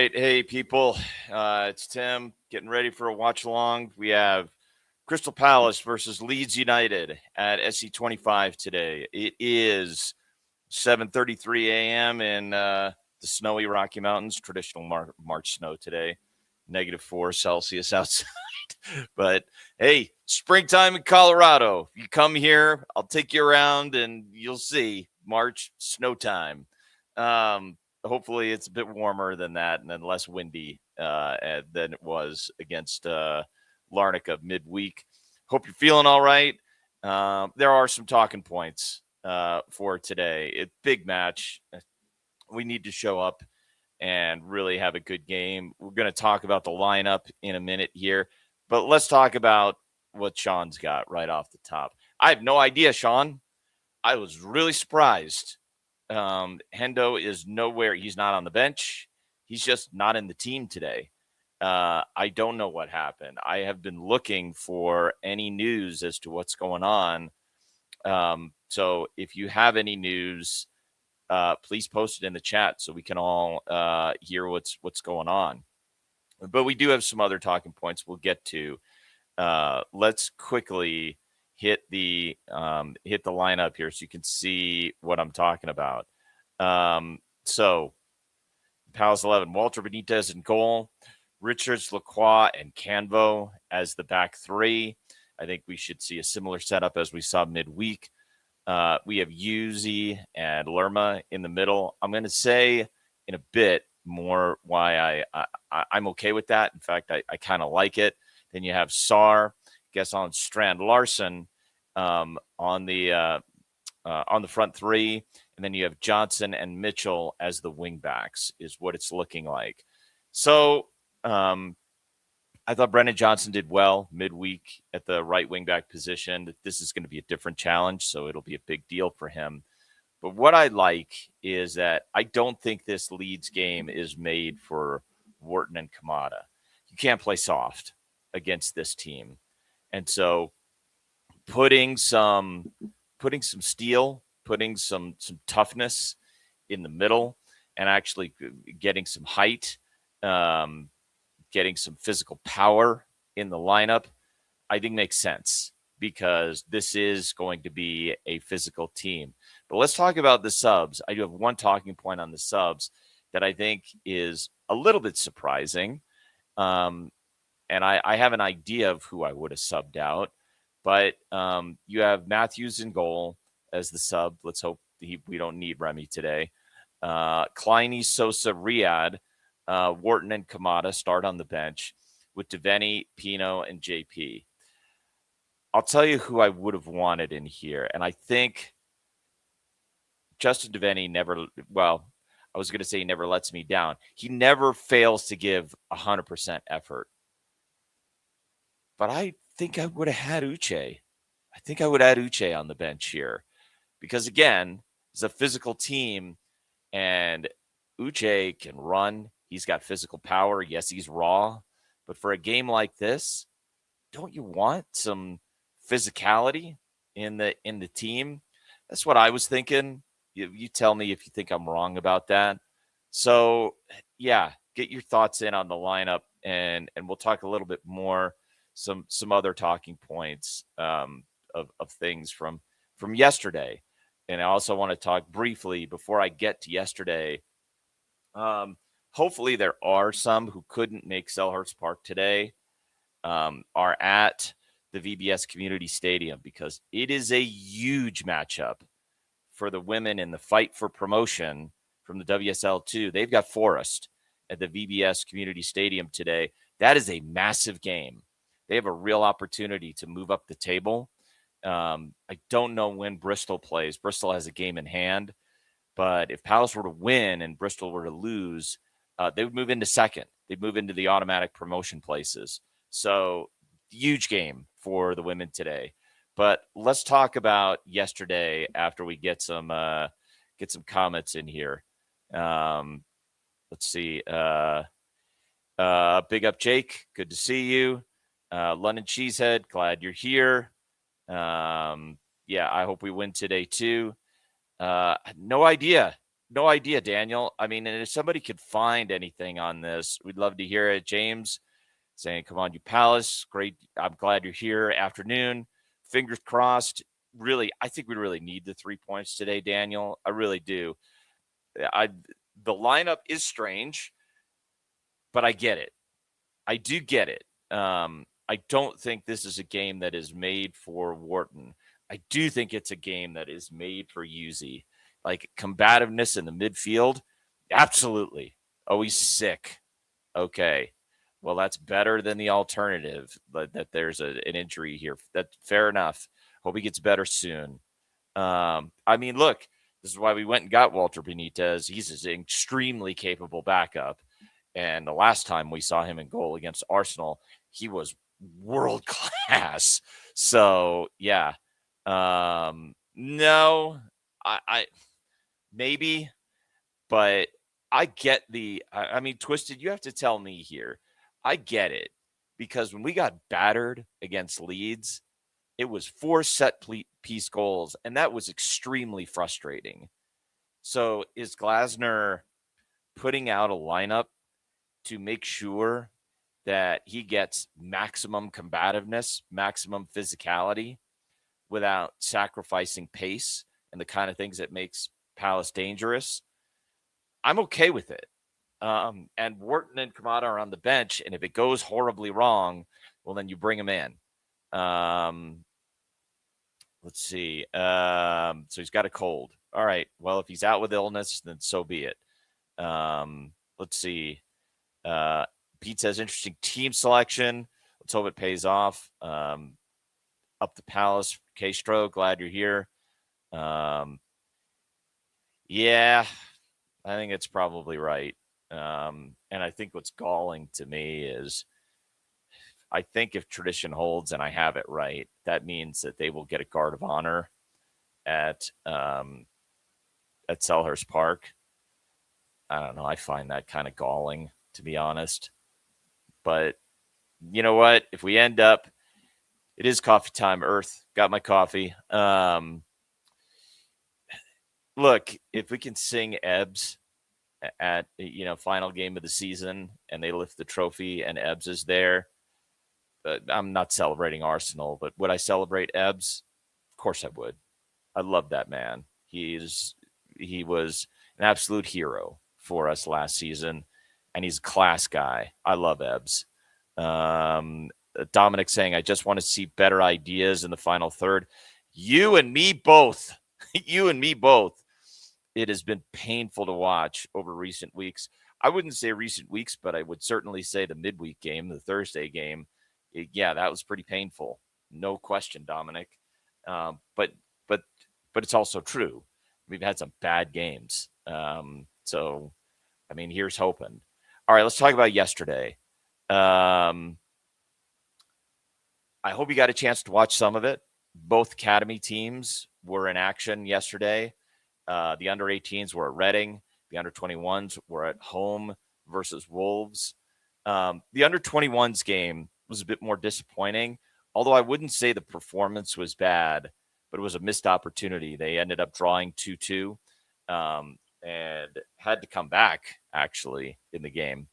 right. Hey, people. It's Tim getting ready for a watch along. We have Crystal Palace versus Leeds United at SC25 today. It is 7:33 a.m. in the snowy Rocky Mountains. Traditional March snow today. -4 Celsius outside. But hey, springtime in Colorado. You come here, I'll take you around and you'll see March snow time. Hopefully it's a bit warmer than that and then less windy than it was against Larnaca midweek. Hope you're feeling all right. There are some talking points for today. It's big match. We need to show up and really have a good game. We're going to talk about the lineup in a minute here, but let's talk about what Sean's got right off the top. I have no idea, Sean. I was really surprised. Hendo is nowhere. He's not on the bench. He's just not in the team today. I don't know what happened. I have been looking for any news as to what's going on. So if you have any news, please post it in the chat so we can all hear what's going on. But we do have some other talking points we'll get to. Let's quickly hit the lineup here so you can see what I'm talking about. So Palace 11, Walter Benitez in goal, Richards, Lacroix, and Canvo as the back three. I think we should see a similar setup as we saw midweek. We have Yuzi and Lerma in the middle. I'm going to say in a bit more why I'm okay with that. In fact, I kind of like it. Then you have Sarr, Gesson, Strand, Larson on the front three, and then you have Johnson and Mitchell as the wing backs is what it's looking like. So I thought Brennan Johnson did well midweek at the right wing back position. This is going to be a different challenge, so it'll be a big deal for him. But what I like is that I don't think this Leeds game is made for Wharton and Kamada. You can't play soft against this team. And so putting some steel, putting some toughness in the middle, and actually getting some height, getting some physical power in the lineup, I think makes sense because this is going to be a physical team. But let's talk about the subs. I do have one talking point on the subs that I think is a little bit surprising. And I have an idea of who I would have subbed out. But you have Matthews in goal as the sub. Let's hope we don't need Remy today. Kleiny, Sosa, Riyadh, Wharton, and Kamada start on the bench with Devaney, Pino, and JP. I'll tell you who I would have wanted in here. And I think Justin Devaney I was going to say he never lets me down. He never fails to give 100% effort. But I think I would have had Uche. I think I would add Uche on the bench here. Because, again, it's a physical team, and Uche can run. He's got physical power. Yes, he's raw. But for a game like this, don't you want some physicality in the team? That's what I was thinking. You tell me if you think I'm wrong about that. So, yeah, get your thoughts in on the lineup, and we'll talk a little bit more, some other talking points of things from yesterday. And I also want to talk briefly before I get to yesterday. Hopefully there are some who couldn't make Selhurst Park today are at the VBS Community Stadium because it is a huge matchup for the women in the fight for promotion from the WSL2. They've got Forest at the VBS Community Stadium today. That is a massive game. They have a real opportunity to move up the table. I don't know when Bristol plays. Bristol has a game in hand. But if Palace were to win and Bristol were to lose, they would move into second. They'd move into the automatic promotion places. So huge game for the women today. But let's talk about yesterday after we get some comments in here. Let's see. Big up, Jake. Good to see you. London Cheesehead, glad you're here. Yeah, I hope we win today too. No idea No idea, Daniel. I mean, and if somebody could find anything on this, we'd love to hear it. James saying, come on, you Palace. Great. I'm glad you're here. Afternoon. Fingers crossed. Really, I think we really need the 3 points today, Daniel. I really do. The lineup is strange, but I get it. I do get it. I don't think this is a game that is made for Wharton. I do think it's a game that is made for Yuzi. Like combativeness in the midfield, absolutely. Oh, he's sick. Okay. Well, that's better than the alternative, but that there's an injury here. That's fair enough. Hope he gets better soon. I mean, look, this is why we went and got Walter Benitez. He's an extremely capable backup. And the last time we saw him in goal against Arsenal, he was world class. So, yeah. No, I maybe, but I get I mean, Twisted, you have to tell me here. I get it because when we got battered against Leeds, it was 4 set-piece goals, and that was extremely frustrating. So is Glasner putting out a lineup to make sure that he gets maximum combativeness, maximum physicality without sacrificing pace and the kind of things that makes Palace dangerous? I'm okay with it. And Wharton and Kamada are on the bench, and if it goes horribly wrong, well, then you bring them in. Let's see. So he's got a cold. All right. Well, if he's out with illness, then so be it. Let's see. Pete says interesting team selection. Let's hope it pays off. Up the Palace. K-Stro, glad you're here. Yeah, I think it's probably right. And I think what's galling to me is I think if tradition holds and I have it right, that means that they will get a guard of honor at Selhurst Park. I don't know. I find that kind of galling, to be honest. But you know what? If we end up, it is coffee time, Earth. Got my coffee. Look, if we can sing Ebbs at final game of the season and they lift the trophy and Ebbs is there, I'm not celebrating Arsenal, but would I celebrate Ebbs? Of course I would. I love that man. He was an absolute hero for us last season, and he's a class guy. I love Ebbs. Dominic saying, I just want to see better ideas in the final third. You and me both. You and me both. It has been painful to watch over recent weeks. I wouldn't say recent weeks, but I would certainly say the midweek game, the Thursday game. Yeah, that was pretty painful. No question, Dominic. But it's also true. We've had some bad games. So, I mean, here's hoping. All right, let's talk about yesterday. I hope you got a chance to watch some of it. Both academy teams were in action yesterday. The under-18s were at Reading. The under-21s were at home versus Wolves. The under-21s game was a bit more disappointing, although I wouldn't say the performance was bad, but it was a missed opportunity. They ended up drawing 2-2 and had to come back, actually, in the game.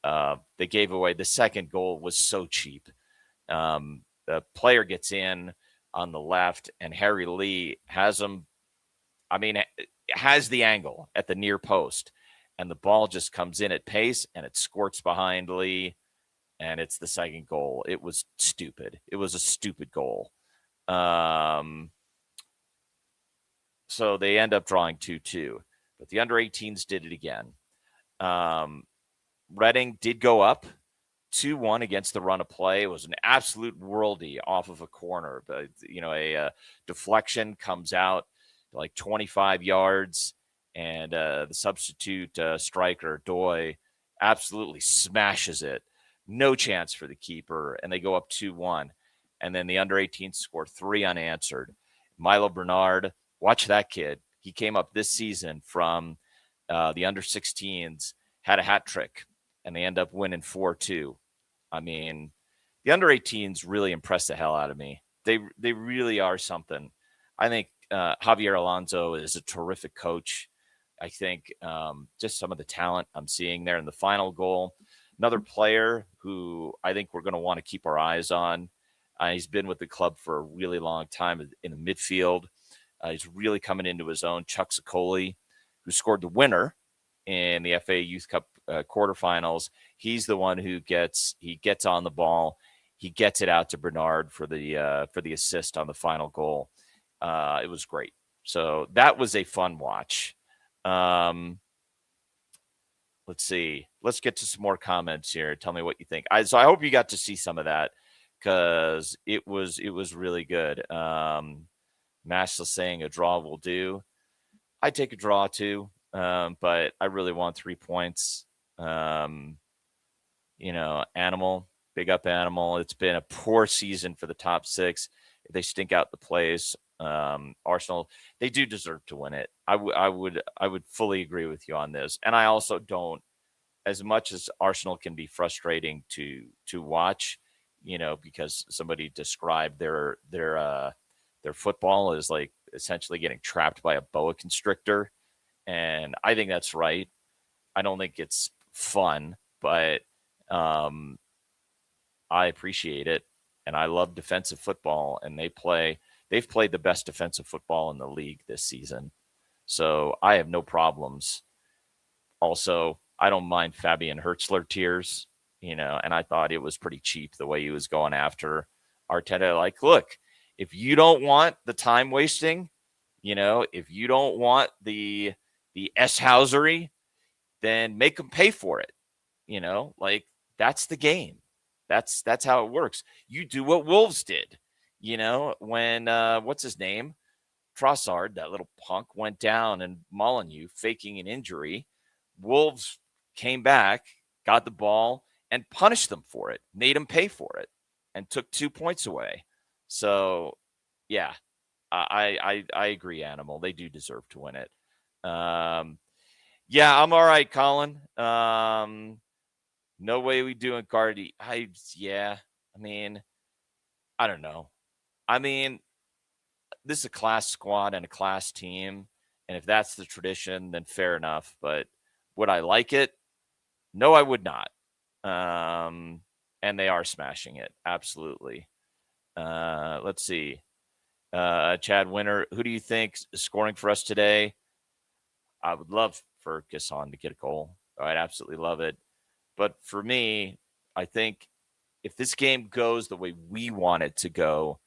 They gave away the second goal was so cheap. The player gets in on the left, and Harry Lee has him. I mean, has the angle at the near post, and the ball just comes in at pace, and it squirts behind Lee, and it's the second goal. It was stupid. It was a stupid goal. So they end up drawing 2-2, but the under-18s did it again. Reading did go up 2-1 against the run of play. It was an absolute worldie off of a corner, but a deflection comes out like 25 yards, and the substitute striker Doy absolutely smashes it. No chance for the keeper, and they go up 2-1. And then the under-18s score 3 unanswered. Milo Bernard, watch that kid. He came up this season from the under-16s, had a hat trick, and they end up winning 4-2. I mean, the under-18s really impressed the hell out of me. They really are something. I think Javier Alonso is a terrific coach. I think just some of the talent I'm seeing there in the final goal. Another player who I think we're going to want to keep our eyes on. He's been with the club for a really long time in the midfield. He's really coming into his own. Chuck Sicoli, who scored the winner in the FA Youth Cup quarterfinals. He's the one who gets on the ball. He gets it out to Bernard for the assist on the final goal. It was great. So that was a fun watch. Let's see. Let's get to some more comments here. Tell me what you think. So I hope you got to see some of that because it was really good. Mashless saying a draw will do. I take a draw too, but I really want 3 points. Animal, big up Animal. It's been a poor season for the top 6. If they stink out the plays, Arsenal, they do deserve to win it. I would fully agree with you on this. And I also don't, as much as Arsenal can be frustrating to watch, because somebody described their football as like essentially getting trapped by a boa constrictor. And I think that's right. I don't think it's fun, but I appreciate it. And I love defensive football, and they've played the best defensive football in the league this season. So I have no problems. Also, I don't mind Fabian Hertzler tears, and I thought it was pretty cheap the way he was going after Arteta. Like, look, if you don't want the time wasting, if you don't want the S-housery, then make them pay for it. Like that's the game. That's how it works. You do what Wolves did. When what's his name? Trossard, that little punk, went down and Molyneux faking an injury. Wolves came back, got the ball, and punished them for it, made them pay for it, and took 2 points away. So, yeah, I agree, Animal. They do deserve to win it. Yeah, I'm all right, Colin. No way we do in Guardy. I don't know. This is a class squad and a class team. And if that's the tradition, then fair enough. But would I like it? No, I would not. And they are smashing it. Absolutely. Let's see. Chad Winter, who do you think is scoring for us today? I would love for Gasson to get a goal. I'd absolutely love it. But for me, I think if this game goes the way we want it to go,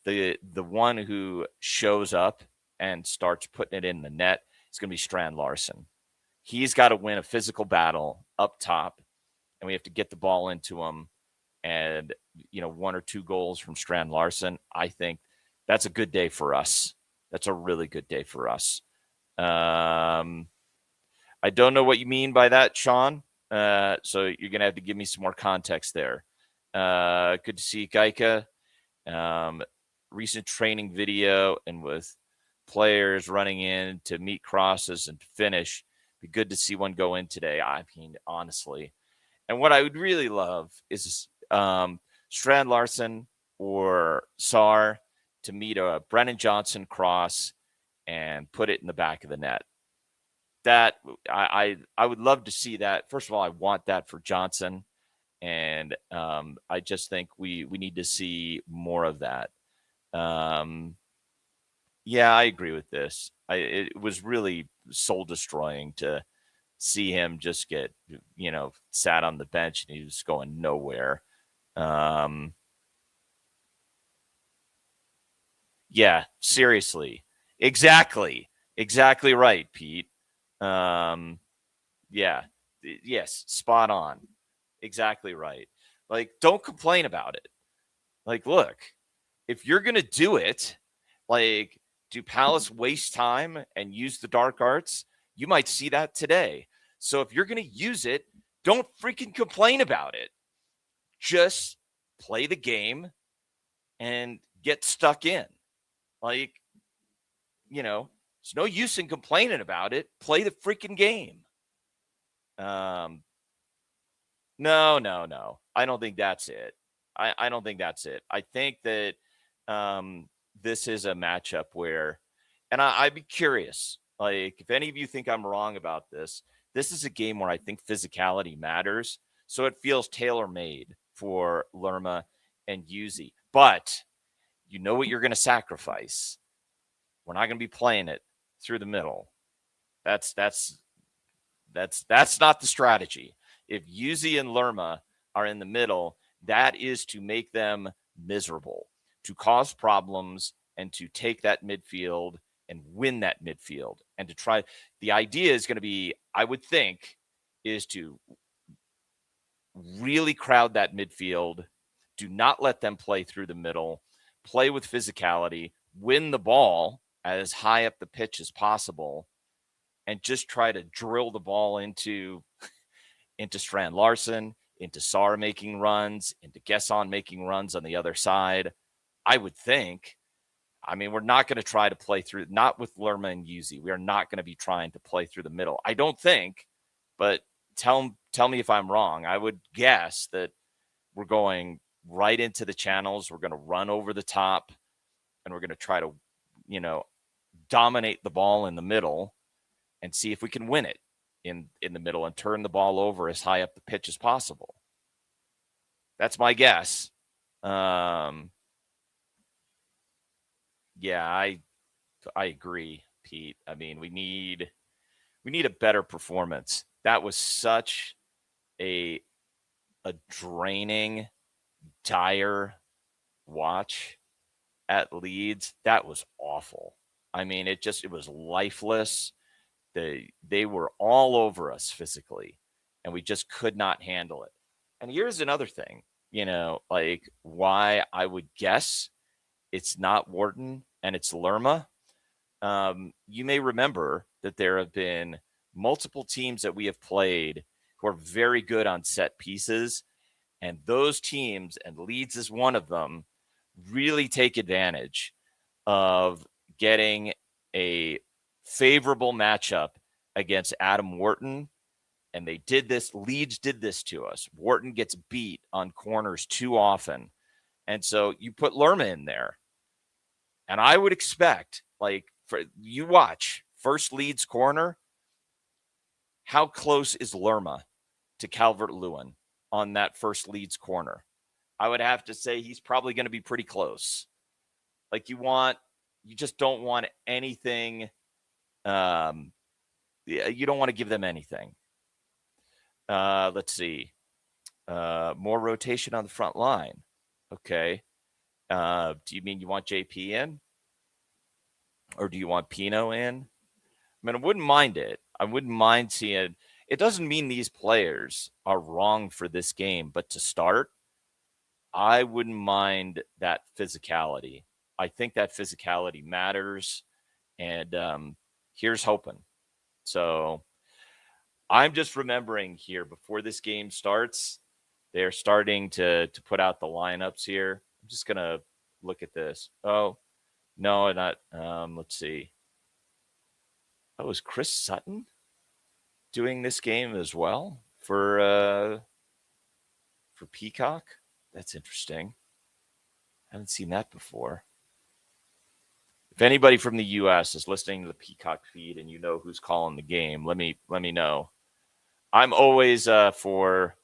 the one who shows up and starts putting it in the net is going to be Strand Larson. He's got to win a physical battle up top, and we have to get the ball into him. And, 1 or 2 goals from Strand Larson, I think that's a good day for us. That's a really good day for us. I don't know what you mean by that, Sean. So you're going to have to give me some more context there. Good to see Gaika. Recent training video and with players running in to meet crosses and finish. Be good to see one go in today. Honestly. And what I would really love is Strand Larson or Sarr to meet a Brennan Johnson cross and put it in the back of the net. That I would love to see that. First of all, I want that for Johnson. And I just think we need to see more of that. Yeah, I agree with this. It was really soul destroying to see him just get, sat on the bench and he was going nowhere. Yeah, seriously. Exactly right, Pete. Yeah, yes, spot on. Exactly right. Like, don't complain about it. Like, look, if you're going to do it, like, do Palace waste time and use the dark arts? You might see that today. So if you're going to use it, don't freaking complain about it. Just play the game and get stuck in. Like, there's no use in complaining about it. Play the freaking game. No. I don't think that's it. I don't think that's it. I think that this is a matchup where, and I'd be curious. Like, if any of you think I'm wrong about this, this is a game where I think physicality matters. So it feels tailor-made for Lerma and Yuzi. But you know what you're going to sacrifice. We're not going to be playing it through the middle. That's not the strategy. If Yuzi and Lerma are in the middle, that is to make them miserable, to cause problems, and to take that midfield and win that midfield. And to try, the idea is going to be, I would think, is to really crowd that midfield. Do not let them play through the middle. Play with physicality. Win the ball as high up the pitch as possible, and just try to drill the ball into Strand Larson, into Saar making runs, into Gesson making runs on the other side. I would think. I mean, we're not going to try to play through, not with Lerma and Yuzi. We are not going to be trying to play through the middle. I don't think, but tell me if I'm wrong. I would guess that we're going right into the channels. We're going to run over the top, and we're going to try to, dominate the ball in the middle and see if we can win it in the middle and turn the ball over as high up the pitch as possible. That's my guess. Yeah, I agree, Pete. I mean, we need a better performance. That was such a draining, dire watch at Leeds. That was awful. I mean, it was lifeless. They were all over us physically, and we just could not handle it. And here's another thing, like why I would guess it's not Wharton and it's Lerma. You may remember that there have been multiple teams that we have played who are very good on set pieces, and those teams, and Leeds is one of them, really take advantage of getting a favorable matchup against Adam Wharton. And they did this. Leeds did this to us. Wharton gets beat on corners too often. And so you put Lerma in there. And I would expect, like, for you watch first Leeds corner, how close is Lerma to Calvert-Lewin on that first Leeds corner? I would have to say he's probably going to be pretty close. Like, you just don't want anything. You don't want to give them anything. Let's see. More rotation on the front line. Okay. Do you mean you want JP in? Or do you want Pino in? I mean, I wouldn't mind it. I wouldn't mind seeing. It doesn't mean these players are wrong for this game, but to start, I wouldn't mind that physicality. I think that physicality matters, and here's hoping. So I'm just remembering here before this game starts, they're starting to put out the lineups here. I'm just going to look at this. Oh, no, not. Let's see. Oh, is Chris Sutton doing this game as well for Peacock? That's interesting. I haven't seen that before. If anybody from the U.S. is listening to the Peacock feed and you know who's calling the game, let me know. I'm always for,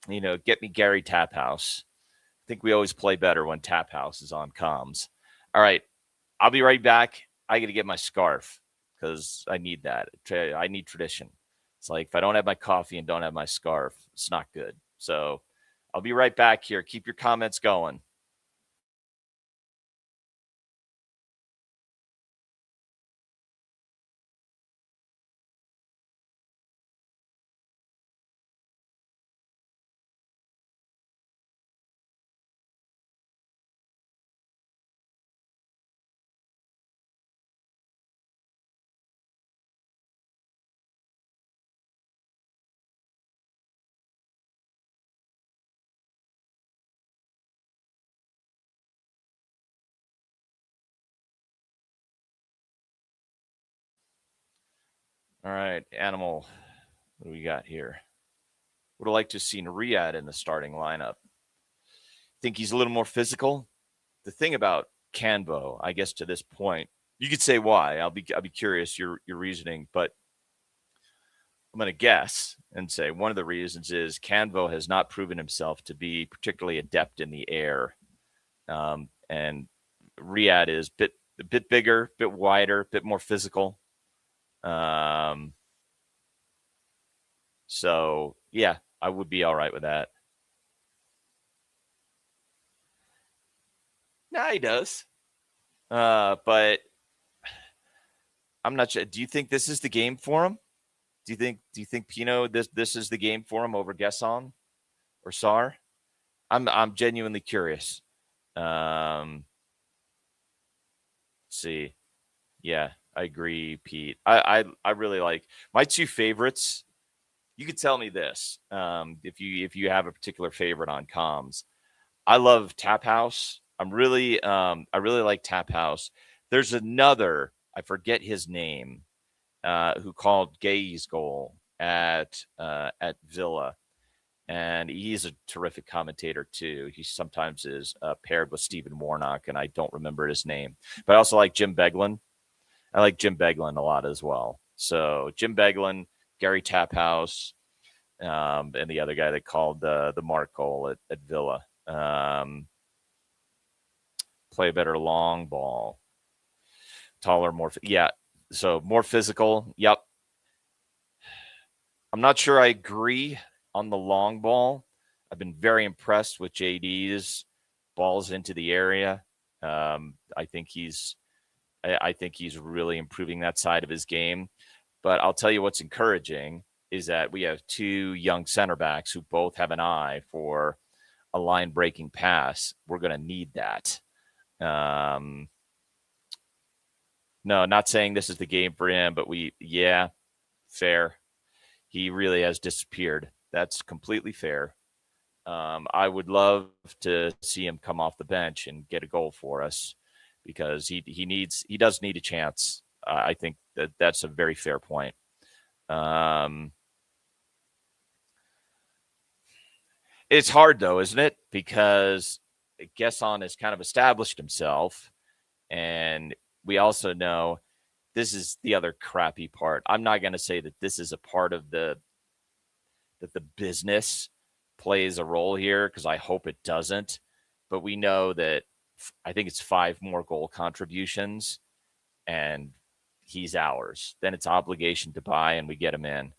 get me Gary Taphouse. I think we always play better when Taphouse is on comms. All right, I'll be right back. I got to get my scarf because I need that. I need tradition. It's like if I don't have my coffee and don't have my scarf, it's not good. So I'll be right back here. Keep your comments going. All right, Animal, what do we got here? Would have liked to have seen Riyadh in the starting lineup. Think he's a little more physical? The thing about Canbo, I guess to this point, You could say why. I'll be curious your reasoning, but I'm going to guess and say one of the reasons is Canvo has not proven himself to be particularly adept in the air, and Riyadh is a bit bigger, a bit wider, a bit more physical. So yeah, I would be all right with that. Nah, he does. But I'm not sure. Do you think this is the game for him? Do you think Pino this is the game for him over Gesson or Sar? I'm genuinely curious. Let's see. Yeah, I agree, Pete. I really like my two favorites. You could tell me this if you have a particular favorite on comms. I love Tap House. I really like Tap House. There's another, I forget his name, who called Gay's goal at Villa, and he's a terrific commentator too. He sometimes is paired with Stephen Warnock, and I don't remember his name. But I also like Jim Beglin. I like Jim Beglin a lot as well. So Jim Beglin, Gary Taphouse, and the other guy that called the Mark goal at Villa. Play a better long ball, taller, more yeah. So more physical. Yep. I'm not sure I agree on the long ball. I've been very impressed with JD's balls into the area. I think he's really improving that side of his game. But I'll tell you what's encouraging is that we have two young center backs who both have an eye for a line breaking pass. We're going to need that. No, not saying this is the game for him, but fair. He really has disappeared. That's completely fair. I would love to see him come off the bench and get a goal for us because he does need a chance. I think that's a very fair point. It's hard though, isn't it? Because Gesson has kind of established himself, and we also know this is the other crappy part. I'm not going to say that this is a part of that the business plays a role here because I hope it doesn't. But we know that I think it's 5 more goal contributions, and he's ours. Then it's obligation to buy, and we get him in.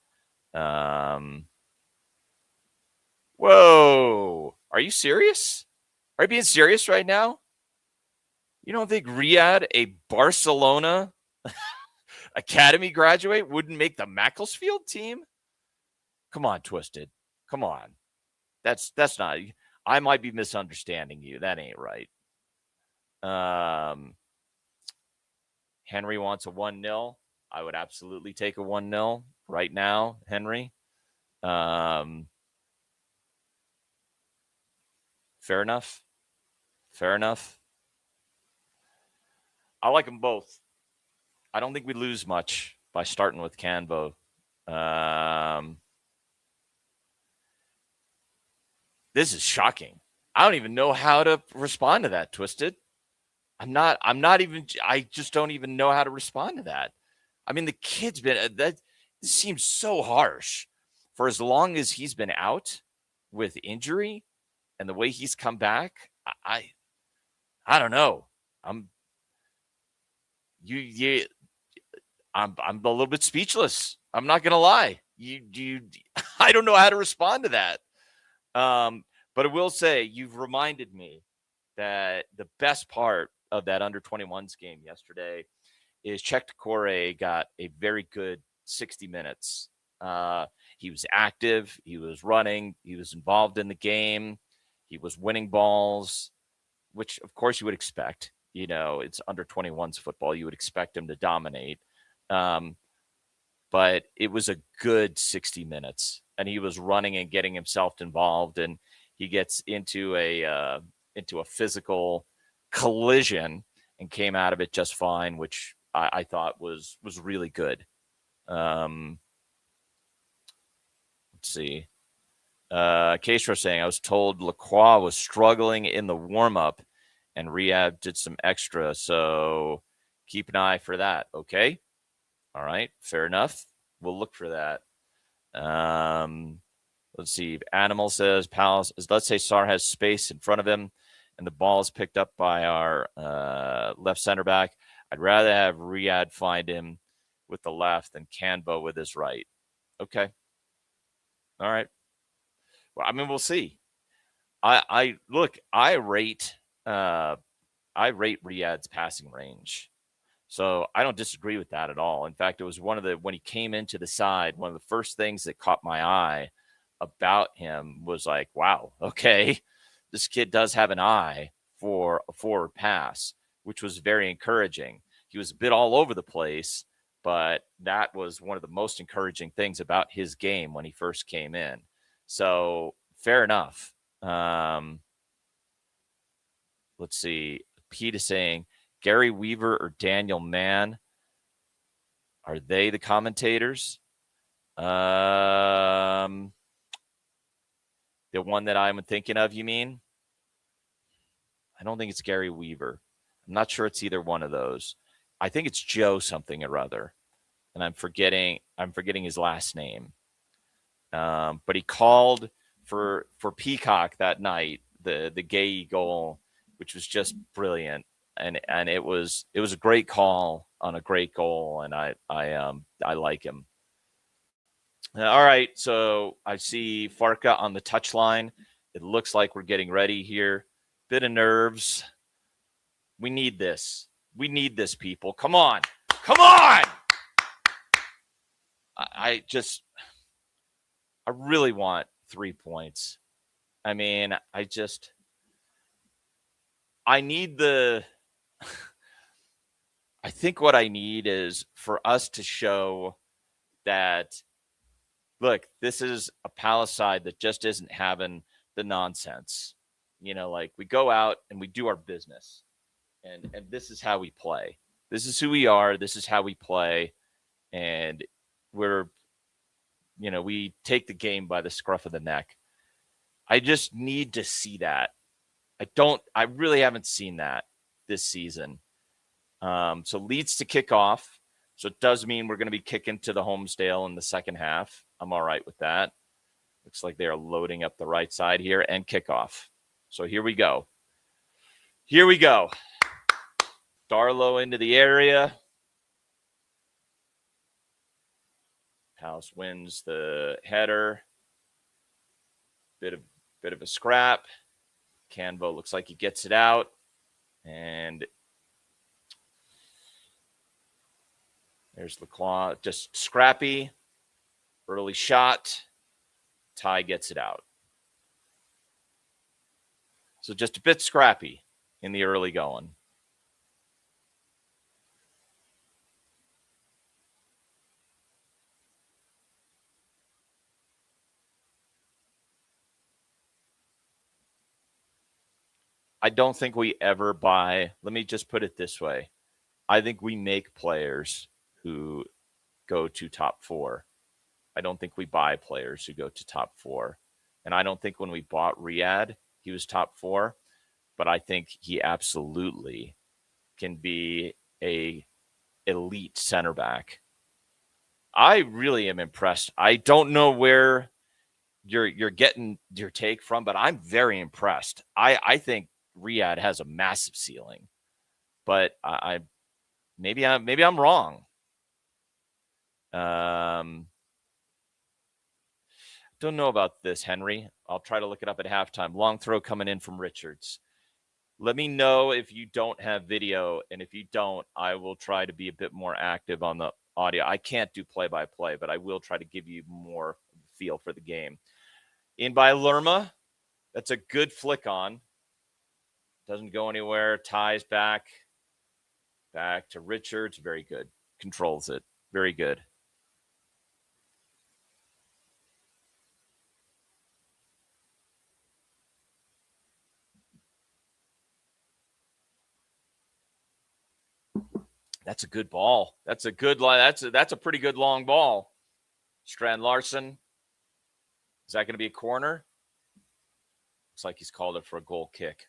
Whoa. Are you serious? Are you being serious right now? You don't think Riyadh, a Barcelona academy graduate, wouldn't make the Macclesfield team? Come on, Twisted. Come on. That's not. I might be misunderstanding you. That ain't right. Henry wants a 1-0. I would absolutely take a 1-0 right now, Henry. Fair enough. Fair enough. I like them both. I don't think we lose much by starting with Canvo. This is shocking. I don't even know how to respond to that, Twisted. I just don't even know how to respond to that. I mean, the kid's been, this seems so harsh for as long as he's been out with injury and the way he's come back. I don't know. I'm a little bit speechless. I'm not gonna lie. I don't know how to respond to that. But I will say you've reminded me that the best part of that under 21s game yesterday is Czech Core got a very good 60 minutes. He was active, he was running, he was involved in the game, he was winning balls, which of course you would expect. You know, it's under 21s football. You would expect him to dominate. But it was a good 60 minutes, and he was running and getting himself involved, and he gets into a physical collision and came out of it just fine, which I thought was really good. Let's see. Castro saying, I was told Lacroix was struggling in the warm-up and Riyadh did some extra, so Keep an eye for that. Okay. All right. Fair enough. We'll look for that. Let's see. Animal says Palace. Let's say Sarr has space in front of him and the ball is picked up by our left center back. I'd rather have Riyadh find him with the left than Canbo with his right. Okay. All right. Well, I mean, we'll see. I rate Riyadh's passing range. So I don't disagree with that at all. In fact, it was when he came into the side, one of the first things that caught my eye about him was like, wow, okay, this kid does have an eye for a forward pass, which was very encouraging. He was a bit all over the place, but that was one of the most encouraging things about his game when he first came in. So fair enough. Let's see. Pete is saying, Gary Weaver or Daniel Mann, are they the commentators? The one that I'm thinking of, you mean? I don't think it's Gary Weaver. I'm not sure it's either one of those. I think it's Joe something or other, and I'm forgetting his last name. But he called for Peacock that night, the Gay goal, which was just brilliant. And it was a great call on a great goal, and I like him. All right, so I see Farka on the touchline. It looks like we're getting ready here. Bit of nerves. We need this. We need this, people. Come on. Come on! I really want 3 points. I mean, I need I think what I need is for us to show that, look, this is a Palace side that just isn't having the nonsense. Like we go out and we do our business, and this is how we play. This is who we are. This is how we play, and we take the game by the scruff of the neck. I just need to see that. I really haven't seen that this season. So Leeds to kick off. So it does mean we're going to be kicking to the Homesdale in the second half. I'm all right with that. Looks like they are loading up the right side here and kickoff. So here we go. Here we go. Darlow into the area. Palace wins the header. Bit of a scrap. Canbo looks like he gets it out. And there's Lacroix. Just Scrappy. Early shot. Ty gets it out. So just a bit scrappy in the early going. I don't think we ever buy. Let me just put it this way. I think we make players who go to top 4. I don't think we buy players who go to top 4. And I don't think when we bought Riyadh, he was top 4. But I think he absolutely can be a elite center back. I really am impressed. I don't know where you're getting your take from, but I'm very impressed. I think Riyadh has a massive ceiling, but maybe I'm wrong. Don't know about this, Henry. I'll try to look it up at halftime. Long throw coming in from Richards. Let me know if you don't have video, and if you don't, I will try to be a bit more active on the audio. I can't do play-by-play, but I will try to give you more feel for the game. In by Lerma. That's a good flick on. Doesn't go anywhere. Ties back. Back to Richards. Very good. Controls it. Very good. That's a good ball. That's a good line. That's a pretty good long ball. Strand Larson. Is that going to be a corner? Looks like he's called it for a goal kick.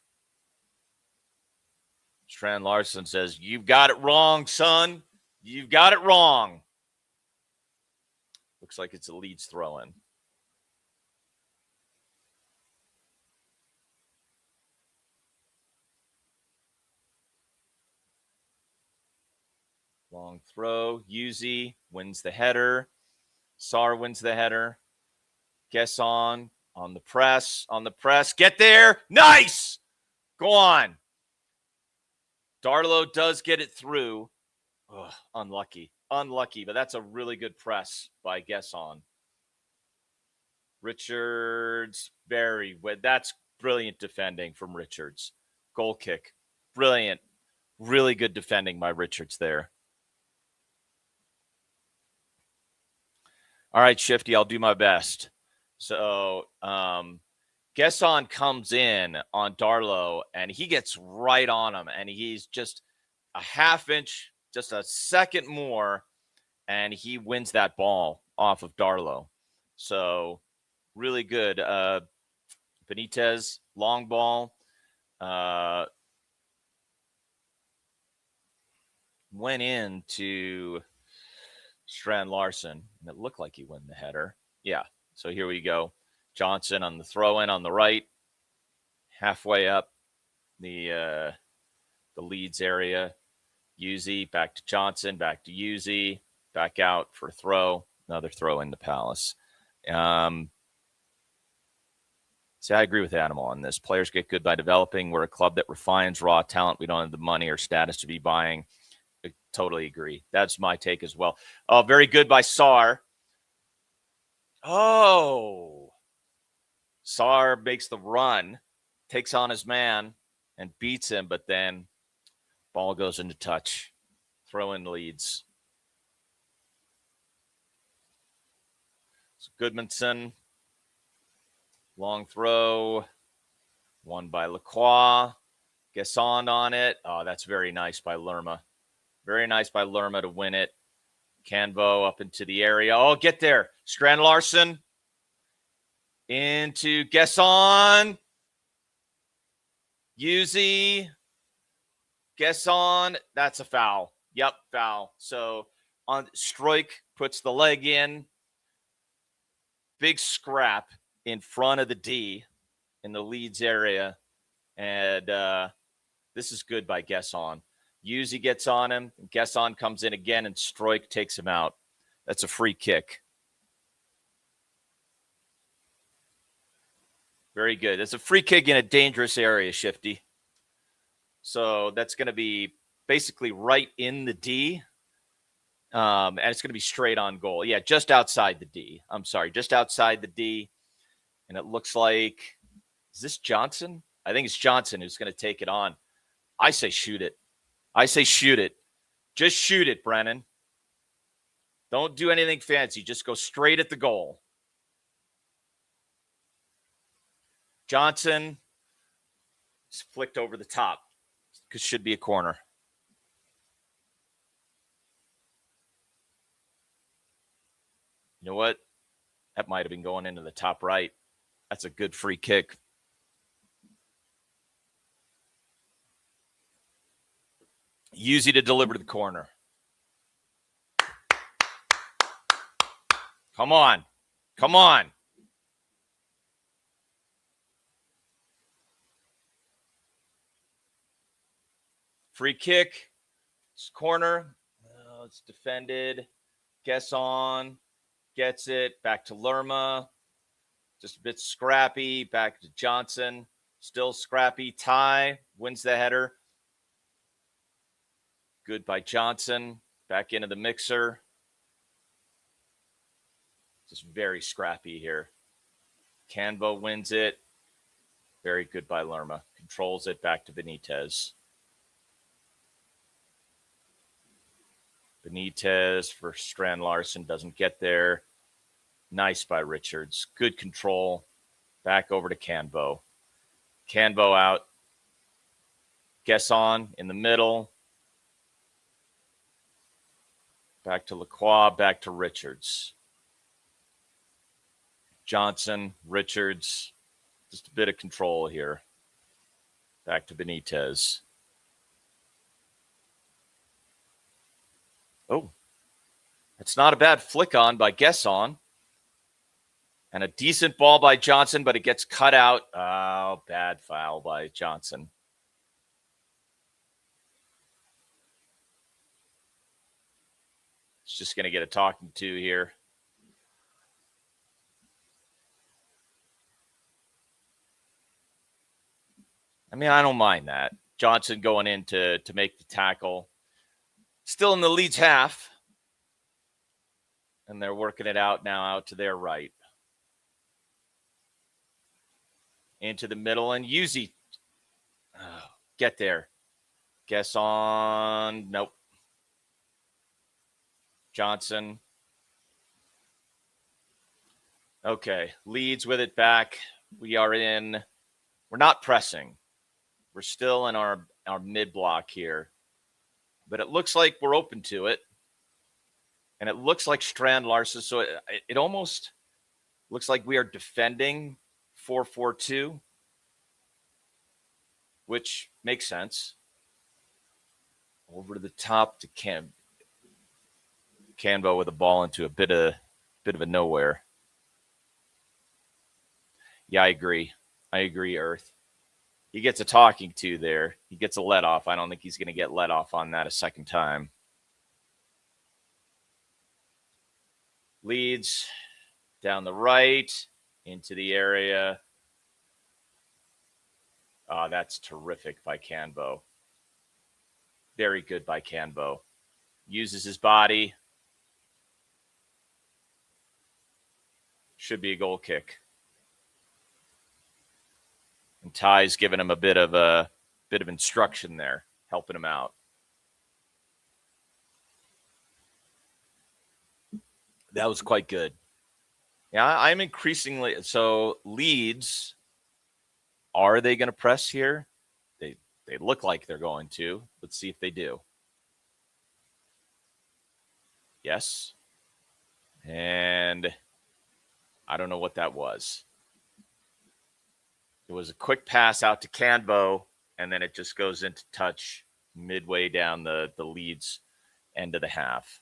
Strand Larson says, "You've got it wrong, son. You've got it wrong." Looks like it's a Leeds throw-in. Long throw. Yuzi wins the header. Sar wins the header. Guess on the press. On the press. Get there. Nice. Go on. Darlow does get it through. Ugh, unlucky, but that's a really good press by Gesson. Richards, that's brilliant defending from Richards. Goal kick, brilliant, really good defending by Richards there. All right, Shifty, I'll do my best. So, Gesson comes in on Darlow, and he gets right on him, and he's just a half inch, just a second more, and he wins that ball off of Darlow. So really good. Benitez, long ball. Went into Strand Larson, and it looked like he won the header. Yeah, so here we go. Johnson on the throw-in on the right, halfway up the Leeds area. Yuzi back to Johnson, back to Yuzi, back out for a throw. Another throw into Palace. See, I agree with Animal on this. Players get good by developing. We're a club that refines raw talent. We don't have the money or status to be buying. I totally agree. That's my take as well. Oh, very good by Sar. Oh. Sar makes the run, takes on his man, and beats him, but then ball goes into touch. Throw in Leeds. So Goodmanson. Long throw. Won by Lacroix. Gesson on it. Oh, that's very nice by Lerma. Very nice by Lerma to win it. Canvo up into the area. Oh, get there. Strand Larson. Into Gesson. Yuzi. Gesson. That's a foul. Yep, foul. So on Stroik puts the leg in. Big scrap in front of the D in the Leeds area. And this is good by Gesson. Yuzi gets on him. Gesson comes in again, and Stroik takes him out. That's a free kick. Very good. It's a free kick in a dangerous area, Shifty. So that's going to be basically right in the D. And it's going to be straight on goal. Yeah, just outside the D. I'm sorry, just outside the D. And it looks like, is this Johnson? I think it's Johnson who's going to take it on. I say shoot it. I say shoot it. Just shoot it, Brennan. Don't do anything fancy. Just go straight at the goal. Johnson is flicked over the top because should be a corner. You know what? That might have been going into the top right. That's a good free kick. Easy to deliver to the corner. Come on. Come on. Free kick. It's corner. Oh, it's defended. Gesson gets it. Back to Lerma. Just a bit scrappy. Back to Johnson. Still scrappy. Ty wins the header. Good by Johnson. Back into the mixer. Just very scrappy here. Canvo wins it. Very good by Lerma. Controls it back to Benitez. Benitez for Strand Larson. Doesn't get there. Nice by Richards. Good control. Back over to Canvo. Canvo out. Gesson in the middle. Back to Lacroix. Back to Richards. Johnson, Richards. Just a bit of control here. Back to Benitez. It's not a bad flick on by Gesson. And a decent ball by Johnson, but it gets cut out. Oh, bad foul by Johnson. It's just going to get a talking to here. I mean, I don't mind that. Johnson going in to make the tackle. Still in the Leeds half. And they're working it out now out to their right. Into the middle, and Yuzi. Oh, get there. Gesson. Nope. Johnson. Okay. Leeds with it back. We're not pressing. We're still in our mid block here. But it looks like we're open to it. And it looks like Strand Larson. So it almost looks like we are defending 4-4-2, which makes sense. Over to the top to Canbo with a ball into a bit of a nowhere. Yeah, I agree, Earth. He gets a talking to there. He gets a let off. I don't think he's going to get let off on that a second time. Leeds down the right into the area. Oh, that's terrific by Canbo. Very good by Canbo. Uses his body. Should be a goal kick. And Ty's giving him a bit of instruction there, helping him out. That was quite good. Yeah, I'm increasingly so Leeds. Are they going to press here? They look like they're going to. Let's see if they do. Yes. And I don't know what that was. It was a quick pass out to Canbo, and then it just goes into touch midway down the Leeds end of the half.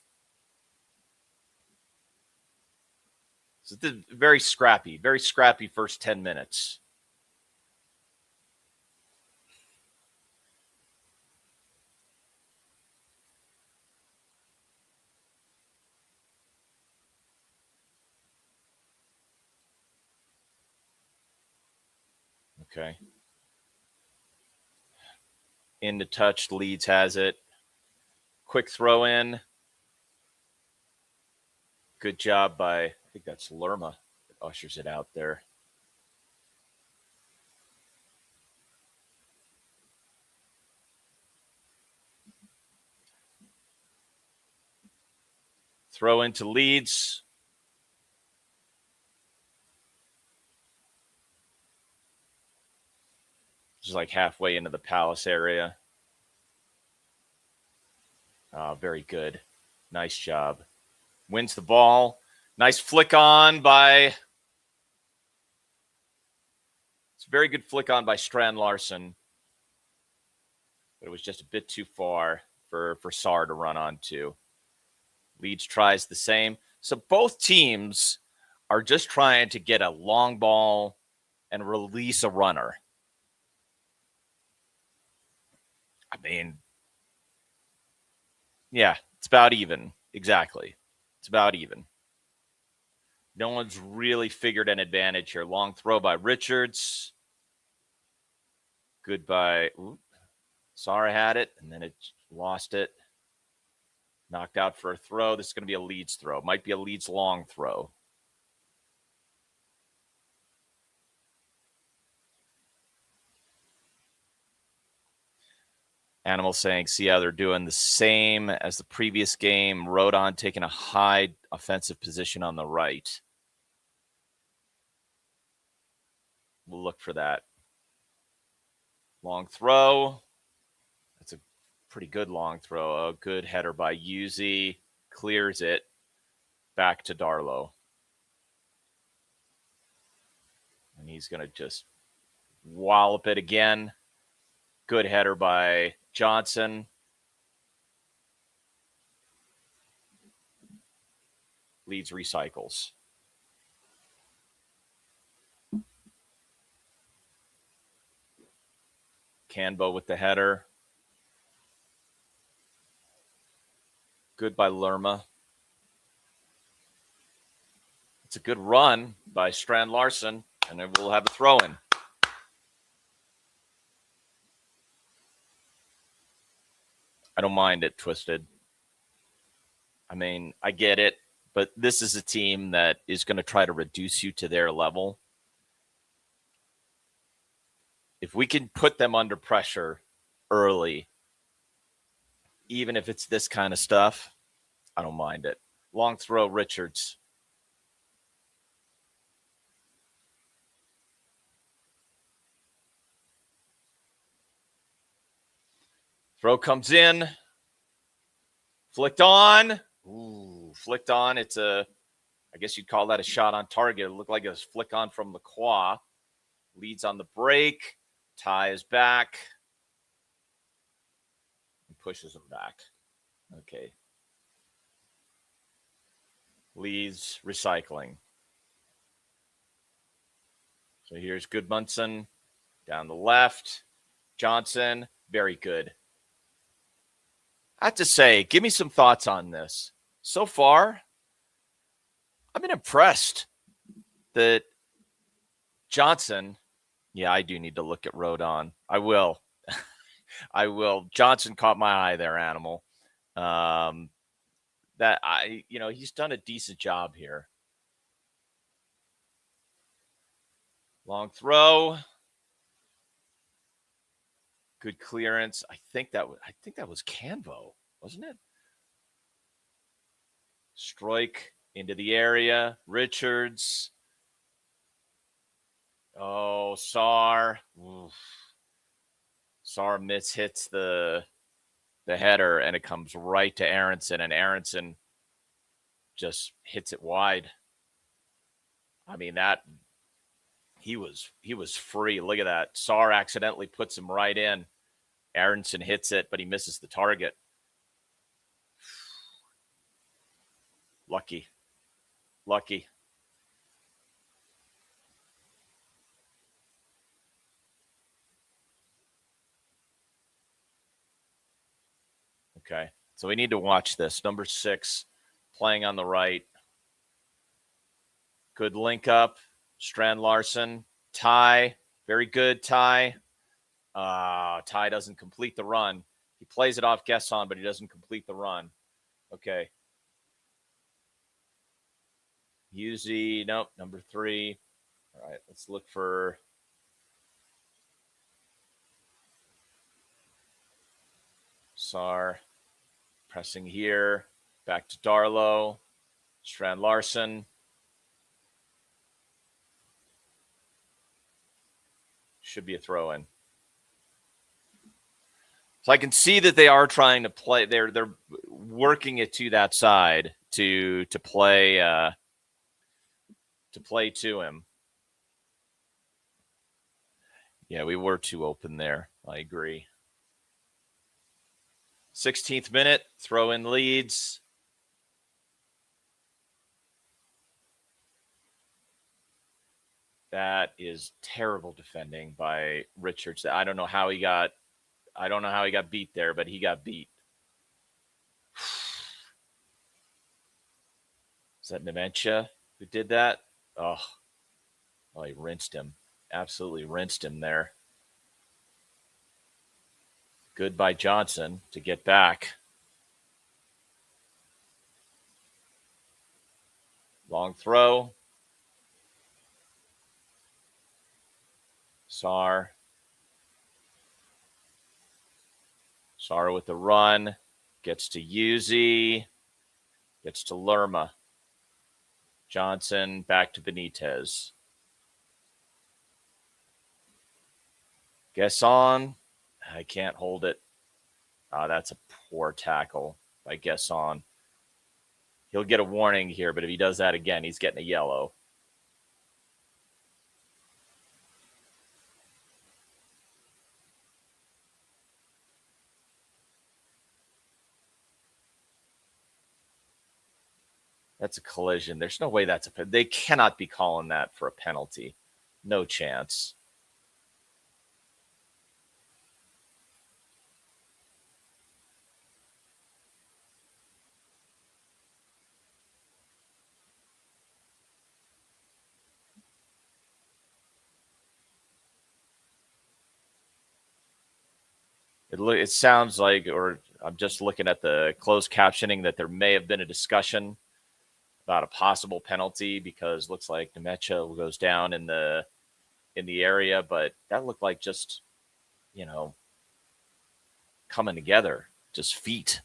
So very scrappy first 10 minutes. Okay. Into touch, Leeds has it. Quick throw in. Good job by, I think that's Lerma that ushers it out there. Throw into Leeds. Just like halfway into the Palace area. Very good. Nice job. Wins the ball. Nice flick on by... It's a very good flick on by Strand Larson. But it was just a bit too far for Sarr to run onto. Leeds tries the same. So both teams are just trying to get a long ball and release a runner. I mean, yeah, it's about even. Exactly. It's about even. No one's really figured an advantage here. Long throw by Richards. Good by... Sarr had it, and then it lost it. Knocked out for a throw. This is going to be a Leeds throw. Might be a Leeds long throw. Animal saying, see how they're doing the same as the previous game. Rodon taking a high offensive position on the right. We'll look for that. Long throw. That's a pretty good long throw. A good header by Yuzi. Clears it. Back to Darlow. And he's going to just wallop it again. Good header by Johnson. Leeds recycles. Canbo with the header. Good by Lerma. It's a good run by Strand Larson, and then we'll have a throw-in. I don't mind it, Twisted. I mean, I get it, but this is a team that is going to try to reduce you to their level. If we can put them under pressure early, even if it's this kind of stuff, I don't mind it. Long throw, Richards. Throw comes in. Flicked on. Ooh, flicked on. It's I guess you'd call that a shot on target. It looked like it was flick on from Lacroix. Leeds on the break. Ty is back. And pushes him back. Okay. Leeds recycling. So here's Goodmunson down the left. Johnson, very good. I have to say, give me some thoughts on this. So far, I've been impressed that Johnson, yeah, I do need to look at Rodon. I will. I will. Johnson caught my eye there, Animal. He's done a decent job here. Long throw. Good clearance. I think that was Canvo, wasn't it? Stroik into the area. Richards. Oh, Sarr. Oof. Sarr hits the header, and it comes right to Aronson, and Aronson just hits it wide. I mean, that he was free. Look at that. Sarr accidentally puts him right in. Aronson hits it, but he misses the target. Lucky. Okay, so we need to watch this. Number 6, playing on the right. Good link up. Strand Larson. Ty. Very good, Ty. Ty doesn't complete the run. He plays it off Gesson, but he doesn't complete the run. Okay. Yuzi, nope, number 3. All right, let's look for Sarr. Pressing here. Back to Darlow. Strand Larson. Should be a throw-in. So I can see that they are trying to play. They're working it to that side to play to him. Yeah, we were too open there. I agree. 16th minute, throw in Leeds. That is terrible defending by Richards. I don't know how he got beat there, but he got beat. Is that Nementia who did that? Oh, he rinsed him. Absolutely rinsed him there. Good by Johnson to get back. Long throw. Sarr with the run. Gets to Yuzi. Gets to Lerma. Johnson back to Benitez. Gesson. I can't hold it. That's a poor tackle by Gesson. He'll get a warning here, but if he does that again, he's getting a yellow. That's a collision. There's no way that's a. They cannot be calling that for a penalty. No chance. It sounds like, or I'm just looking at the closed captioning, that there may have been a discussion about a possible penalty because it looks like Nemecha goes down in the area, but that looked like just, coming together, just feet.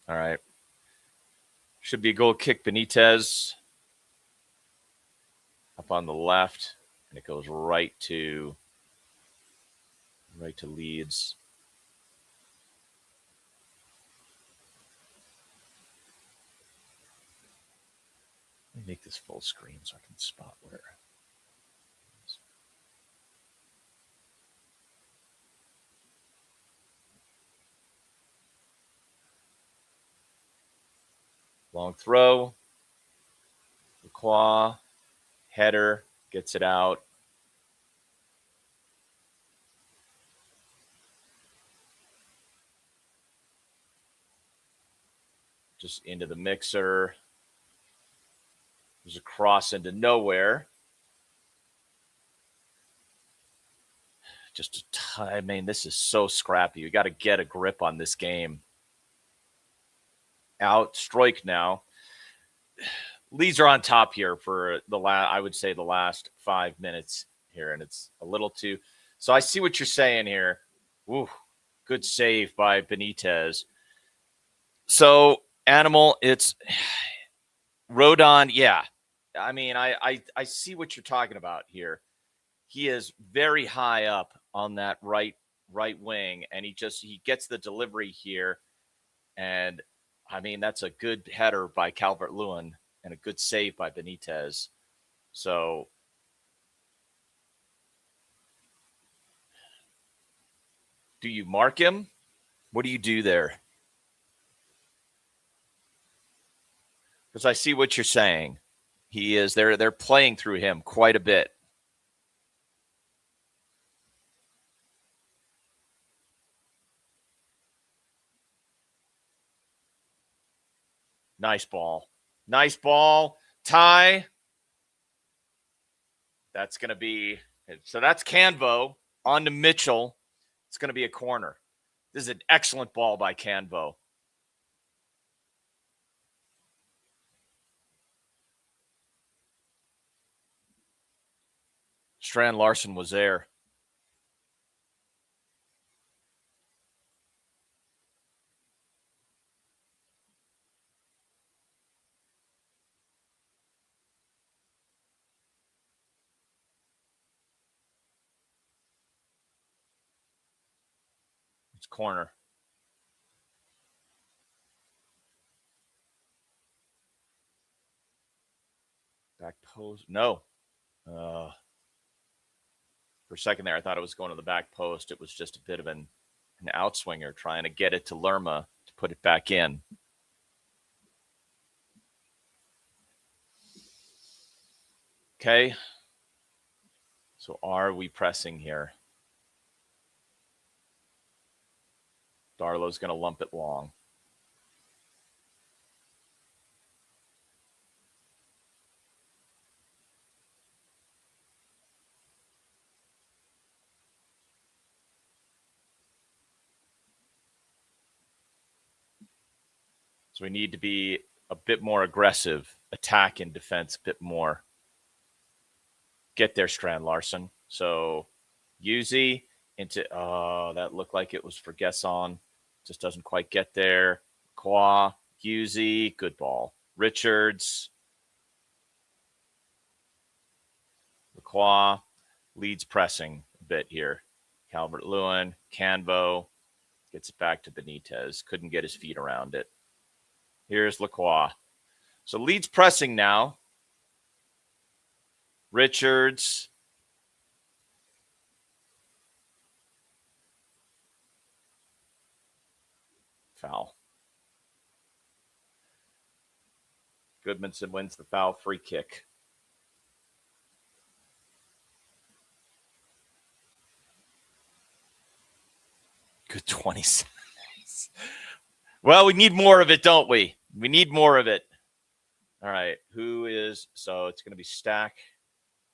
All right. Should be a goal kick. Benitez up on the left, and it goes right to Leeds. Let me make this full screen so I can spot where. Long throw. Lacroix, header, gets it out. Just into the mixer. There's a cross into nowhere. I mean, this is so scrappy. You got to get a grip on this game. Out, Stroik now. Leeds are on top here for I would say the last 5 minutes here, and it's a little too. So I see what you're saying here. Ooh, good save by Benitez. So Animal, it's Rodon. Yeah, I mean, I see what you're talking about here. He is very high up on that right wing, and he gets the delivery here, and I mean, that's a good header by Calvert-Lewin and a good save by Benitez. So do you mark him? What do you do there? Because I see what you're saying. They're playing through him quite a bit. Nice ball. Nice ball. Tie. That's going to be, so that's Canvo on to Mitchell. It's going to be a corner. This is an excellent ball by Canvo. Strand Larson was there. It's corner. Back post. No. For a second there, I thought it was going to the back post. It was just a bit of an outswinger trying to get it to Lerma to put it back in. Okay. So are we pressing here? Darlow's going to lump it long. So we need to be a bit more aggressive, attack and defense a bit more. Get there, Strand Larson. So Yuzi into, that looked like it was for Gesson. Just doesn't quite get there. Qua, Yuzi, good ball. Richards. Lacroix, Leeds pressing a bit here. Calvert-Lewin, Canvo Gets it back to Benitez. Couldn't get his feet around it. Here's Lacroix. So Leeds pressing now. Richards. Foul. Goodmanson wins the foul free kick. Good 20 seconds. Well, we need more of it, don't we? We need more of it. All right. So it's going to be Stack,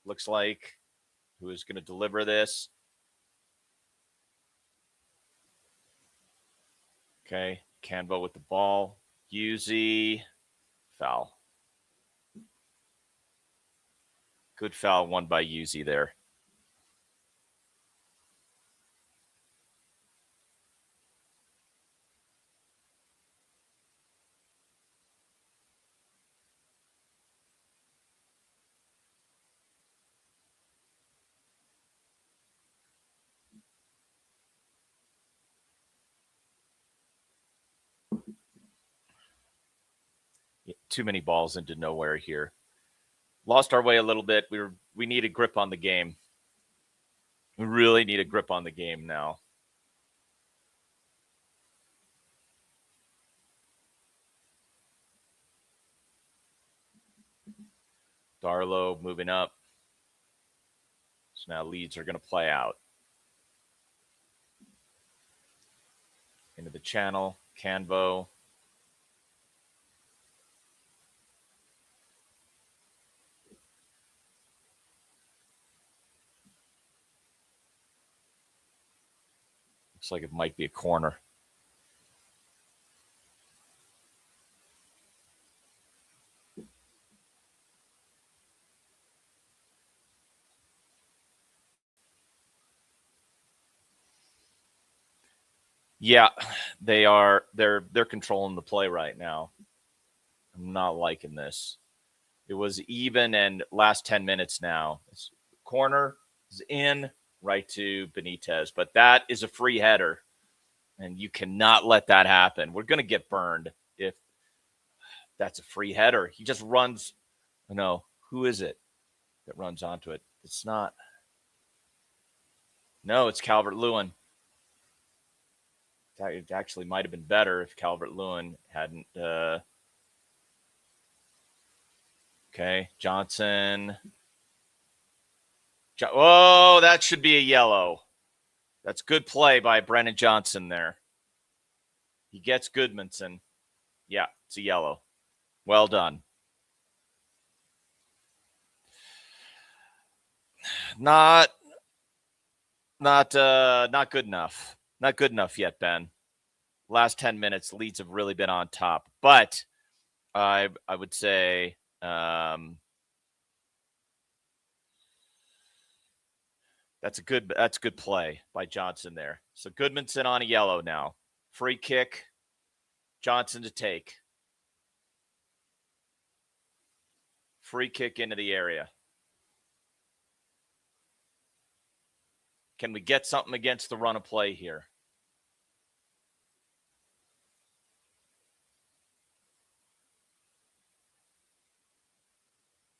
looks like, who is going to deliver this. Okay. Canvo with the ball. Yuzi. Foul. Good foul won by Yuzi there. Too many balls into nowhere here. Lost our way a little bit. We need a grip on the game. We really need a grip on the game now. Darlow moving up. So now Leeds are going to play out. Into the channel. Canvo. Looks like it might be a corner. Yeah, they are. They're controlling the play right now. I'm not liking this. It was even, and last 10 minutes now. Corner is in, right to Benitez, but that is a free header, and you cannot let that happen. We're going to get burned if that's a free header. He just runs. No, who is it that runs onto it? It's not. No, it's Calvert-Lewin. It actually might have been better if Calvert-Lewin hadn't. Okay, Johnson. Oh, that should be a yellow. That's good play by Brennan Johnson there. He gets Goodmanson. Yeah, it's a yellow. Well done. Not good enough. Not good enough yet, Ben. Last 10 minutes, Leeds have really been on top. But I would say that's good play by Johnson there. So Goodmanson on a yellow now. Free kick. Johnson to take. Free kick into the area. Can we get something against the run of play here?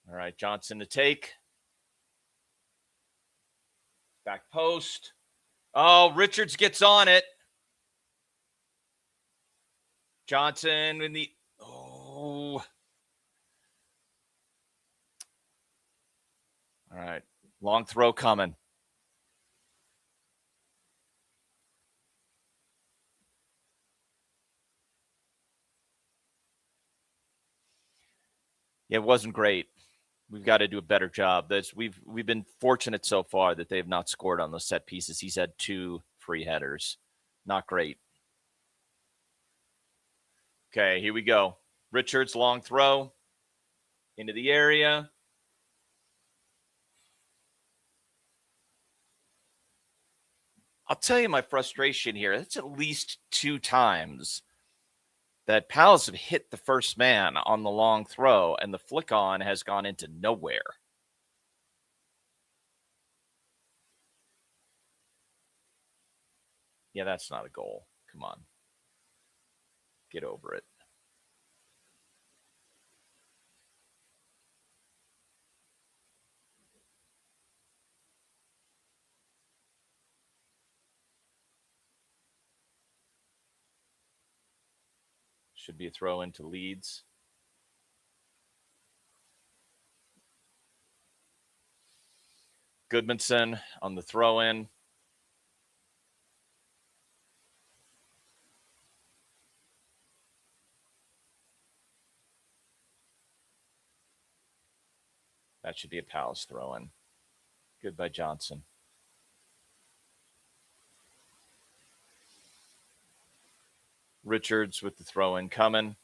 All right, Johnson to take. Back post. Oh, Richards gets on it. Johnson in the... Oh. All right. Long throw coming. Yeah, it wasn't great. We've got to do a better job. We've been fortunate so far that they have not scored on those set pieces. He's had 2 free headers. Not great. Okay, here we go. Richards, long throw into the area. I'll tell you my frustration here. That's at least 2 times that Palace have hit the first man on the long throw, and the flick on has gone into nowhere. Yeah, that's not a goal. Come on. Get over it. Should be a throw into Leeds. Goodmanson on the throw in. That should be a Palace throw in. Good by Johnson. Richards with the throw in coming.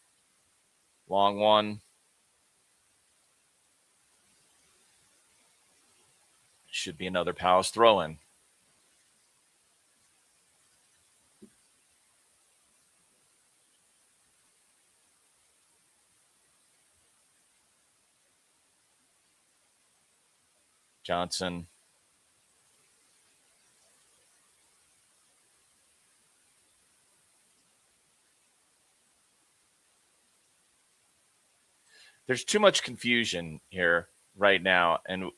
Long one. Should be another Palace throw in. Johnson. There's too much confusion here right now, and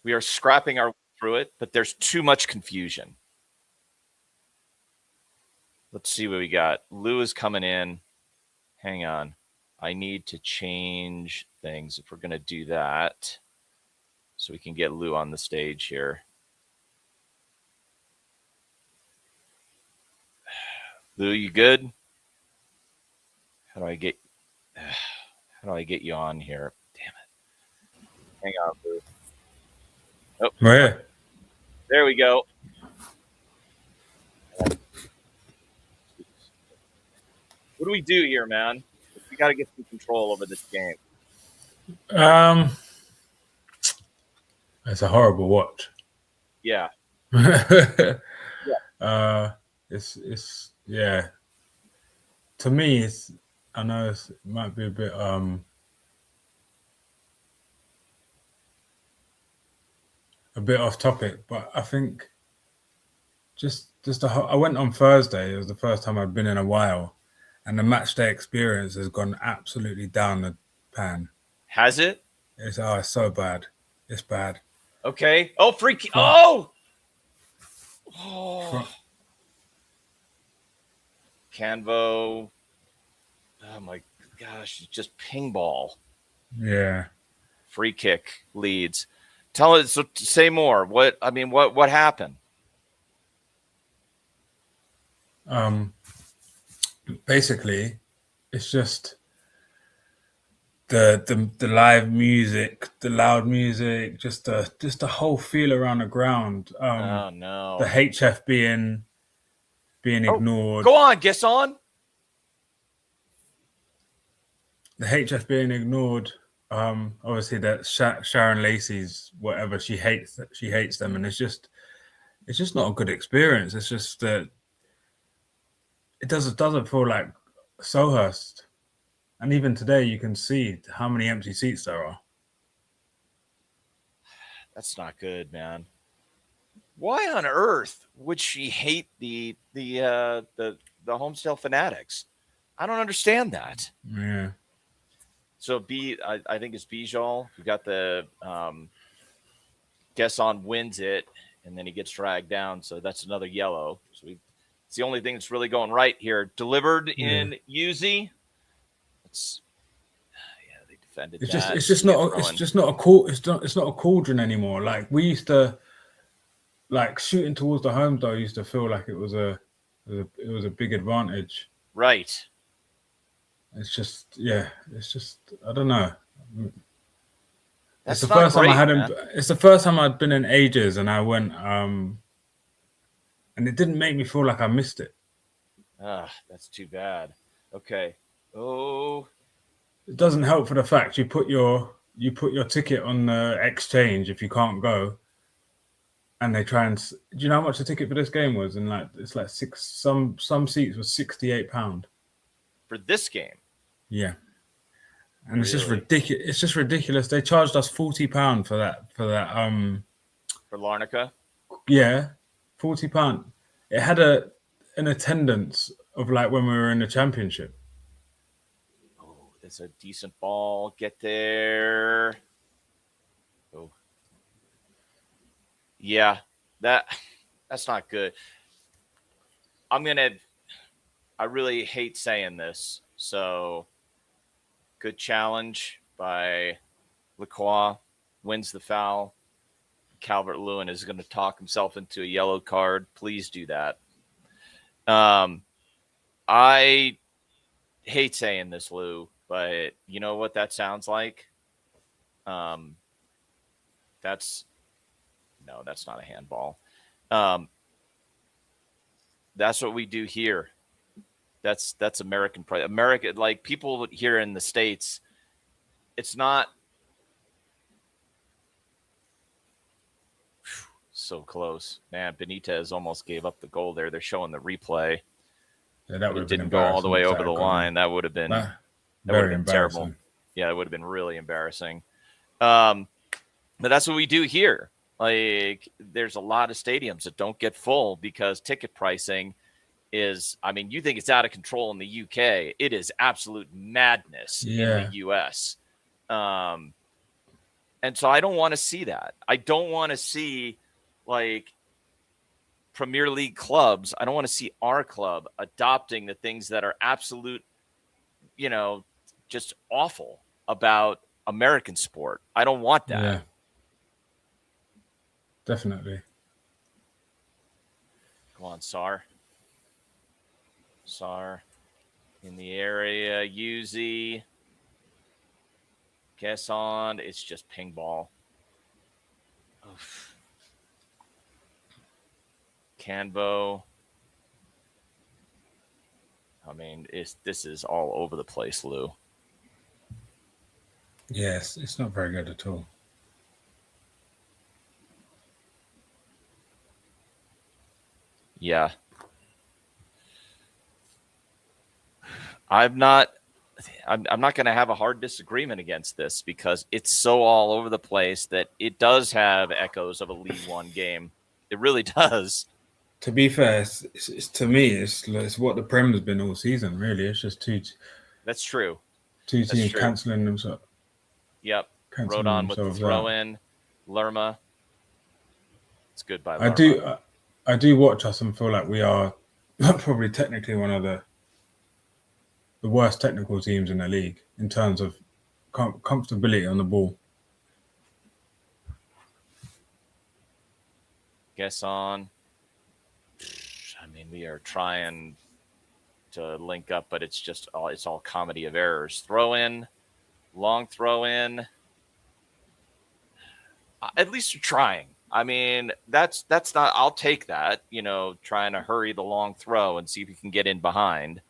we are scrapping our way through it, but there's too much confusion. Let's see what we got. Lou is coming in. Hang on. I need to change things if we're going to do that so we can get Lou on the stage here. Lou, you good? How do I get you on here? Damn it. Hang on, Lou. Oh, yeah. There we go. What do we do here, man? We got to get some control over this game. It's a horrible watch. Yeah. It's yeah. To me, I know it might be a bit off topic, but I think I went on Thursday. It was the first time I'd been in a while, and the match day experience has gone absolutely down the pan. Has it? It's so bad. It's bad. Okay. Oh, freaky! Oh. Canvo. Oh my gosh! Just ping ball. Yeah. Free kick Leeds. Tell us. So say more. What happened? Basically, it's just the live music, the loud music, just the whole feel around the ground. Oh no. The HF being ignored. Go on, guess on. The HF being ignored. Obviously that Sharon Lacey's whatever, she hates them, and it's just not a good experience. It's just that it doesn't feel like Sohurst. And even today, you can see how many empty seats there are. That's not good, man. Why on earth would she hate the Homestale Fanatics? I don't understand that. Yeah. So I think it's Bijal who got the guess on, wins it, and then he gets dragged down. So that's another yellow. So it's the only thing that's really going right here. Delivered in Uzi. They defended that. It's just not a cauldron anymore. Like we used to, like shooting towards the home though. Used to feel like it was a big advantage. Right. It's just I don't know. That's it's the first time I man. It's the first time I'd been in ages, and I went and it didn't make me feel like I missed it. That's too bad. Okay. Oh, it doesn't help for the fact you put your ticket on the exchange if you can't go, and they try and. Do you know how much the ticket for this game was? And it's like some seats was £68 for this game. Yeah, and it's just ridiculous. It's just ridiculous. They charged us £40 for that. For Larnaca. Yeah, £40. It had an attendance of like when we were in the championship. Oh, that's a decent ball. Get there. Oh, yeah, that's not good. I really hate saying this. So, good challenge by Lacroix, wins the foul. Calvert-Lewin is going to talk himself into a yellow card. Please do that. I hate saying this, Lou, but you know what that sounds like? That's not a handball. That's what we do here. That's American pride. America, like people here in the States, it's not so close. Man, Benitez almost gave up the goal there. They're showing the replay. Yeah, that But would it have been didn't go all the embarrassing way if over that the had gone line. in. That would have been Very terrible. embarrassing. Yeah, it would have been really embarrassing. But that's what we do here. Like, there's a lot of stadiums that don't get full because ticket pricing is, I mean, you think it's out of control in the UK. It is absolute madness in the US. And so I don't want to see that. I don't want to see, like, Premier League clubs. I don't want to see our club adopting the things that are absolute, just awful about American sport. I don't want that. Yeah, definitely. Go on, Sar in the area. Yuzi. Guess on. It's just ping ball. Oof. Canvo. I mean, this is all over the place, Lou. Yes, it's not very good at all. Yeah. I'm not going to have a hard disagreement against this because it's so all over the place that it does have echoes of a League One game. It really does. To be fair, it's to me, it's what the Prem has been all season. Really, it's just That's true. Two teams cancelling themselves. Yep. Rodon with the throw in. Lerma. It's good by Lerma. I do watch us and feel like we are probably technically one of the worst technical teams in the league in terms of comfortability on the ball. Guess on. I mean, we are trying to link up, but it's all comedy of errors. Throw in, long throw in. At least you're trying. I mean, that's not. I'll take that. Trying to hurry the long throw and see if you can get in behind.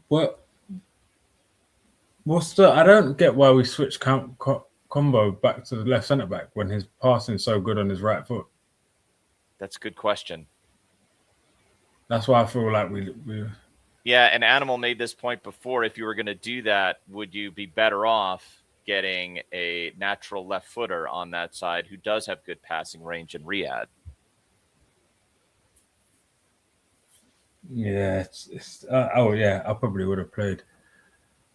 What? I don't get why we switched combo back to the left centre back when his passing's so good on his right foot. That's a good question. That's why I feel like we. Yeah, and Animal made this point before. If you were going to do that, would you be better off getting a natural left footer on that side who does have good passing range in Riyadh? Yeah, I probably would have played.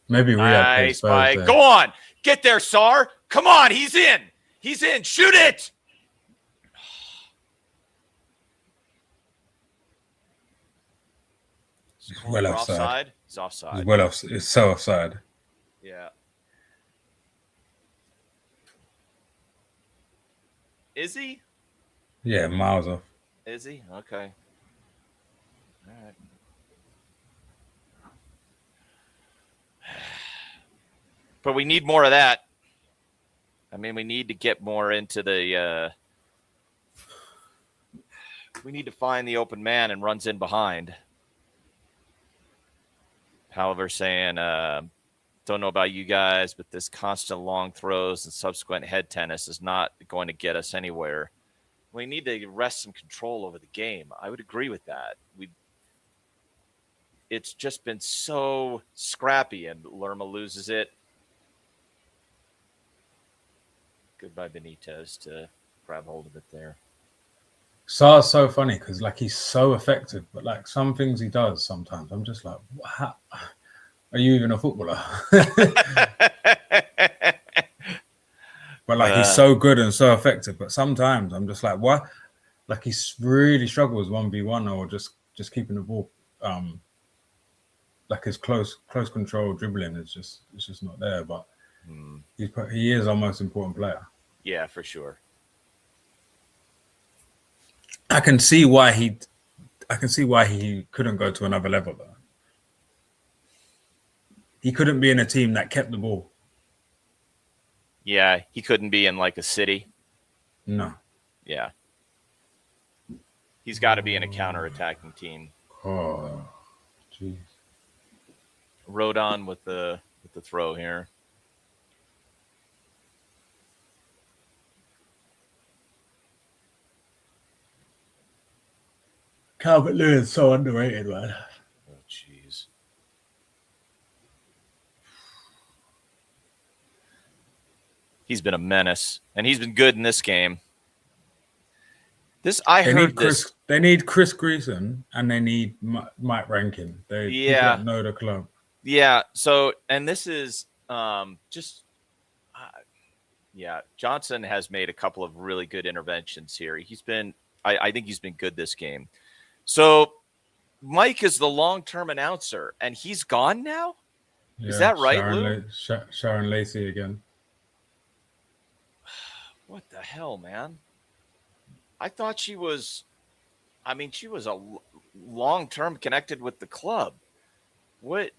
Maybe Riyadh plays Thursday. Go on, get there, Sar. Come on, he's in. Shoot it. Well offside. He's offside. It's so offside. Yeah. Is he? Yeah, miles off. Is he? Okay. All right. But we need more of that. I mean, we need to get more into the we need to find the open man and runs in behind. However, saying, don't know about you guys, but this constant long throws and subsequent head tennis is not going to get us anywhere. We need to wrest some control over the game. I would agree with that. It's just been so scrappy, and Lerma loses it. Goodbye, Benitez, to grab hold of it there. Sar's so funny because like he's so effective, but like some things he does sometimes, I'm just like, how, are you even a footballer? But like he's so good and so effective, but sometimes I'm just like, what? Like he really struggles 1v1 or just keeping the ball. Like his close control dribbling is just not there. But he is our most important player. Yeah, for sure. I can see why he couldn't go to another level though. He couldn't be in a team that kept the ball. Yeah, he couldn't be in like a city. No. Yeah. He's got to be in a counter-attacking team. Oh, jeez. Rodon with the throw here. Calvert-Lewin is so underrated, man. Oh, jeez. He's been a menace, and he's been good in this game. They need Chris Greason and they need Mike Rankin. People that know the club. Yeah. So, and this is Johnson has made a couple of really good interventions here. I think he's been good this game. So, Mike is the long-term announcer, and he's gone now. Yeah, is that right, Lou? Sharon Lacey again. What the hell, man? I thought she was. I mean, she was a long-term connected with the club. What?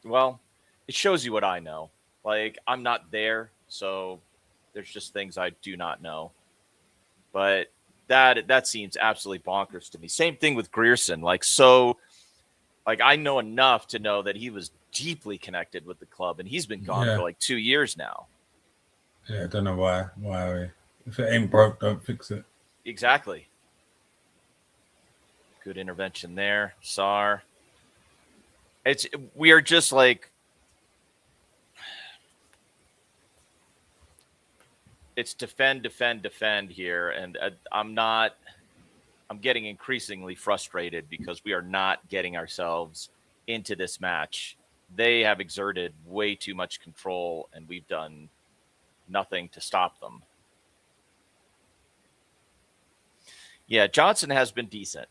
Well, it shows you what I know. Like, I'm not there, so there's just things I do not know. But that seems absolutely bonkers to me. Same thing with Grierson. Like I know enough to know that he was deeply connected with the club, and he's been gone for like 2 years now. Yeah, I don't know why. If it ain't broke, don't fix it. Exactly. Good intervention there, Sar. We are just like, it's defend here, and I'm getting increasingly frustrated because we are not getting ourselves into this match. They have exerted way too much control, and we've done nothing to stop them. Yeah, Johnson has been decent.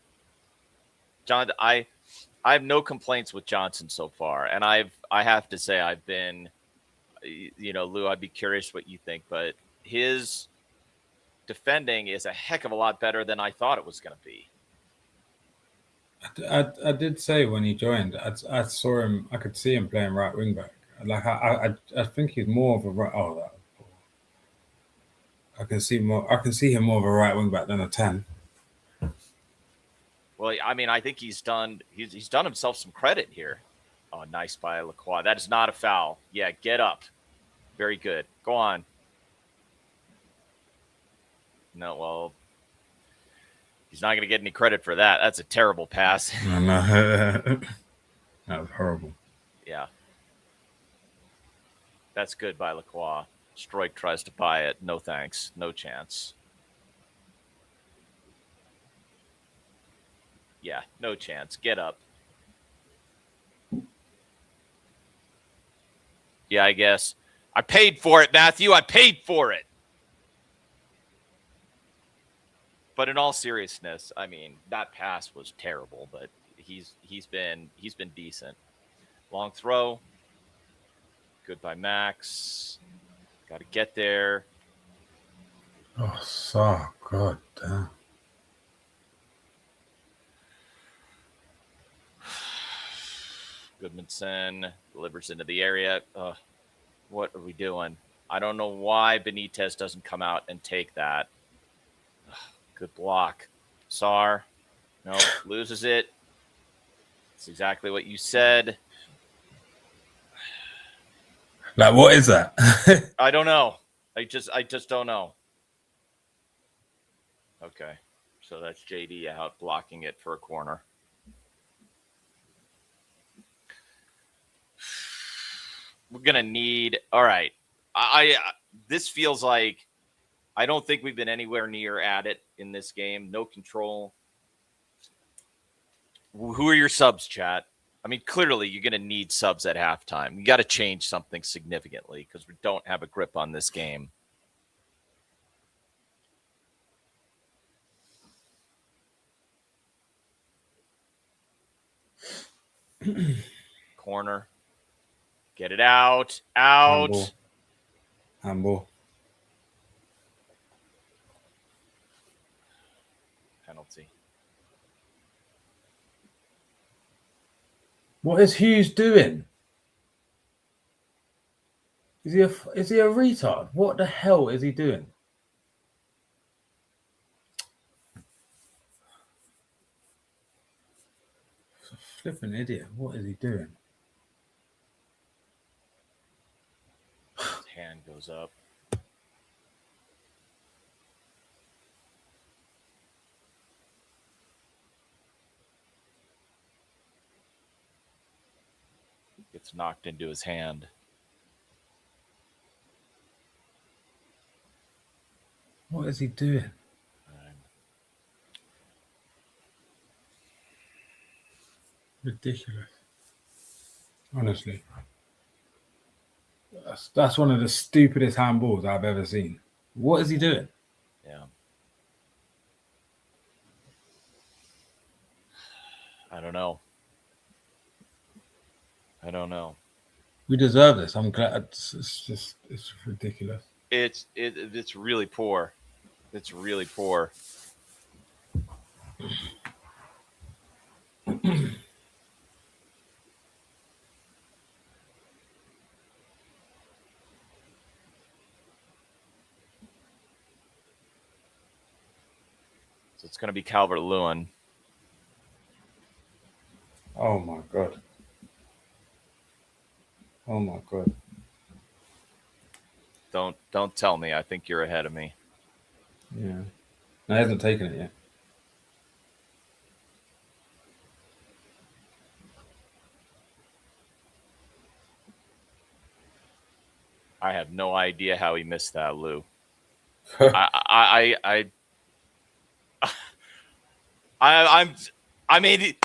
John, I have no complaints with Johnson so far, and I have to say I've been, Lou, I'd be curious what you think, but his defending is a heck of a lot better than I thought it was going to be. I did say when he joined, I saw him. I could see him playing right wing back. Like I think he's more of a right. Oh, I can see him more of a right wing back than a 10. Well, I mean, I think he's done himself some credit here. Oh, nice by Lacroix. That is not a foul. Yeah, get up. Very good. Go on. No, well, he's not going to get any credit for that. That's a terrible pass. That was horrible. Yeah. That's good by Lacroix. Stroik tries to buy it. No thanks. No chance. Yeah, no chance. Get up. Yeah, I guess. I paid for it, Matthew. I paid for it. But in all seriousness, I mean, that pass was terrible, but he's been decent. Long throw. Good by Max. Got to get there. Oh, so God damn. Goodmanson delivers into the area. What are we doing? I don't know why Benitez doesn't come out and take that. Good block. Sar. No, loses it. That's exactly what you said. Like, what is that? I don't know. I just don't know. Okay. So that's JD out blocking it for a corner. We're going to need, all right. This feels like I don't think we've been anywhere near at it in this game. No control. Who are your subs, chat? I mean, clearly you're going to need subs at halftime. You got to change something significantly because we don't have a grip on this game. Corner. Get it out. Out. Handball. Penalty. What is Hughes doing? Is he a retard? What the hell is he doing? Flipping idiot. What is he doing? His hand goes up. Gets knocked into his hand. What is he doing? Ridiculous. Honestly. That's one of the stupidest handballs I've ever seen. What is he doing? Yeah. I don't know. We deserve this. I'm glad. It's ridiculous. It's really poor. It's really poor. So it's going to be Calvert-Lewin. Oh my god. Oh my god. Don't tell me. I think you're ahead of me. Yeah. No, he hasn't taken it yet. I have no idea how he missed that, Lou. I mean,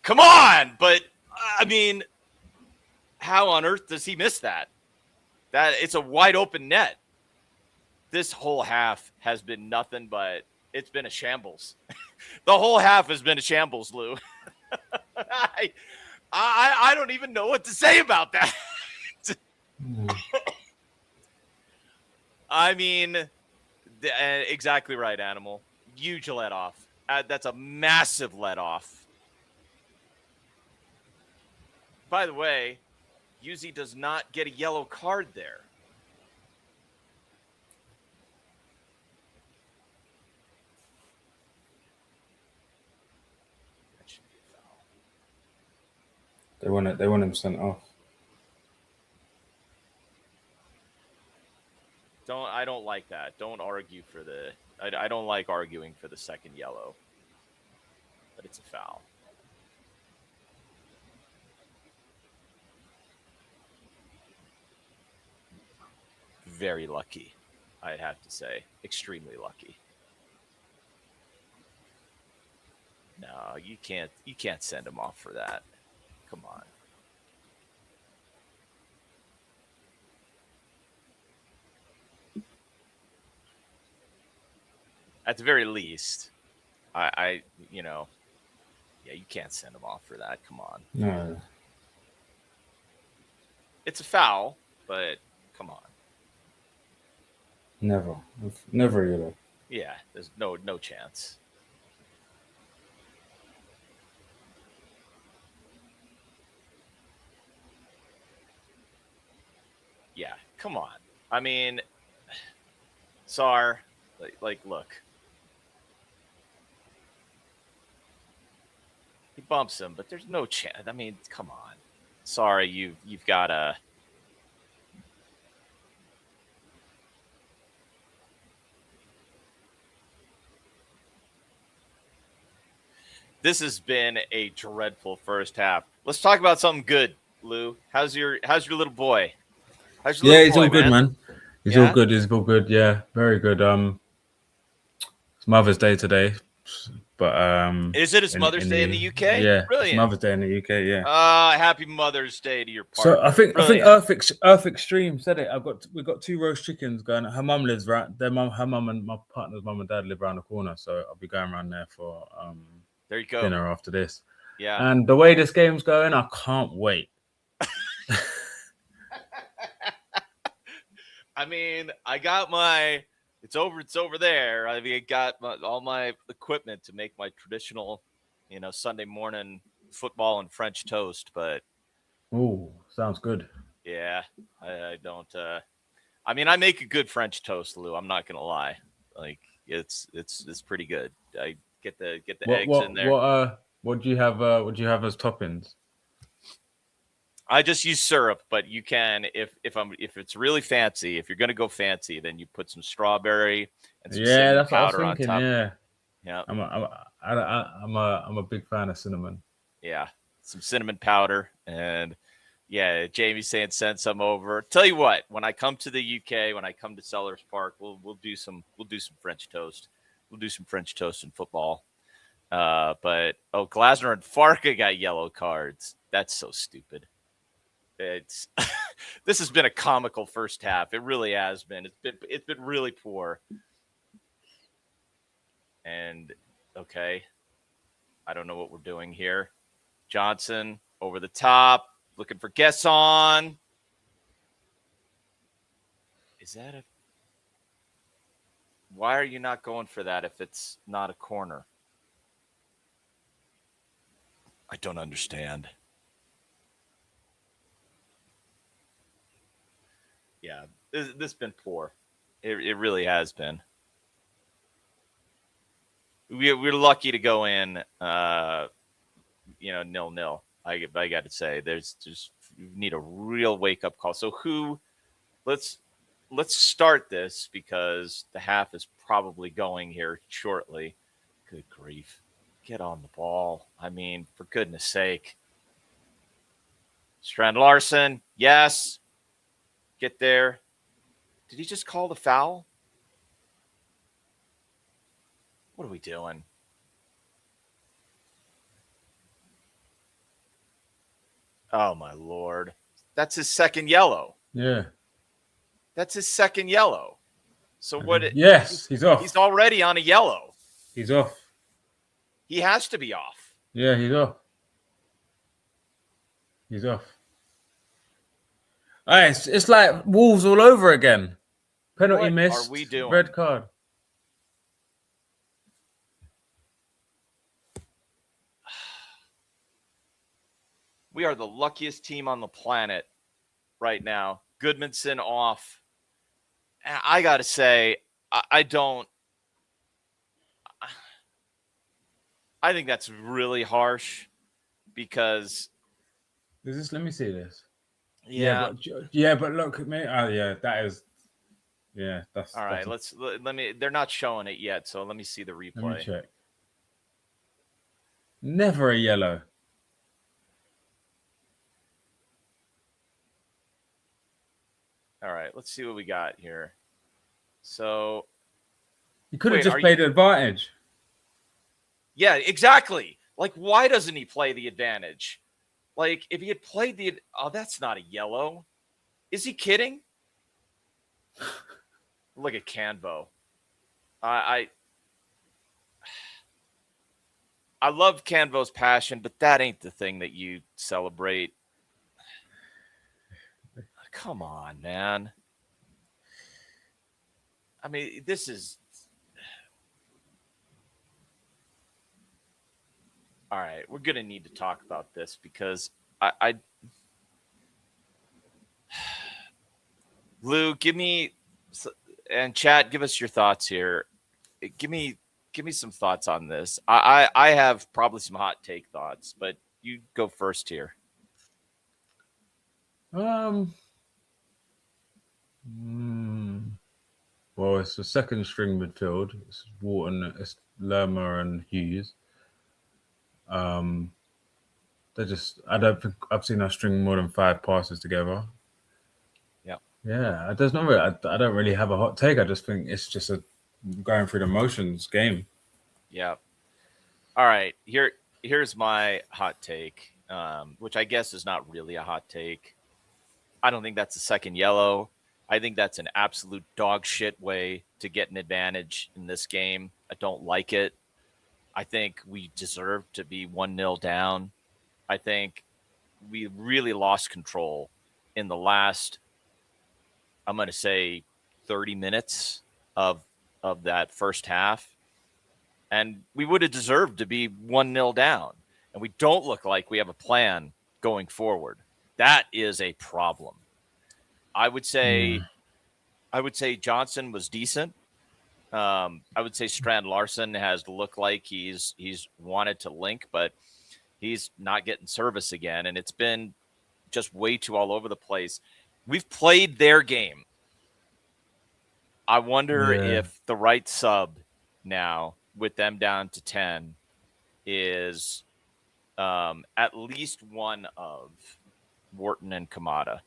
come on, but I mean, how on earth does he miss that? That it's a wide open net. This whole half has been nothing but it's been a shambles. The whole half has been a shambles, Lou. I don't even know what to say about that. I mean, exactly right, Animal. Huge let off. That's a massive let off. By the way, Yuzi does not get a yellow card there. That should be a foul. They want him sent off. I don't like that. Don't argue for the. I don't like arguing for the second yellow. But it's a foul. Very lucky, I'd have to say. Extremely lucky. No, you can't send him off for that. Come on. At the very least, I yeah, you can't send him off for that. Come on. No. It's a foul, but come on. Never yellow. Yeah, there's no chance. Yeah, come on. I mean, Sar, like look. He bumps him, but there's no chance. I mean, come on. Sorry, you've got to. This has been a dreadful first half. Let's talk about something good, Lou. How's your little boy? Yeah, he's all good, man. He's all good. He's all good. Yeah, very good. It's Mother's Day today, but is it? It's Mother's Day in the UK. Yeah, Brilliant. It's Mother's Day in the UK. Yeah. Happy Mother's Day to your partner. partner. So I think Earth Extreme said it. We've got 2 roast chickens going. Her mum lives right. Her mum and my partner's mum and dad live around the corner, so I'll be going around there for there you go, dinner after this. Yeah. And the way this game's going, I can't wait. I mean, I got my. It's over there. I mean, I got all my equipment to make my traditional, Sunday morning football and French toast. But oh, sounds good. Yeah, I don't. I mean, I make a good French toast, Lou. I'm not gonna lie. Like it's pretty good. I get the eggs in there. What do you have? What do you have as toppings? I just use syrup, but you can if it's really fancy. If you're gonna go fancy, then you put some strawberry and some cinnamon powder on top. Yeah. I'm a big fan of cinnamon. Yeah, some cinnamon powder, and yeah, Jamie's saying send some over. Tell you what, when I come to the UK, when I come to Sellers Park, we'll do some French toast. We'll do some French toast and football. But Glasner and Farka got yellow cards. That's so stupid. It's this has been a comical first half. It really has been. It's been really poor. And okay, I don't know what we're doing here. Johnson over the top, looking for Gesson. Is that a? Why are you not going for that if it's not a corner? I don't understand. Yeah, this has been poor. It really has been. We're lucky to go in, 0-0. I got to say, there's just you need a real wake up call. So let's start this because the half is probably going here shortly. Good grief. Get on the ball. I mean, for goodness sake. Strand Larson, yes. Get there. Did he just call the foul? What are we doing? Oh, my Lord. That's his second yellow. Yeah. That's his second yellow. So what? Yes, he's off. He's already on a yellow. He's off. He has to be off. Yeah, he's off. He's off. It's like Wolves all over again. Penalty missed. Are we doing? Red card. We are the luckiest team on the planet right now. Goodmanson off. I got to say, I think that's really harsh because. Let me see this. Yeah. But look at me. Oh, yeah, that is. Yeah, that's all right. Let me. They're not showing it yet, so let me see the replay. Let me check. Never a yellow. All right, let's see what we got here. So he could have just played advantage. Yeah, exactly. Like, why doesn't he play the advantage? Like, if he had played that's not a yellow. Is he kidding? Look at Canvo. I love Canvo's passion, but that ain't the thing that you celebrate. Come on, man. I mean, this is... All right, we're going to need to talk about this because Lou, give me... And chat, give us your thoughts here. Give me some thoughts on this. I have probably some hot take thoughts, but you go first here. Well, it's the second string midfield. It's Wharton, it's Lerma and Hughes. I don't think I've seen us string more than 5 passes together. Yeah. Yeah, there's not really, I don't really have a hot take. I just think it's just a going through the motions game. Yeah. All right. Here's my hot take, which I guess is not really a hot take. I don't think that's a second yellow. I think that's an absolute dog shit way to get an advantage in this game. I don't like it. I think we deserve to be 1-0 down. I think we really lost control in the last, I'm going to say, 30 minutes of that first half. And we would have deserved to be 1-0 down. And we don't look like we have a plan going forward. That is a problem. I would say Johnson was decent. I would say Strand Larson has looked like he's wanted to link, but he's not getting service again, and it's been just way too all over the place. We've played their game. I wonder Yeah, if the right sub now, with them down to 10, is at least one of Wharton and Kamada.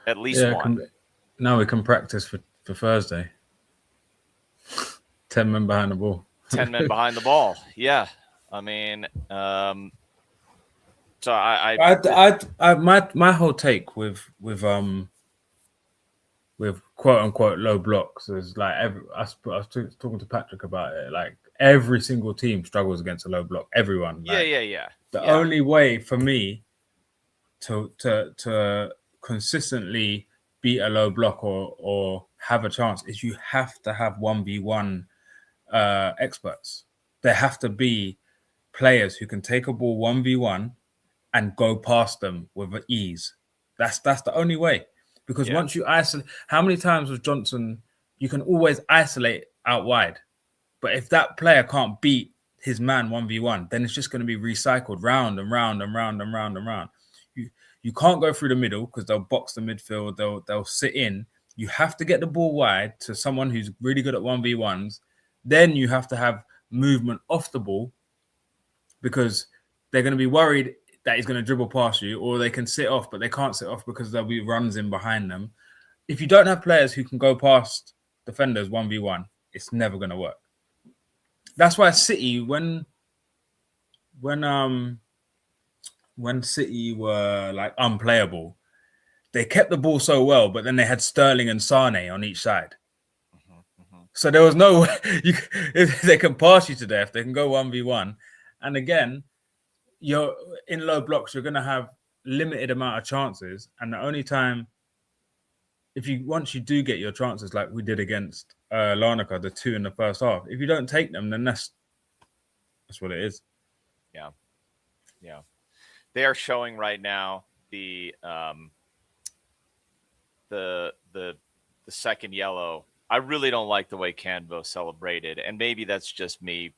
At least yeah. one. Now we can practice for Thursday. 10 men behind the ball. 10 men behind the ball. Yeah. I mean, so my whole take with quote unquote low blocks is like I was talking to Patrick about it. Like every single team struggles against a low block. Everyone. Like, yeah. The only way for me to consistently beat a low block or have a chance is you have to have 1v1 experts. There have to be players who can take a ball 1v1 and go past them with ease. That's the only way. Because once you isolate, how many times was Johnson? You can always isolate out wide, but if that player can't beat his man 1v1, then it's just going to be recycled round and round and round and round and round. You can't go through the middle because they'll box the midfield. They'll sit in. You have to get the ball wide to someone who's really good at 1v1s. Then you have to have movement off the ball because they're going to be worried that he's going to dribble past you, or they can sit off, but they can't sit off because there'll be runs in behind them. If you don't have players who can go past defenders 1v1, it's never going to work. That's why City, when City were like unplayable, they kept the ball so well, but then they had Sterling and Sane on each side. So there was no way if they can pass you to death, they can go 1v1. And again, you're in low blocks, you're going to have limited amount of chances. And the only time, once you do get your chances, like we did against Larnaca, the 2 in the first half, if you don't take them, then that's what it is. Yeah. They are showing right now the second yellow. I really don't like the way Canvo celebrated, and maybe that's just me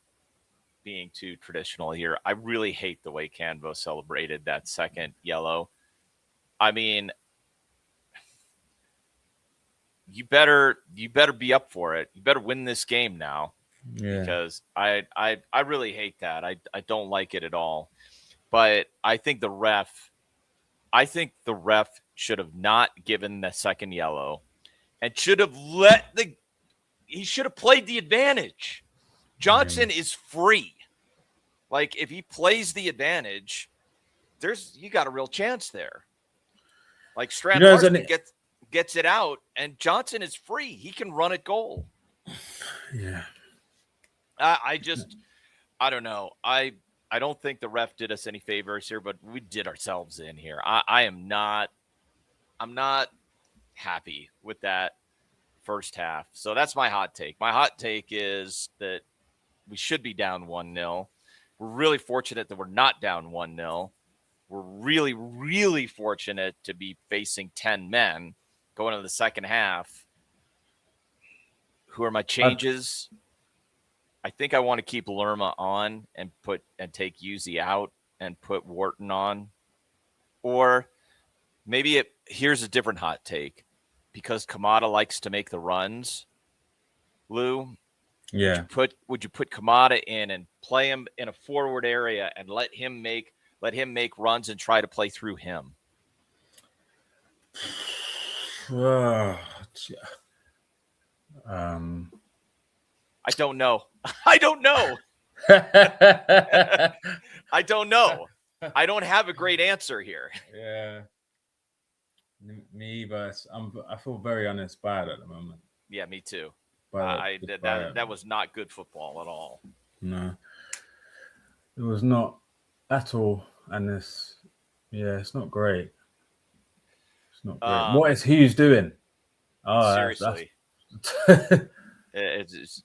being too traditional here. I really hate the way Canvo celebrated that second yellow. I mean, you better be up for it. You better win this game now. Yeah. Because I really hate that. I don't like it at all. But I think the ref should have not given the second yellow and should have he should have played the advantage. Johnson is free. Like, if he plays the advantage, you got a real chance there. Like, Strand Larson gets it out, and Johnson is free. He can run at goal. Yeah. I don't know. I don't think the ref did us any favors here, but we did ourselves in here. I'm not happy with that first half. So that's my hot take. My hot take is that we should be down 1-0. We're really fortunate that we're not down 1-0. We're really, really fortunate to be facing 10 men going into the second half. Who are my changes? I think I want to keep Lerma on and take Yuzi out and put Wharton on. Or maybe here's a different hot take. Because Kamada likes to make the runs, Lou. Yeah. Would you put Kamada in and play him in a forward area and let him make runs and try to play through him? I don't know. I don't know. I don't know. I don't have a great answer here. Yeah. Me either. I feel very uninspired at the moment. Yeah, me too. By That was not good football at all. No, it was not at all. And it's not great. It's not great. What is Hughes doing? Oh, seriously. It's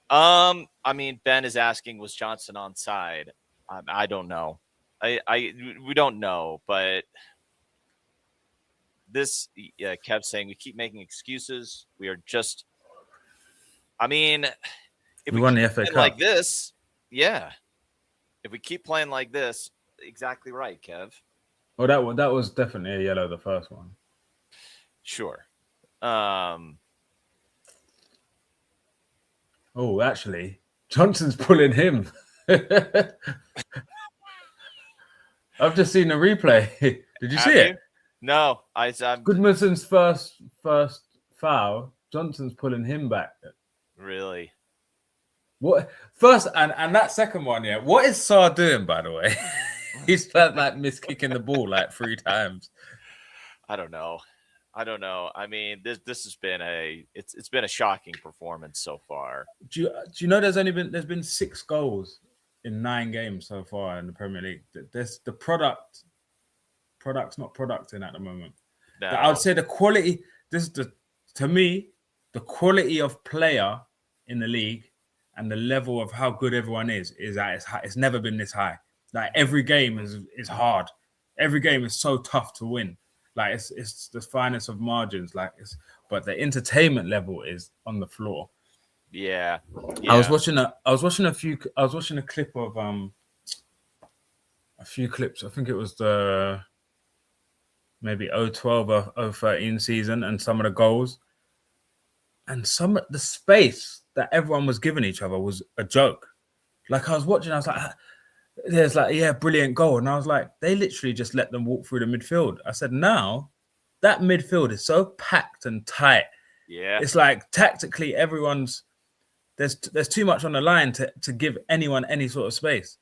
I mean, Ben is asking, was Johnson onside? I don't know. We don't know, but this Kev's saying we keep making excuses. We are just. I mean, if we we won keep the FA playing Cup like this, yeah. If we keep playing like this, exactly right, Kev. Oh, that was definitely a yellow. The first one. Sure. Oh, actually, Johnson's pulling him. I've just seen a replay. Did you see it? No, I'm Goodmanson's first foul. Johnson's pulling him back. Really? What first and that second one? Yeah. What is Sarr doing, by the way? He's like miss kicking the ball like 3 times. I don't know. I mean, this has been it's been a shocking performance so far. Do you know there's been 6 goals in 9 games so far in the Premier League? There's the product's not producting at the moment. No. I would say the quality. To me, the quality of player in the league and the level of how good everyone is at its high. It's never been this high. Like every game is hard. Every game is so tough to win. Like it's the finest of margins. But the entertainment level is on the floor. Yeah. I was watching a clip of a few clips. I think it was the maybe 012 or 013 season, and some of the goals and some of the space that everyone was giving each other was a joke. Like I was watching, I was like, there's like, yeah, brilliant goal. And I was like, they literally just let them walk through the midfield. I said, now that midfield is so packed and tight. Yeah. It's like tactically there's too much on the line to give anyone any sort of space.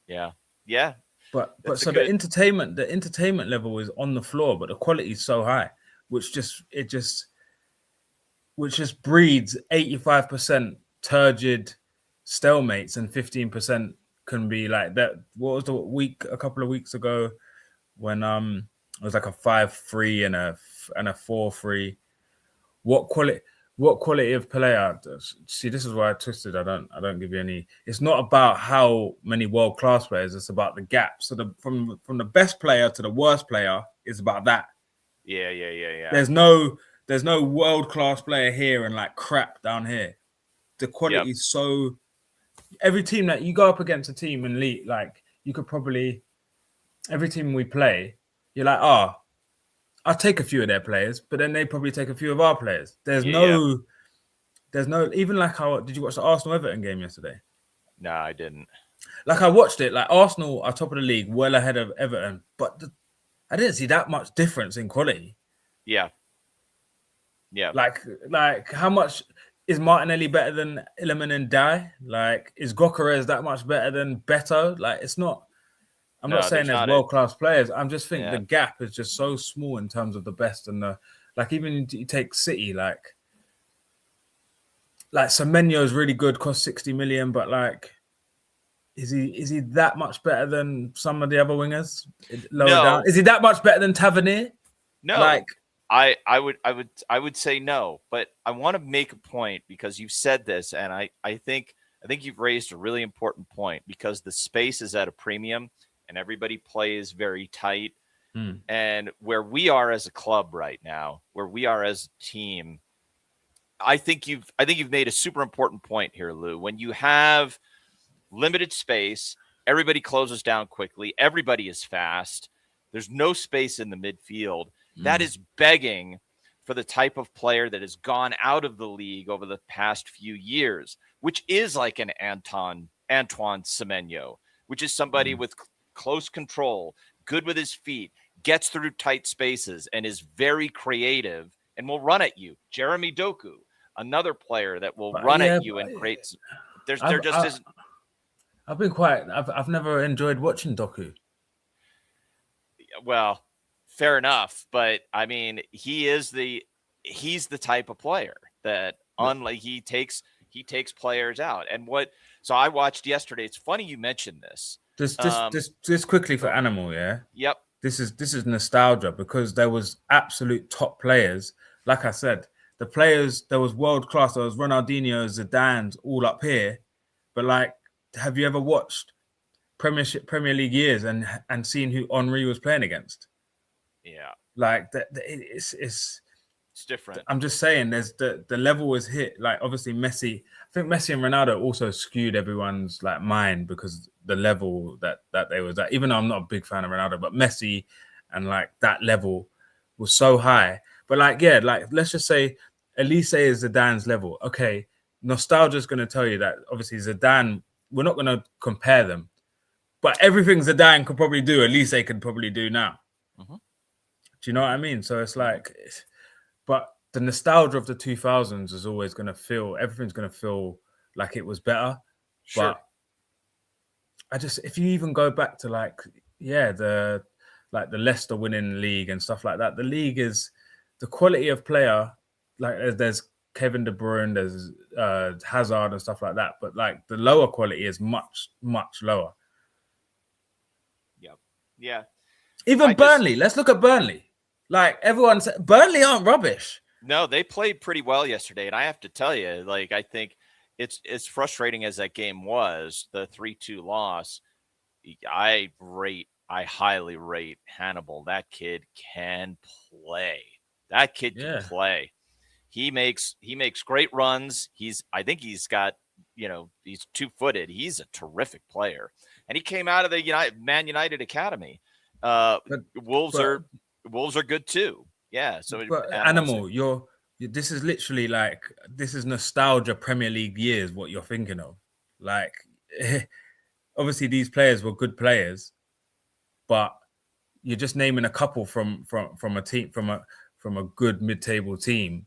Yeah. Yeah. But so the entertainment level is on the floor, but the quality is so high, which just breeds 85% turgid stalemates and 15% can be like that. What was a couple of weeks ago when it was like a 5-3 and a 4-3. What quality of player? See, this is why I twisted. I don't give you any. It's not about how many world class players. It's about the gap. So from the best player to the worst player is about that. Yeah. There's no world class player here and like crap down here. The quality is so. Every team that you go up against a team in league, like you could probably every team we play, you're like, I'll take a few of their players, but then they probably take a few of our players. There's no even like how did you watch the Arsenal Everton game yesterday? No, I didn't. Like I watched it, like Arsenal are top of the league, well ahead of Everton, but I didn't see that much difference in quality. Yeah. Like how much is Martinelli better than Iliman and Dye? Like is Gokares that much better than Beto? Like it's not. I'm not saying there's world-class players. I'm just thinking the gap is just so small in terms of the best and the like. Even you take City, like Semenyo is really good, cost 60 million, but like, is he that much better than some of the other wingers lower down? Is he that much better than Tavernier? No, like I would say no, but I want to make a point because you've said this, and I think you've raised a really important point because the space is at a premium. And everybody plays very tight. And where we are as a club right now, where we are as a team, I think you've made a super important point here, Lou. When you have limited space, everybody closes down quickly. Everybody is fast. There's no space in the midfield. That is begging for the type of player that has gone out of the league over the past few years, which is like an Antoine Semenyo, which is somebody with close control, good with his feet, gets through tight spaces and is very creative and will run at you. Jeremy Doku, another player that will run at you and create. There just isn't. I've never enjoyed watching Doku. Well, fair enough, but I mean, he's the type of player that unlike he takes players out. And so I watched yesterday. It's funny you mentioned this. Just quickly for Animal, yeah. Yep. This is nostalgia because there was absolute top players. Like I said, the players, there was world class. There was Ronaldinho, Zidane's all up here. But like, have you ever watched Premier League years and seen who Henry was playing against? Yeah. Like that, it's different. I'm just saying, there's the level was hit. Like obviously Messi, I think Messi and Ronaldo also skewed everyone's like mind because the level that they was at. Even though I'm not a big fan of Ronaldo, but Messi and like that level was so high. But like like let's just say Elise is Zidane's level. Okay, nostalgia is going to tell you that obviously Zidane. We're not going to compare them, but everything Zidane could probably do, Elise could probably do now. Mm-hmm. Do you know what I mean? So it's like. But the nostalgia of the 2000s is always going to feel, everything's going to feel like it was better. Sure. But if you even go back to the Leicester winning the league and stuff like that, the league is the quality of player, like there's Kevin De Bruyne, there's Hazard and stuff like that. But like the lower quality is much, much lower. Yep. Yeah. Even Burnley, let's look at Burnley. Like everyone said, Burnley aren't rubbish. No, they played pretty well yesterday, and I have to tell you, like I think it's frustrating as that game was, the 3-2 loss. I highly rate Hannibal. That kid can play. That kid can play. He makes great runs. I think he's got, he's 2-footed. He's a terrific player, and he came out of the Man United Academy. Wolves are good too. Yeah. So Animal, this is literally like, this is nostalgia Premier League years, what you're thinking of. Like, obviously these players were good players, but you're just naming a couple from a team, from a good mid-table team.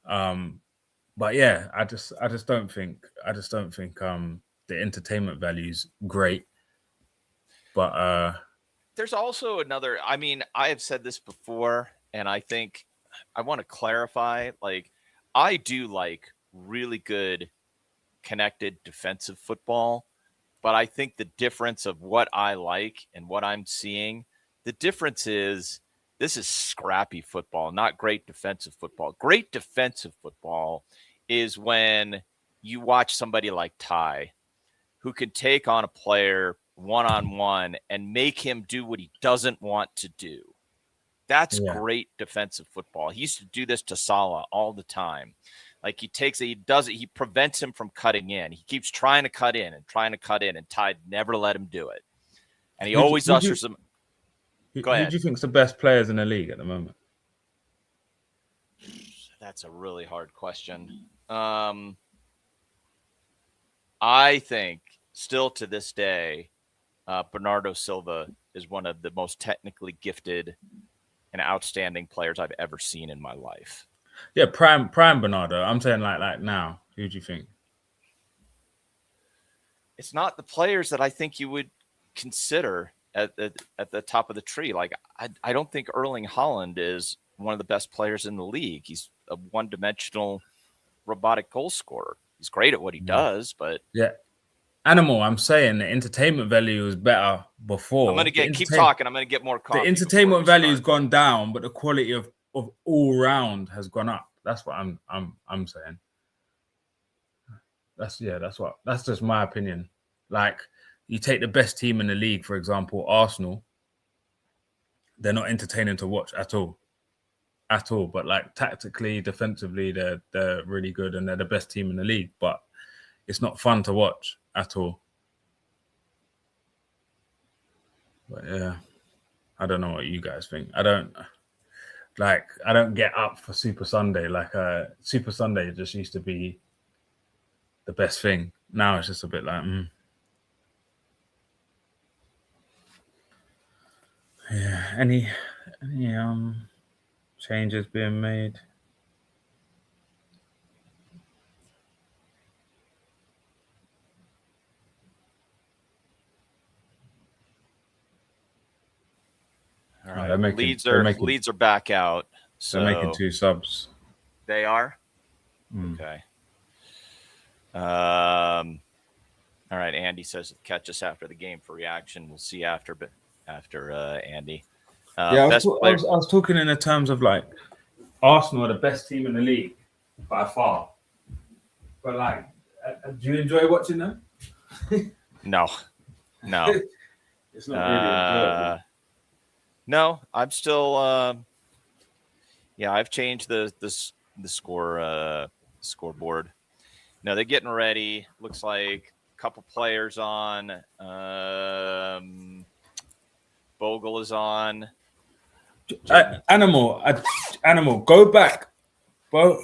But yeah, I just don't think the entertainment value's great. But there's also another, I mean, I have said this before, and I think I want to clarify, like, I do like really good connected defensive football, but I think the difference of what I like and what I'm seeing, the difference is this is scrappy football, not great defensive football. Great defensive football is when you watch somebody like Ty, who can take on a player one-on-one and make him do what he doesn't want to do. That's great defensive football. He used to do this to Salah all the time. Like he prevents him from cutting in. He keeps trying to cut in, and Ty never let him do it. And he always ushers him. Go ahead. Who do you think's the best players in the league at the moment? That's a really hard question. I think still to this day, Bernardo Silva is one of the most technically gifted and outstanding players I've ever seen in my life. Yeah, prime Bernardo. I'm saying like now. Who do you think? It's not the players that I think you would consider at the top of the tree. Like I don't think Erling Haaland is one of the best players in the league. He's a one-dimensional robotic goal scorer. He's great at what he does, but Animal, I'm saying the entertainment value is better before. I'm gonna keep talking. I'm gonna get more coffee. The entertainment value has gone down, but the quality of all round has gone up. That's what I'm saying. That's just my opinion. Like you take the best team in the league, for example, Arsenal. They're not entertaining to watch at all. But like tactically, defensively, they're really good and they're the best team in the league. But it's not fun to watch at all. But yeah, I don't know what you guys think. I don't get up for Super Sunday. Like Super Sunday just used to be the best thing. Now it's just a bit like, Yeah. Any changes being made? All Oh, right. Leeds they're are back out. making So 2 subs. they are? Mm. Okay. All right. Andy says catch us after the game for reaction. We'll see after Andy. Yeah, Best player. I was talking in the terms of like Arsenal are the best team in the league by far. But like, do you enjoy watching them? No. It's not really enjoyable. No, I'm still. Yeah, I've changed the scoreboard. No, they're getting ready. Looks like a couple players on. Bogle is on. Animal, go back, bro.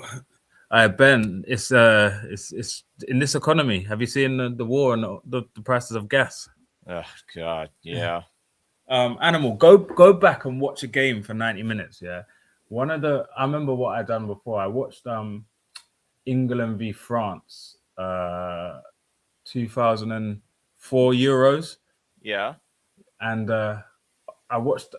Ben, it's in this economy. Have you seen the war and the prices of gas? Oh God, yeah. Animal, go back and watch a game for 90 minutes. Yeah, I remember what I done before. I watched England v France 2004 Euros. Yeah. And I watched.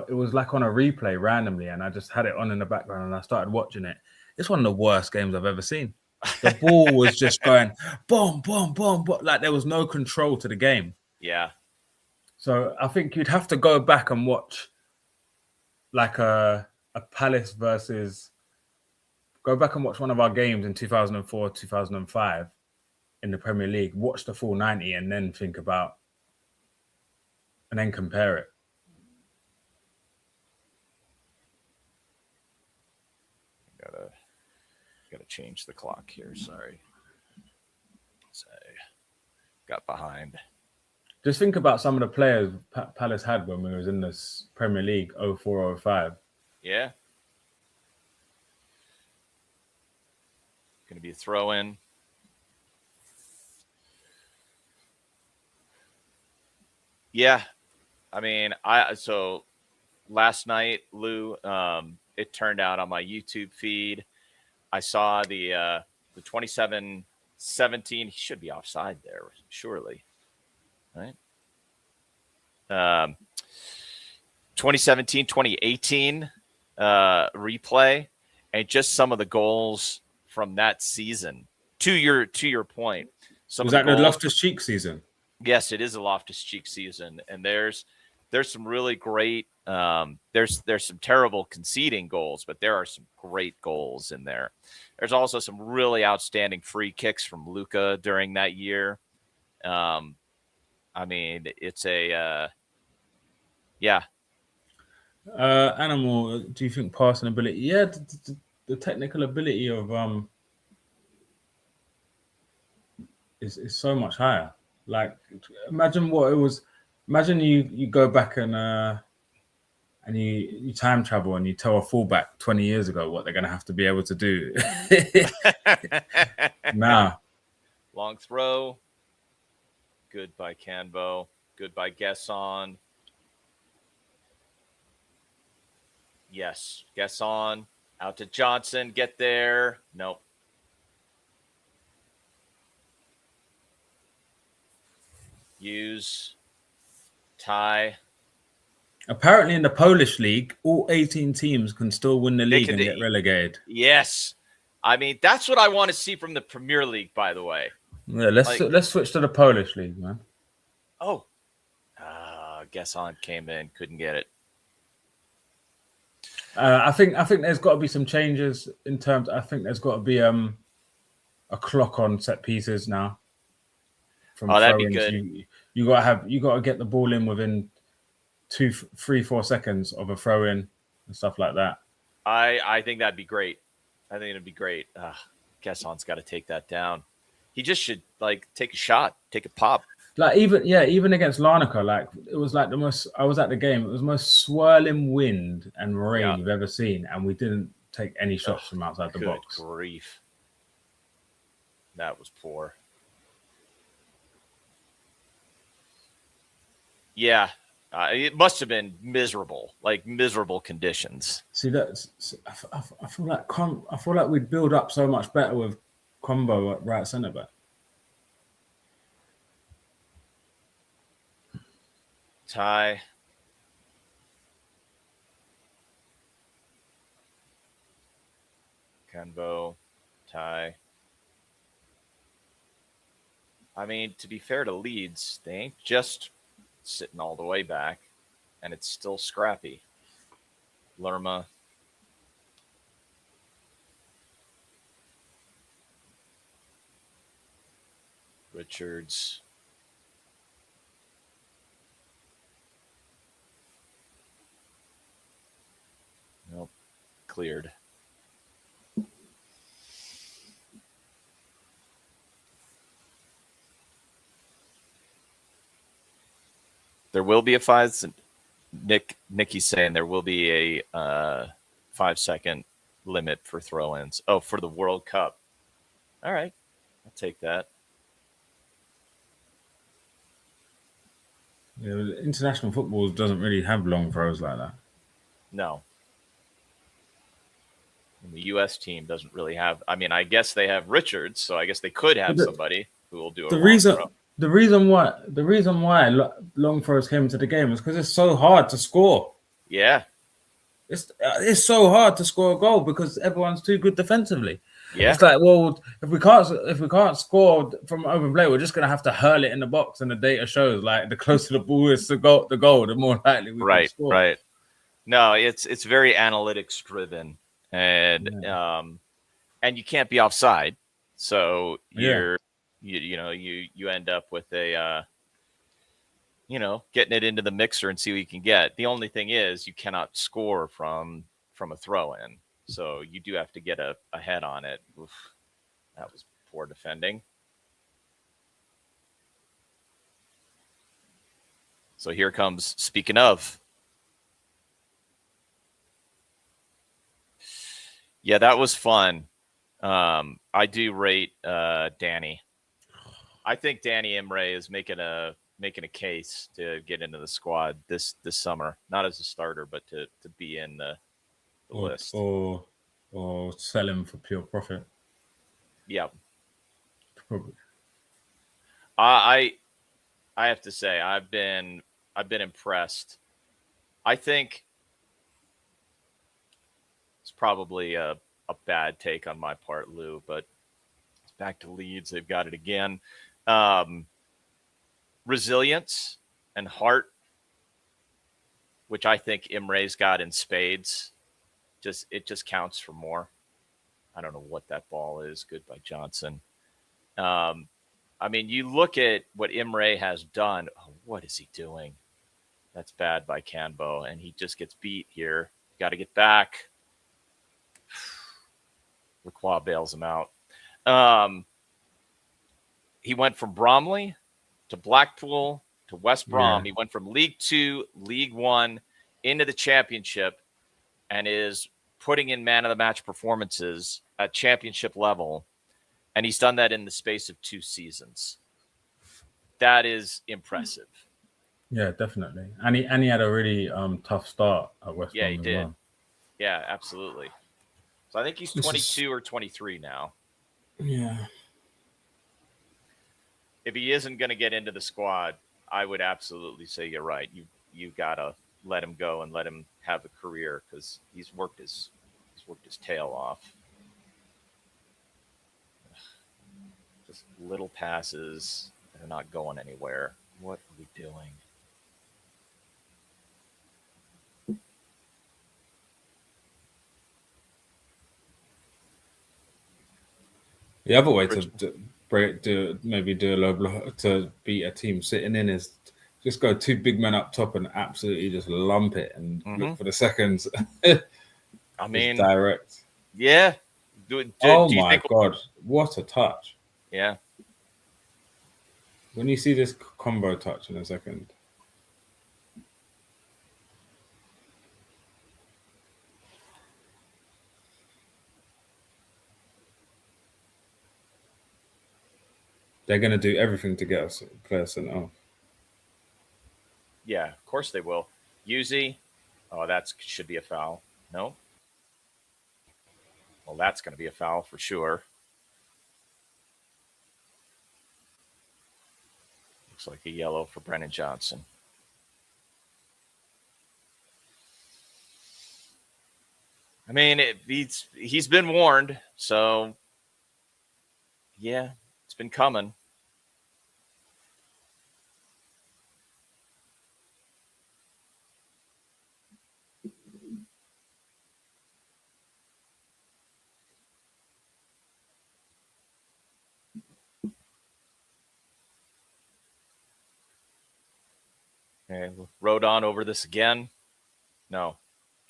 It was like on a replay randomly, and I just had it on in the background, and I started watching it. It's one of the worst games I've ever seen. The ball was just going boom, boom, boom, boom, like there was no control to the game. Yeah. So I think you'd have to go back and watch like a Palace versus. Go back and watch one of our games in 2004, 2005 in the Premier League. Watch the full 90, and then think about, and then compare it. Gotta change the clock here. Sorry. So got behind. Just think about some of the players Palace had when we was in this Premier League 04-05. Yeah. Going to be a throw in. Yeah. I mean, so last night, Lou, it turned out on my YouTube feed. I saw the 27-17. He should be offside there, surely. Right? 2017, 2018 replay, and just some of the goals from that season. To your point, Was that the Loftus-Cheek season? Yes, it is a Loftus-Cheek season, and there's some really great. There's some terrible conceding goals, but there are some great goals in there. There's also some really outstanding free kicks from Luka during that year. I mean, it's a yeah. Animal, do you think passing ability? Yeah, the technical ability of is so much higher. Like, imagine what it was. Imagine you go back and you time travel and you tell a fullback 20 years ago what they're going to have to be able to do. Nah. Long throw. Good by Canbo. Good by Gesson. Yes, Gesson. Out to Johnson. Get there. Nope. Use. Tie. Apparently, in the Polish league, all 18 teams can still win the league and get relegated. Yes. I mean, that's what I want to see from the Premier League, by the way. Yeah, let's switch to the Polish league, man. Oh. Gesson came in, couldn't get it. I think there's got to be some changes in terms. I think there's got to be a clock on set pieces now. That'd be good. You got to get the ball in within 2, 3, 4 seconds of a throw in and stuff like that. I think that'd be great. I think it'd be great. Gesson's got to take that down. He just should take a shot, take a pop. Like even against Larnaca, like it was like the most. I was at the game. It was the most swirling wind and rain you've ever seen, and we didn't take any shots from outside the box. Good grief! That was poor. Yeah, It must have been miserable, like miserable conditions. See, I feel like we'd build up so much better with Combo at right centre back. Ty. Canvo. Ty. I mean, to be fair to Leeds, they ain't just sitting all the way back, and it's still Scrappy. Lerma. Richards. Nope. Cleared. There will be a 5. Nicky's saying there will be a 5-second limit for throw-ins. Oh, for the World Cup. All right, I'll take that. Yeah, international football doesn't really have long throws like that. No. And the U.S. team doesn't really have. I mean, I guess they have Richards, so I guess they could have somebody who will do a long throw. The reason why long throws came into the game is because it's so hard to score. Yeah, it's so hard to score a goal because everyone's too good defensively. Yeah, it's like, well, if we can't score from open play, we're just gonna have to hurl it in the box, and the data shows like the closer the ball is to the goal, the more likely we can score. Right. No, it's very analytics driven, and and you can't be offside, so you end up with a getting it into the mixer and see what you can get. The only thing is you cannot score from a throw in, so you do have to get a head on it. Oof, that was poor defending. So here comes, speaking of, yeah, that was fun. I do rate Danny. I think Danny Imre is making a case to get into the squad this summer, not as a starter, but to be in the list. Or sell him for pure profit. Yep. Probably. I have to say I've been impressed. I think it's probably a bad take on my part, Lou, but it's back to Leeds. They've got it again. Resilience and heart, which I think Imre's got in spades. It just counts for more. I don't know what that ball is. Good by Johnson. I mean, you look at what Imre has done. Oh, what is he doing? That's bad by Canbo, and he just gets beat here. Got to get back. Lacroix bails him out. He went from Bromley to Blackpool to West Brom. He went from League 2, League 1 into the Championship and is putting in man of the match performances at Championship level. And he's done that in the space of 2 seasons. That is impressive. Yeah, definitely. And he had a really tough start at West Brom. Yeah, he did. Well. Yeah, absolutely. So I think he's 22 or 23 now. Yeah. If he isn't going to get into the squad, I would absolutely say you're right. You got to let him go and let him have a career because he's worked his tail off. Just little passes that are not going anywhere. What are we doing? The other way to beat a team sitting in is just go 2 big men up top and absolutely just lump it and look for the seconds. I mean, direct. Yeah. My God, what a touch! Yeah. When you see this combo touch in a second. They're going to do everything to get us players sent off. Yeah, of course they will. Yuzi. Oh, that should be a foul. No? Well, that's going to be a foul for sure. Looks like a yellow for Brennan Johnson. I mean, he's been warned, so yeah, it's been coming. Okay, Rodon over this again. No,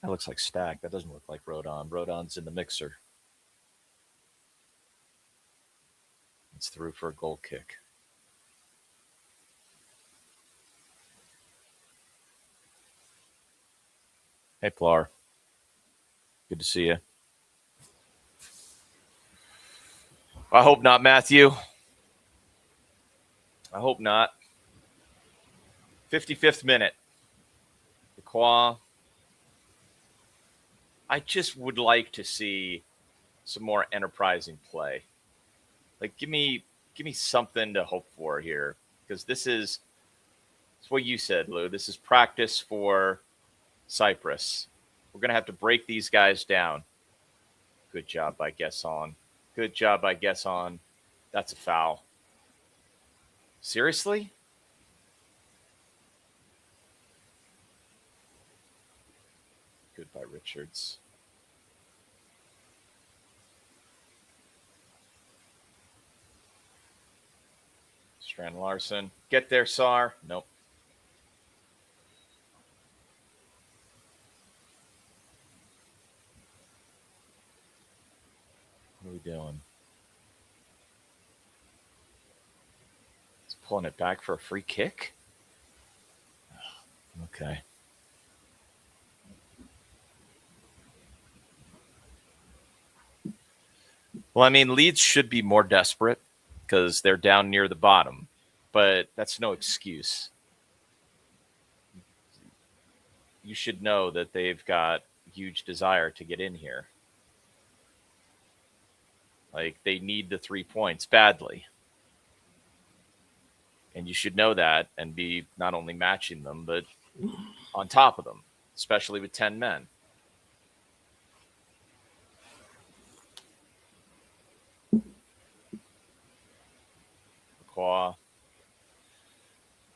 that looks like Stack. That doesn't look like Rodon. Rodon's in the mixer. It's through for a goal kick. Hey, Plar. Good to see you. I hope not, Matthew. I hope not. 55th minute. Lacroix. I just would like to see some more enterprising play. Like, give me something to hope for here, because it's what you said, Lou. This is practice for Cyprus. We're gonna have to break these guys down. Good job by Gesson. Good job by Gesson. That's a foul. Seriously? Good by Richards. Strand Larson. Get there, Sar. Nope. What are we doing? He's pulling it back for a free kick? Okay. Well, I mean, Leeds should be more desperate because they're down near the bottom, but that's no excuse. You should know that they've got huge desire to get in here. Like, they need the 3 points badly. And you should know that and be not only matching them, but on top of them, especially with 10 men. Lacroix.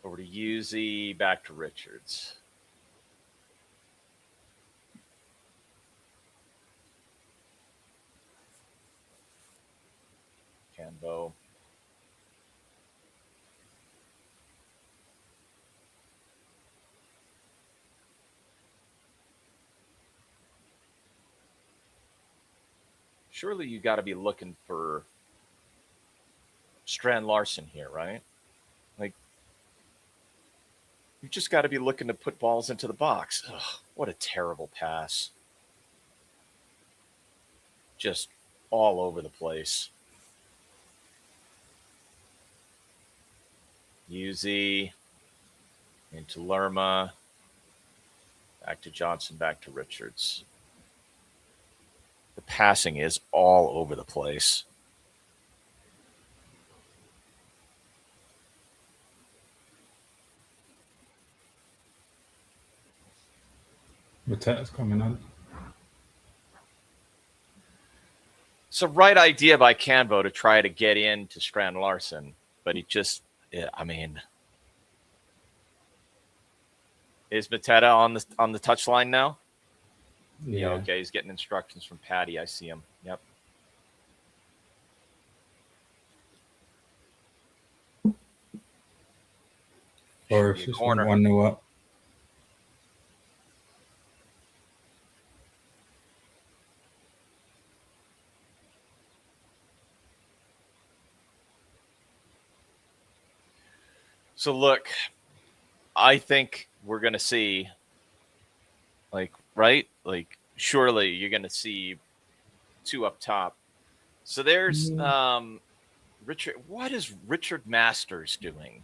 Over to Yuzi, back to Richards. Canbo. Surely you got to be looking for Strand Larson here, right? Like, you've just got to be looking to put balls into the box. Ugh, what a terrible pass. Just all over the place. Yuzi into Lerma. Back to Johnson, back to Richards. The passing is all over the place. Mateta's coming on. It's a right idea by Canbo to try to get into Strand Larson, but he just, I mean, is Mateta on the touchline now? Yeah. Okay, he's getting instructions from Patty. I see him. Yep. Or if it's corner 1-0 up. So look, I think we're going to see, like, right? Like, surely you're going to see two up top. So there's Richard. What is Richard Masters doing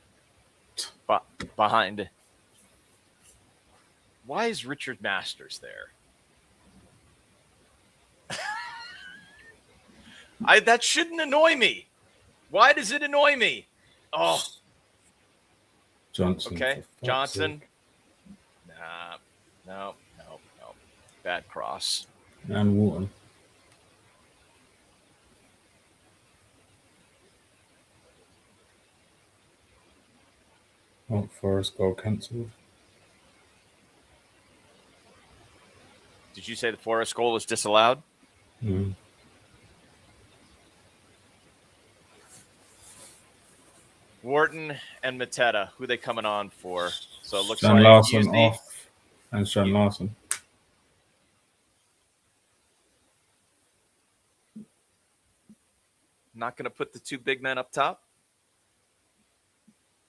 behind? Why is Richard Masters there? That shouldn't annoy me. Why does it annoy me? Oh, Johnson. okay. Johnson. Nah, no. Bad cross. And Wharton. Oh, Forest goal cancelled. Did you say the Forest goal was disallowed? Mm. Wharton and Mateta, who they coming on for? So it looks Sean like Larson off and Sean Larson. Not going to put the two big men up top.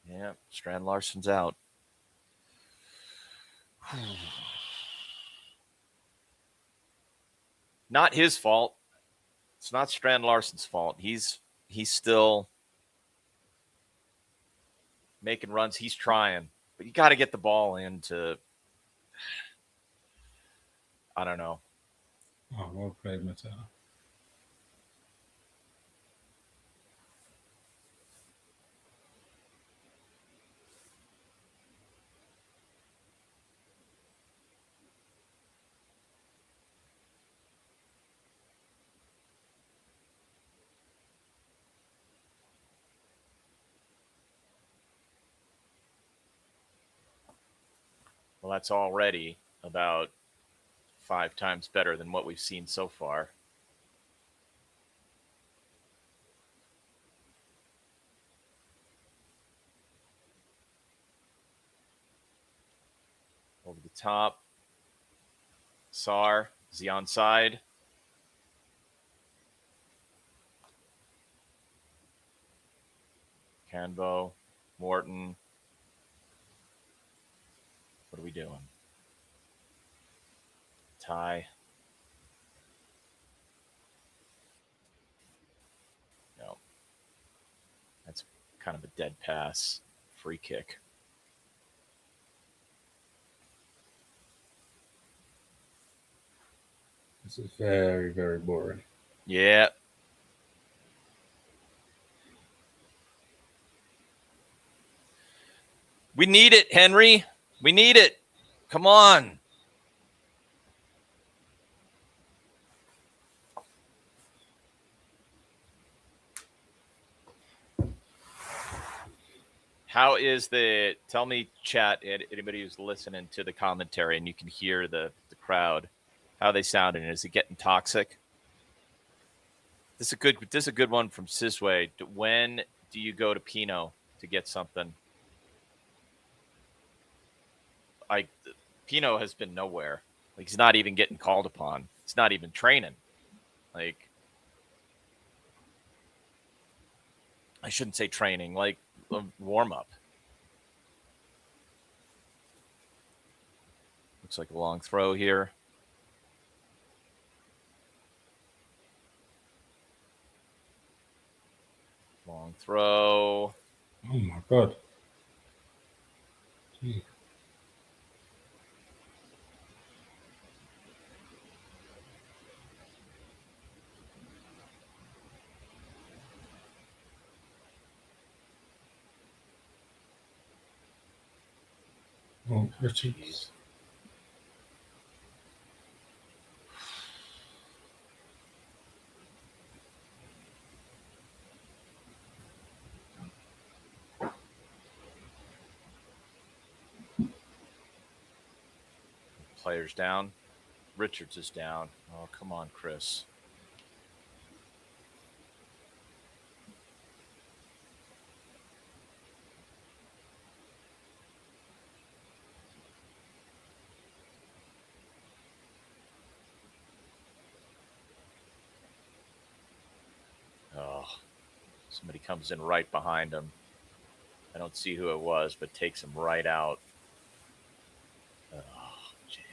Yeah, Strand Larson's out. Not his fault. It's not Strand Larson's fault. He's still making runs. He's trying, but you got to get the ball into. I don't know. Oh, well played, Mateta. Well, that's already about 5 times better than what we've seen so far. Over the top. Sarr, is he onside? Canvo, Morton. What are we doing? Tie. No. That's kind of a dead pass. Free kick. This is very, very boring. Yeah. We need it, Henry. We need it. Come on. How is tell me, chat, anybody who's listening to the commentary and you can hear the crowd, how are they sounding? Is it getting toxic? This is a good one from Sisway. When do you go to Pino to get something? Pino has been nowhere. Like, he's not even getting called upon. He's not even training. Like, I shouldn't say training, like a warm up. Looks like a long throw here. Long throw. Oh my God. Gee. Oh, Richards. Players down. Richards is down. Oh, come on, Chris. Oh, somebody comes in right behind him. I don't see who it was, but takes him right out. Oh, jam.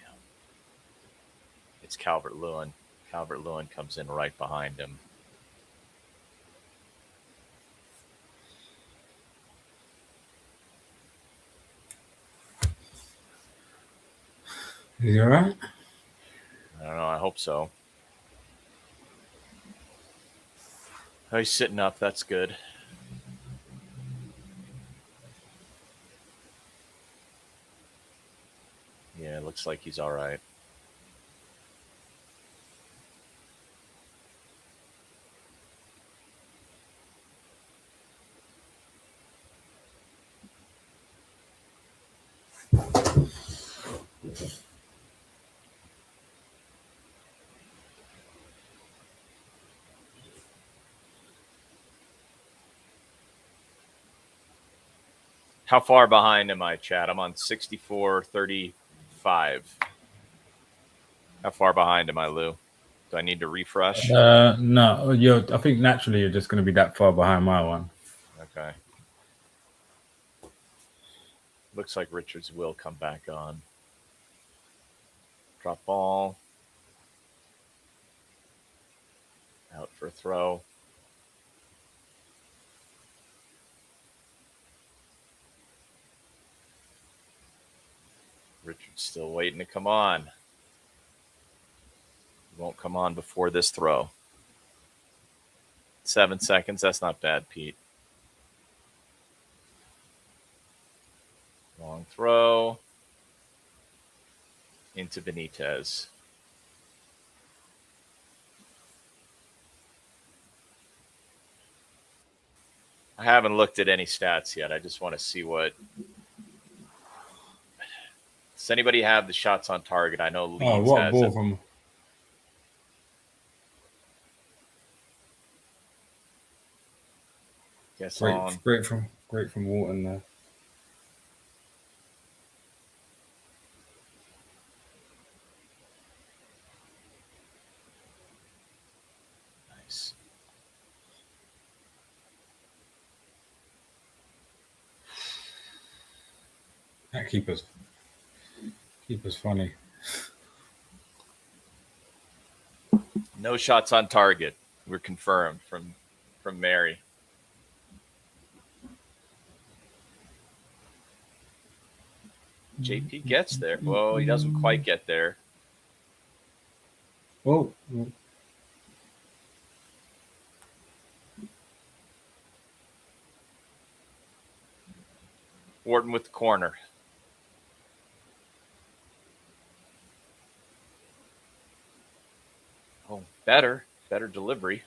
It's Calvert-Lewin. Calvert-Lewin comes in right behind him. Is he all right? I don't know. I hope so. Oh, he's sitting up. That's good. Yeah, it looks like he's all right. How far behind am I, Chad? I'm on 64-35. How far behind am I, Lou? Do I need to refresh? No, I think naturally you're just going to be that far behind my one. Okay. Looks like Richards will come back on. Drop ball. Out for a throw. Richards still waiting to come on. Won't come on before this throw. 7 seconds. That's not bad, Pete. Long throw. Into Benitez. I haven't looked at any stats yet. I just want to see what. Does anybody have the shots on target? I know Leeds what has ball it. from? Guess on. Great from Wharton there. Nice. That keeper's funny. No shots on target. We're confirmed from Mary. JP gets there. Whoa, he doesn't quite get there. Oh. Wharton with the corner. Oh, better delivery.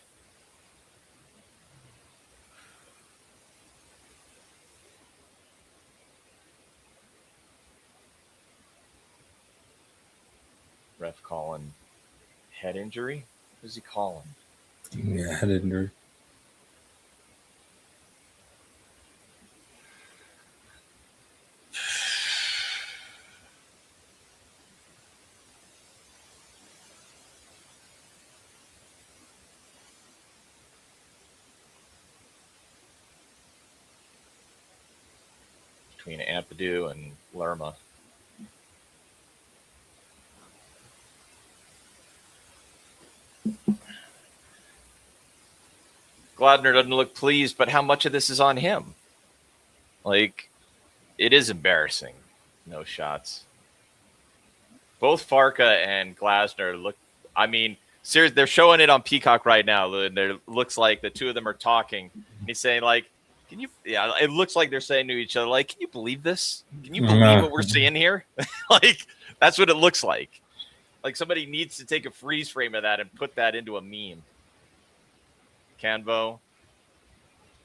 Ref calling head injury. What is he calling? Yeah, head injury. Between Ampadu and Lerma. Gladner doesn't look pleased, but how much of this is on him? Like, it is embarrassing. No shots. Both Farka and Glasner look. I mean, seriously, they're showing it on Peacock right now, and it looks like the two of them are talking. And he's saying, like, "Can you?" Yeah, it looks like they're saying to each other, like, "Can you believe this? Can you believe what we're seeing here?" Like, that's what it looks like. Like somebody needs to take a freeze frame of that and put that into a meme. Canvo.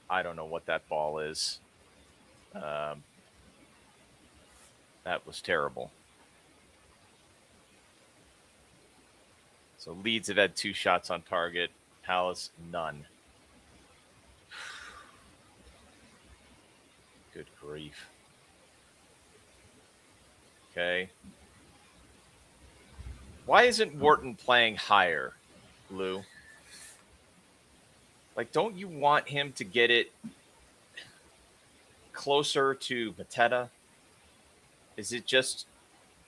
I don't know what that ball is. That was terrible. So Leeds have had 2 shots on target. Palace, none. Good grief. Okay. Why isn't Wharton playing higher, Lou? Like, don't you want him to get it closer to Mateta? Is it just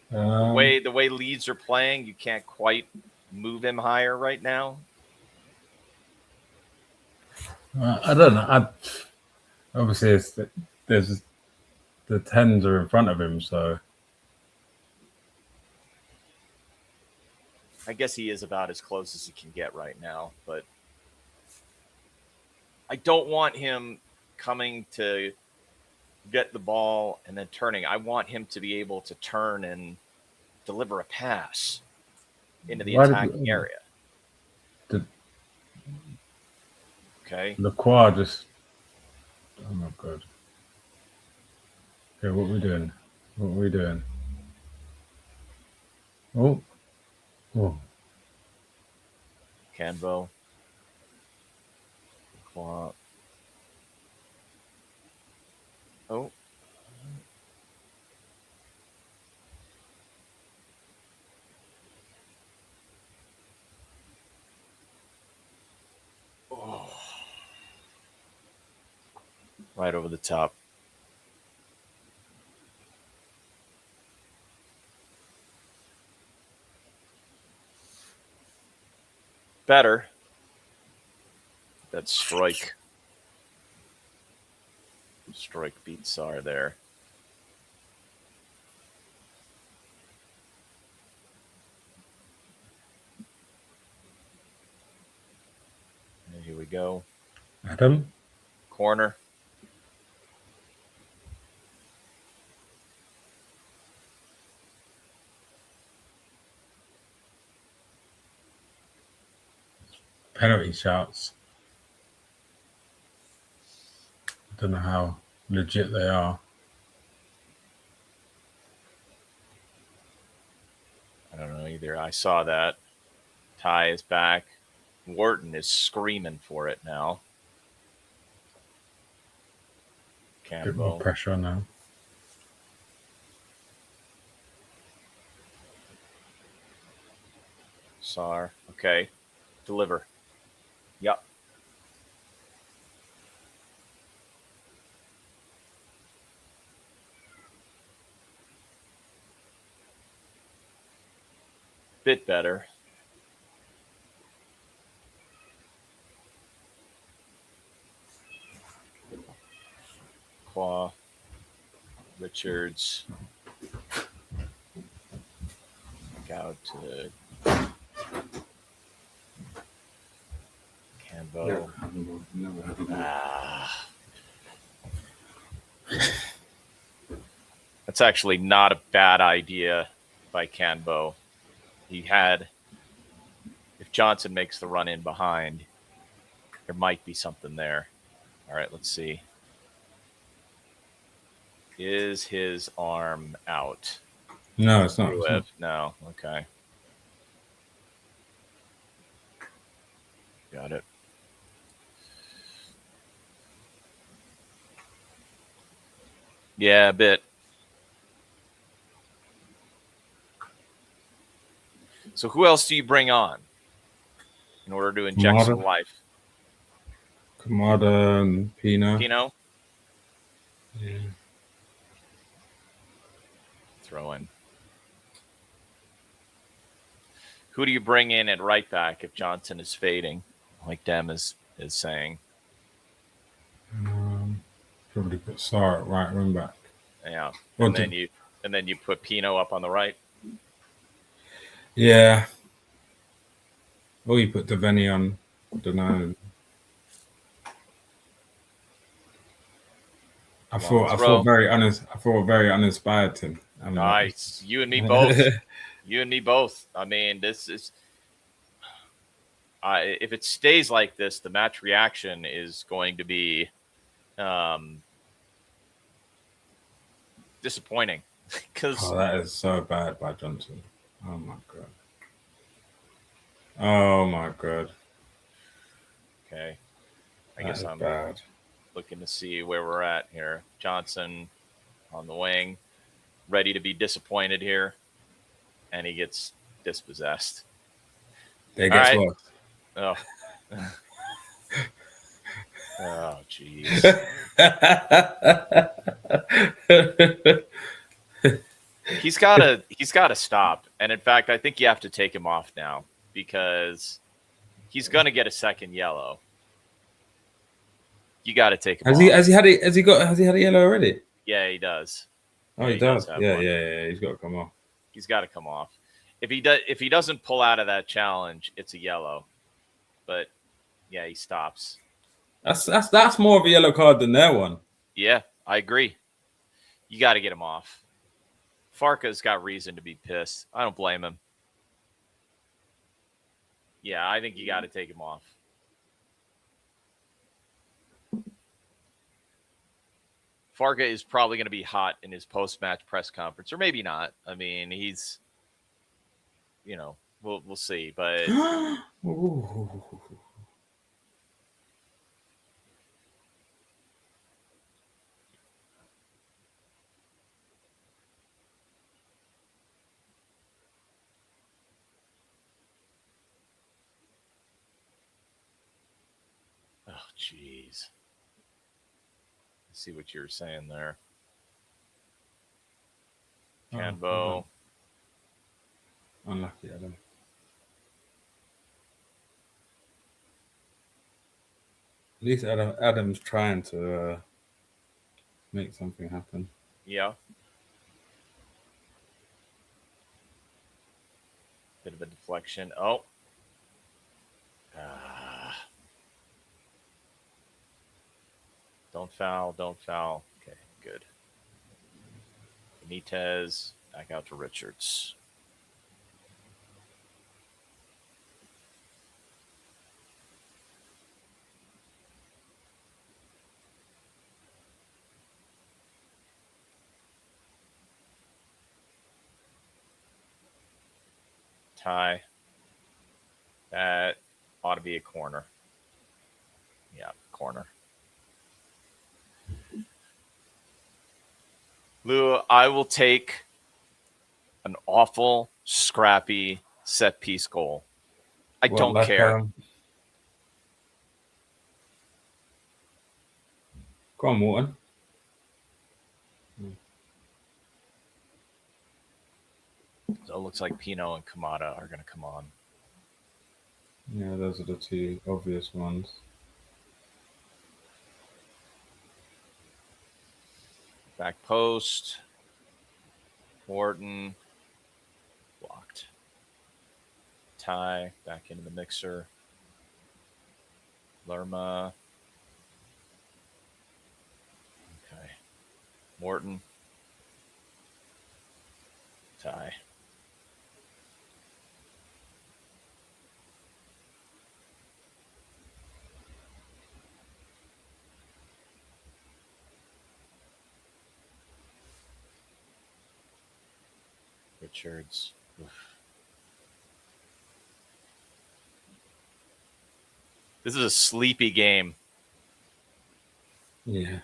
the way Leeds are playing, you can't quite move him higher right now? I don't know. Obviously, there's the 10s are in front of him, so I guess he is about as close as he can get right now, but I don't want him coming to get the ball and then turning. I want him to be able to turn and deliver a pass into the Why attacking area. Did Okay. Lacroix just? Oh my god. Okay, what are we doing? What are we doing? Oh, oh. Canvo. Lacroix. Oh. Oh. Right over the top. Better. That strike. Strike beats are there. And here we go. Adam. Corner. Penalty shouts. I don't know how legit they are. I don't know either. I saw that. Ty is back. Wharton is screaming for it now. A bit more Cambo. pressure now. Sar. Okay. Deliver. Yep. Bit better. Claw. Richards. Back out to Cambo. Ah. That's actually not a bad idea by Canbo. He had, if Johnson makes the run in behind, there might be something there. All right, let's see. Is his arm out? No, it's not. It's not. No, okay. Got it. Yeah, a bit. So who else do you bring on in order to inject some life? Kamada and Pino. Pino? Yeah. Throw in. Who do you bring in at right back if Johnson is fading, like Dem is saying? Probably put Sar at right wing back. Yeah, and then you put Pino up on the right. Yeah. Or you put Devaney on. I don't know. I feel very uninspired, Tim. Nice. You and me both. You and me both. I mean, this is. If it stays like this, the match reaction is going to be disappointing. Because that is so bad by Johnson. Oh my god. Oh my god. Okay. I guess I'm bad. Looking to see where we're at here. Johnson on the wing, ready to be disappointed here, and he gets dispossessed. It gets worse. Oh. Oh, jeez. He's gotta stop. And in fact, I think you have to take him off now because he's gonna get a second yellow. You gotta take him off. Has he had a yellow already? Yeah, he does. Oh, he does. Yeah, he's got to come off. He's got to come off. If he doesn't pull out of that challenge, it's a yellow. But yeah, he stops. That's more of a yellow card than their one. Yeah, I agree. You got to get him off. Farka's got reason to be pissed. I don't blame him. Yeah, I think you got to take him off. Farka is probably going to be hot in his post-match press conference, or maybe not. I mean, he's, we'll see. But oh, jeez. See what you were saying there. Canbo. Unlucky, Adam. At least Adam's trying to make something happen. Yeah. Bit of a deflection. Oh. Don't foul. Don't foul. Okay, good. Benitez, back out to Richards. Tie. That ought to be a corner. Yeah, corner. Lou, I will take an awful, scrappy set piece goal. I don't care. Go on, Morton. So it looks like Pino and Kamada are going to come on. Yeah, those are the two obvious ones. Back post. Morton. Blocked. Ty back into the mixer. Lerma. Okay. Morton. Ty. Richards. Oof. This is a sleepy game. Yeah.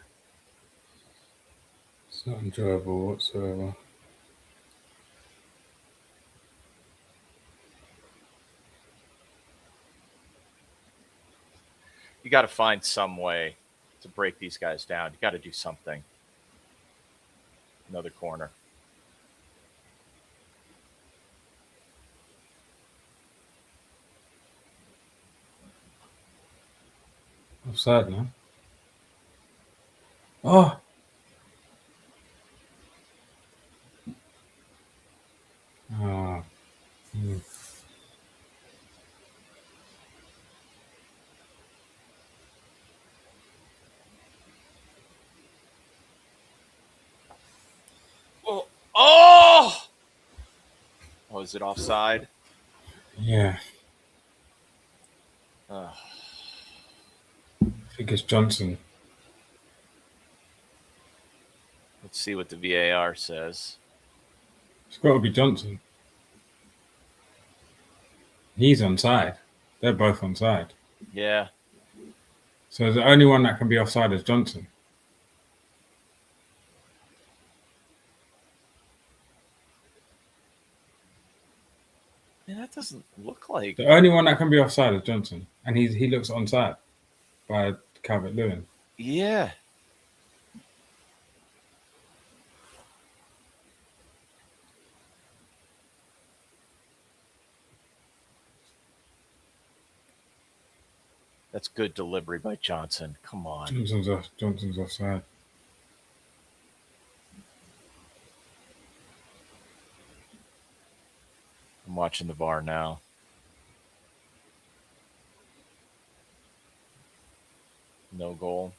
It's not enjoyable whatsoever. You got to find some way to break these guys down. You got to do something. Another corner. Offside now. Oh! Ah. Oh! Oh, is it offside? Yeah. Oh. I think it's Johnson. Let's see what the VAR says. It's got to be Johnson. He's onside. They're both onside. Yeah. So the only one that can be offside is Johnson. Man, that doesn't look like... The only one that can be offside is Johnson. And he looks onside by Calvert-Lewin. Yeah. That's good delivery by Johnson. Come on. Johnson's offside. I'm watching the VAR now. No goal.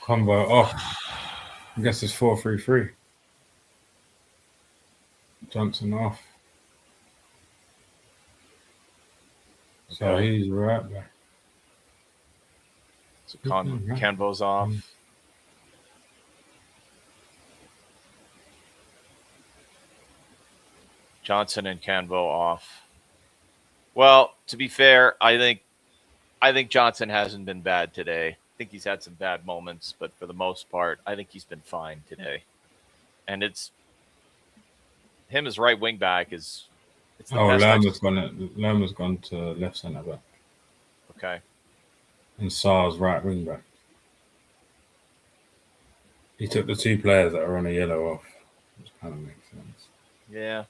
Combo off. I guess it's 4-3-3. Johnson off. So Okay. he's right back. So Canvo's off. Johnson and Canvo off. Well, to be fair, I think Johnson hasn't been bad today. I think he's had some bad moments, but for the most part, I think he's been fine today. And it's him as right wing back is it's the best. Lerma's gone to left centre back. Okay. And Sar's right wing back. He took the two players that are on a yellow off, which kind of makes sense. Yeah.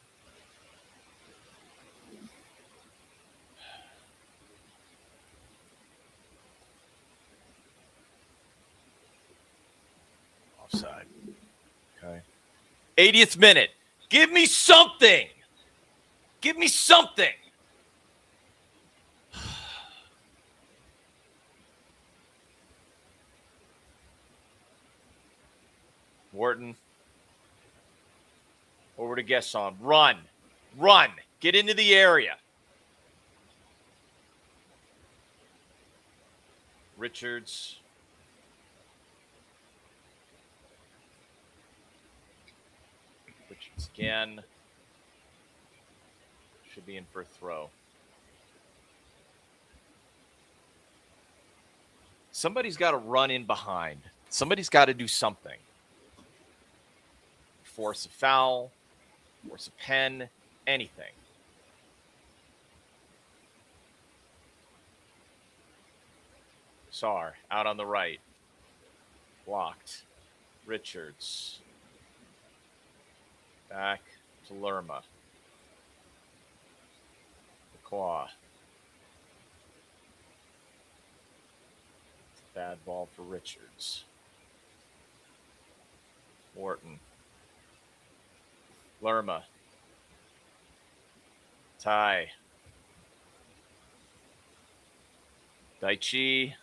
Offside. Okay. 80th minute. Give me something. Give me something. Wharton. Over to Gesson. Run. Run. Get into the area. Richards. Richards again. Should be in for a throw. Somebody's got to run in behind. Somebody's got to do something. Force a foul, force a pen, anything. Sar out on the right. Blocked. Richards. Back to Lerma. Lacroix. Bad ball for Richards. Wharton. Lerma. Ty. Daichi.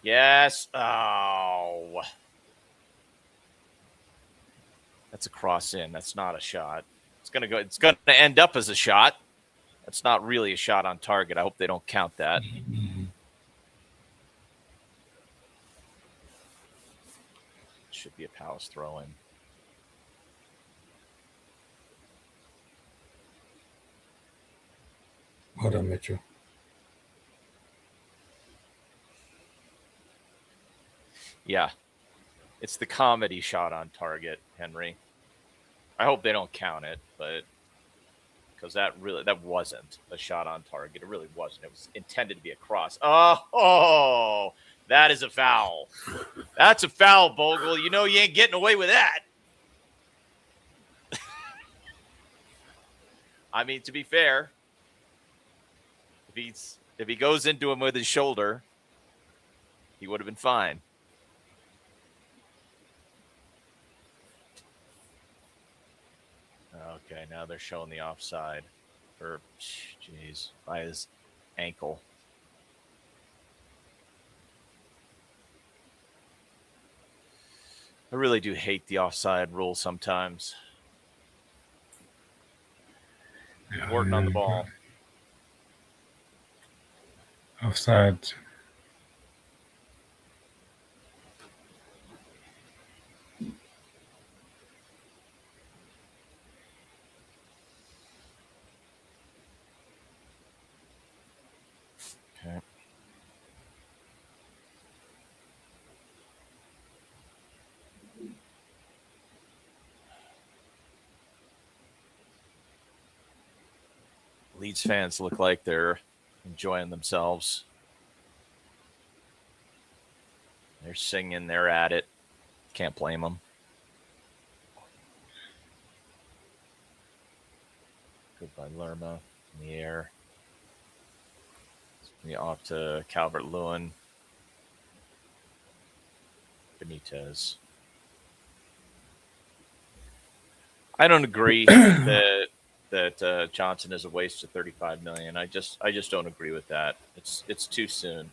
Yes. Oh. That's a cross in. That's not a shot. It's going to end up as a shot. That's not really a shot on target. I hope they don't count that. Should be a Palace throw in. Hold on, Mitchell. Yeah. It's the comedy shot on target, Henry. I hope they don't count it, but because that wasn't a shot on target. It really wasn't. It was intended to be a cross. Oh, that is a foul. That's a foul, Bogle. You know you ain't getting away with that. I mean, to be fair, if he goes into him with his shoulder, he would have been fine. Okay, now they're showing the offside for, by his ankle. I really do hate the offside rule sometimes. Wharton on the ball. Offside. Okay. Leeds fans look like they're enjoying themselves. They're singing, they're at it. Can't blame them. Good by Lerma in the air. Off to Calvert-Lewin. Benitez. I don't agree that Johnson is a waste of $35 million. I just don't agree with that. It's too soon.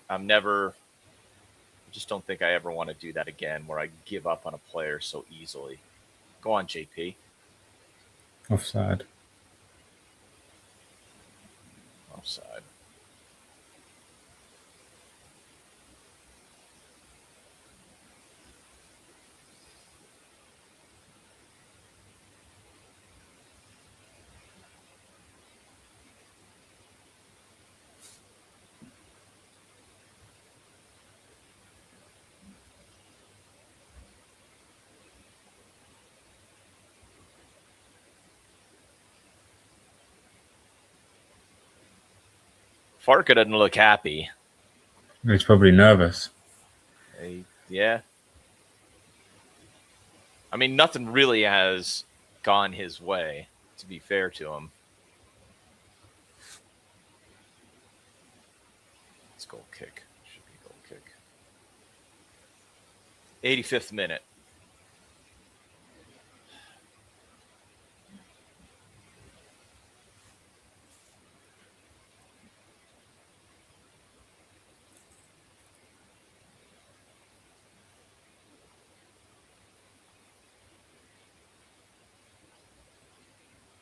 I just don't think I ever want to do that again, where I give up on a player so easily. Go on, JP. Offside. Offside. Farka doesn't look happy. He's probably nervous. Yeah. I mean, nothing really has gone his way, to be fair to him. It's goal kick. Should be goal kick. 85th minute.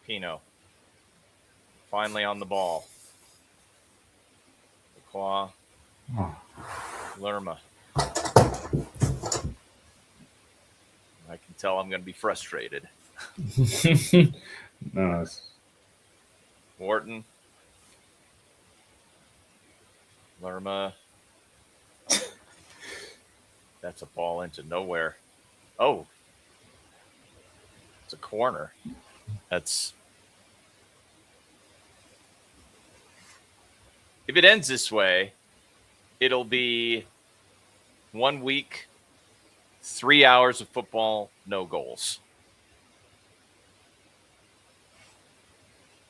Pino. Finally on the ball. Lacroix. Lerma. I can tell I'm going to be frustrated. Nice. Wharton. Lerma. That's a ball into nowhere. Oh. It's a corner. That's... If it ends this way, it'll be 1 week, 3 hours of football, no goals.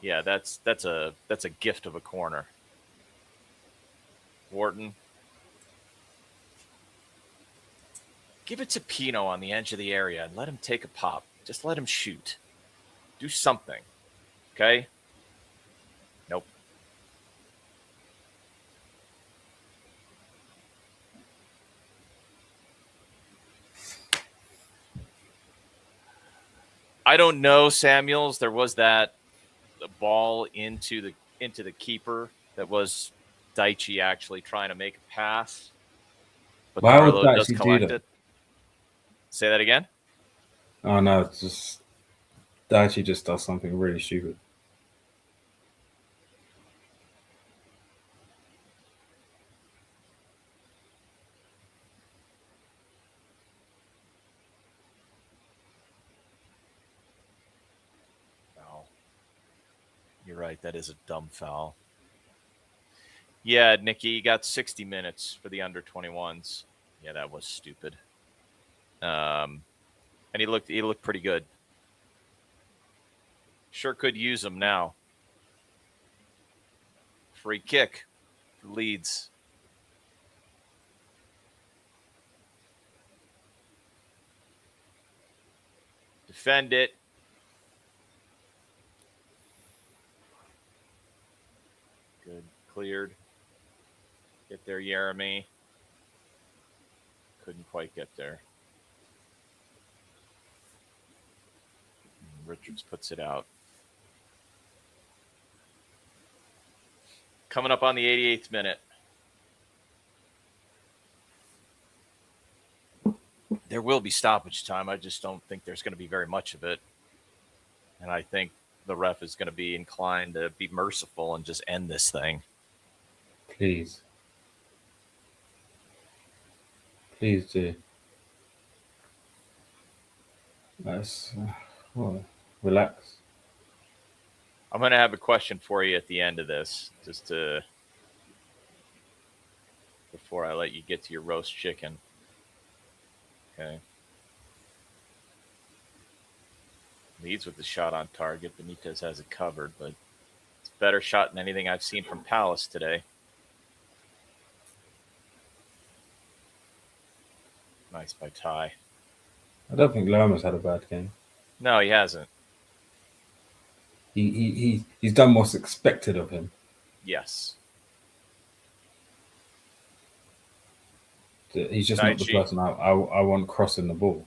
Yeah, that's a gift of a corner. Wharton. Give it to Pino on the edge of the area and let him take a pop. Just let him shoot. Do something. Okay? Nope. I don't know, Samuels. There was that ball into the keeper that was Daichi actually trying to make a pass, but Why would Carlo does Daichi do collect that? it. Say that again. Oh no, it's just Daichi just does something really stupid. Foul. You're right. That is a dumb foul. Yeah, Nikki, you got 60 minutes for the under 21s. Yeah, that was stupid. And he looked pretty good. Sure could use him now. Free kick for Leeds. Defend it. Good. Cleared. Get there, Jeremy. Couldn't quite get there. Richards puts it out. Coming up on the 88th minute. There will be stoppage time. I just don't think there's going to be very much of it. And I think the ref is going to be inclined to be merciful and just end this thing. Please. Please do. Let's relax. I'm going to have a question for you at the end of this, just to before I let you get to your roast chicken. Okay. Leads with the shot on target. Benitez has it covered, but it's a better shot than anything I've seen from Palace today. Nice by Ty. I don't think Lerma's had a bad game. No, he hasn't. He's done what's expected of him. Yes. He's just not the Daichi. person I want crossing the ball.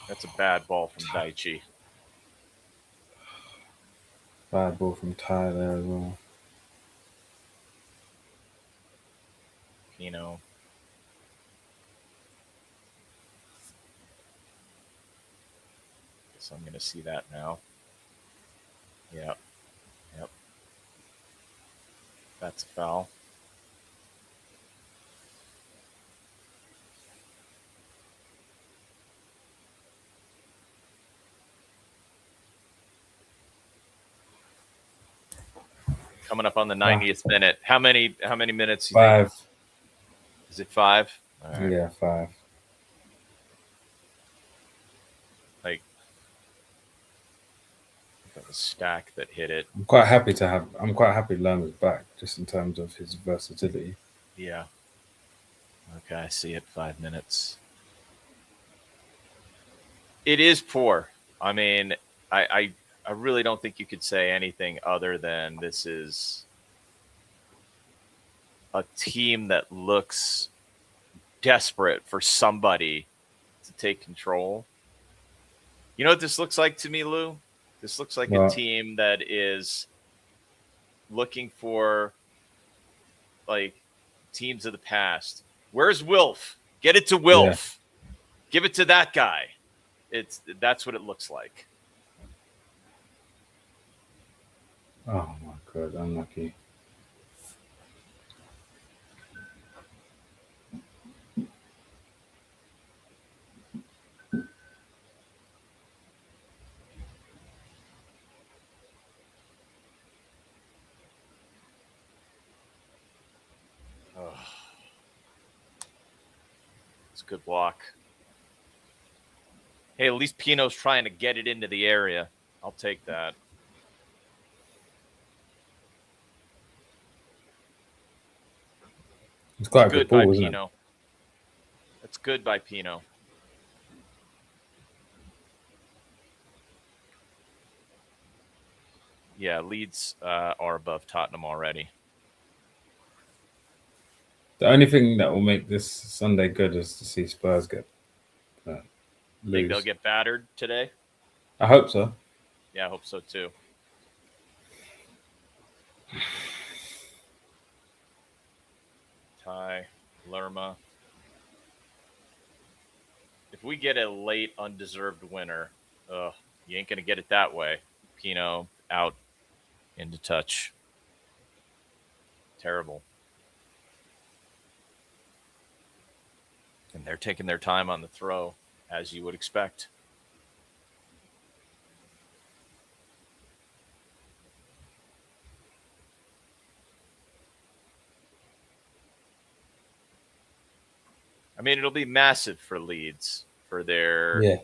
That's a bad ball from Daichi. Bad ball from Ty there as well. Pino. Guess I'm going to see that now. Yep. Yep. That's a foul. Coming up on the 90th minute. How many minutes? 5. Is it 5? All right. Yeah, 5. Like the stack that hit it. I'm quite happy Lerma's back, just in terms of his versatility. Yeah. Okay, I see it. 5 minutes. It is poor. I mean, I really don't think you could say anything other than this is a team that looks desperate for somebody to take control. You know what this looks like to me, Lou? This looks like a team that is looking for like teams of the past. Where's Wilf? Get it to Wilf. Yeah. Give it to that guy. That's what it looks like. Oh my God, unlucky. It's a good block. Hey, at least Pino's trying to get it into the area. I'll take that. It's quite a good ball, isn't Pino. That's good by Pino. Yeah, Leeds are above Tottenham already. The only thing that will make this Sunday good is to see Spurs get lose. Think they'll get battered today? I hope so. Yeah, I hope so too. Ty, Lerma. If we get a late undeserved winner, you ain't going to get it that way. Pino out into touch. Terrible. And they're taking their time on the throw, as you would expect. I mean, it'll be massive for Leeds for their,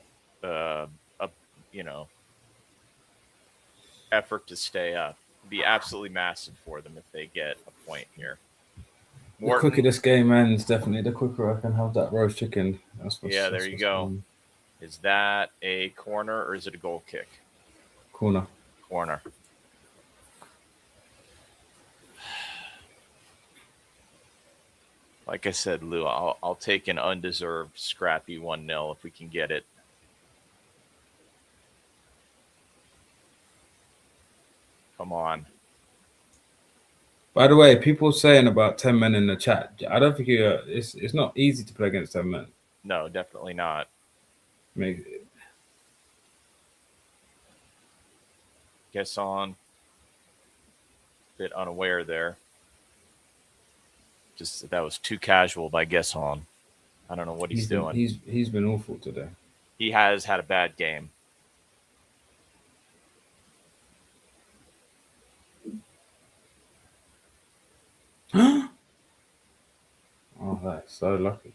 effort to stay up. It'll be absolutely massive for them if they get a point here. The quicker this game ends, definitely the quicker I can have that roast chicken. There you go. Is that a corner or is it a goal kick? Corner. Like I said, Lou, I'll take an undeserved scrappy 1-0 if we can get it. Come on. By the way, people saying about 10 men in the chat. I don't think it's not easy to play against 10 men. No, definitely not. Guess on. Bit unaware there. Just that was too casual by Guesson. I don't know what he's doing. He's been awful today. He has had a bad game. Oh, that's so lucky.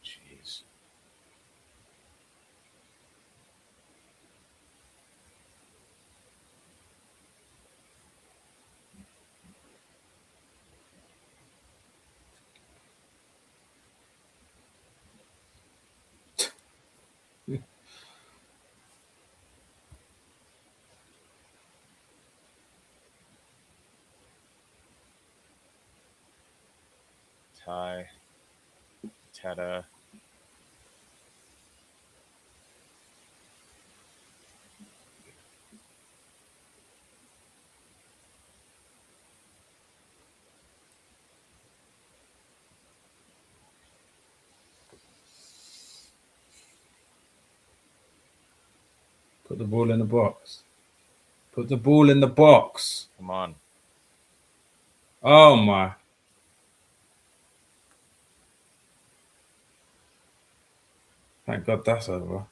Jeez. Ty. Teta. Put the ball in the box. Put the ball in the box. Come on. Oh, my. Thank God that's over.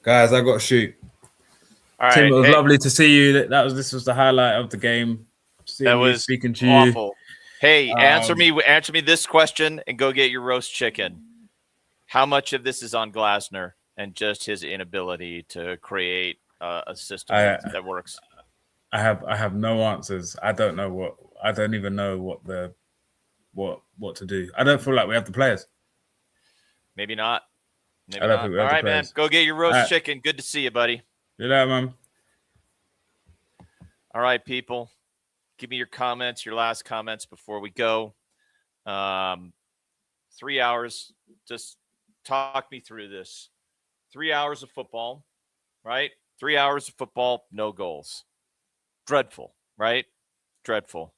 Guys, I got to shoot. All right. Tim, it was hey, lovely to see you. This was the highlight of the game. Seeing that you, was speaking to awful. Hey, answer you. me this question and go get your roast chicken. How much of this is on Glasner and just his inability to create a system that works? I have no answers. I don't even know what to do. I don't feel like we have the players. Maybe not. Maybe I don't not. think we All have the right, man. players. Go get your roast chicken. Good to see you, buddy. Do that, man. All right, people. Give me your comments, your last comments before we go. 3 hours. Just talk me through this. 3 hours of football, right? 3 hours of football, no goals. Dreadful, right? Dreadful.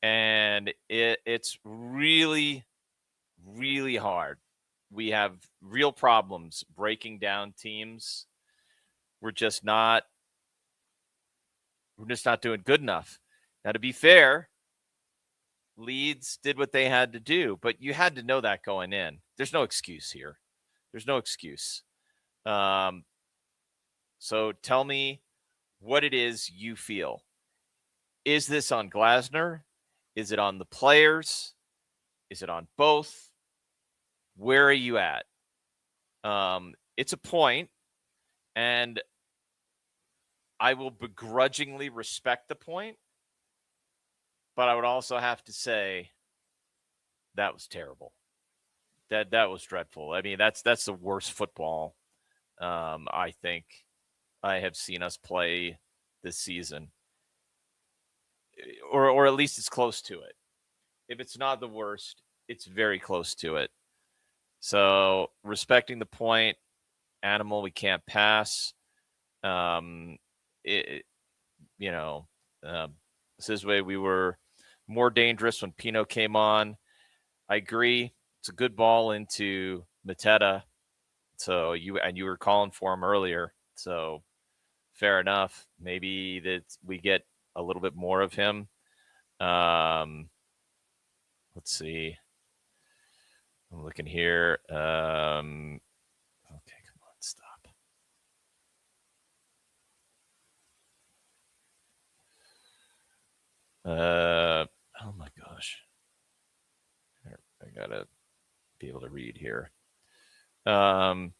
And it's really, really hard. We have real problems breaking down teams. We're just not doing good enough. Now, to be fair, Leeds did what they had to do, but you had to know that going in. There's no excuse here. There's no excuse. So tell me what it is you feel. Is this on Glasner? Is it on the players? Is it on both? Where are you at? It's a point, and I will begrudgingly respect the point, but I would also have to say that was terrible. That was dreadful. I mean, that's the worst football I think I have seen us play this season, or at least it's close to it. If it's not the worst, it's very close to it. So respecting the point, animal, we can't pass. This is way we were more dangerous when Pino came on. I agree. It's a good ball into Mateta. So you were calling for him earlier. So fair enough. Maybe that we get a little bit more of him. Let's see. I'm looking here. Okay, come on, stop. Oh my gosh. I gotta be able to read here. Can't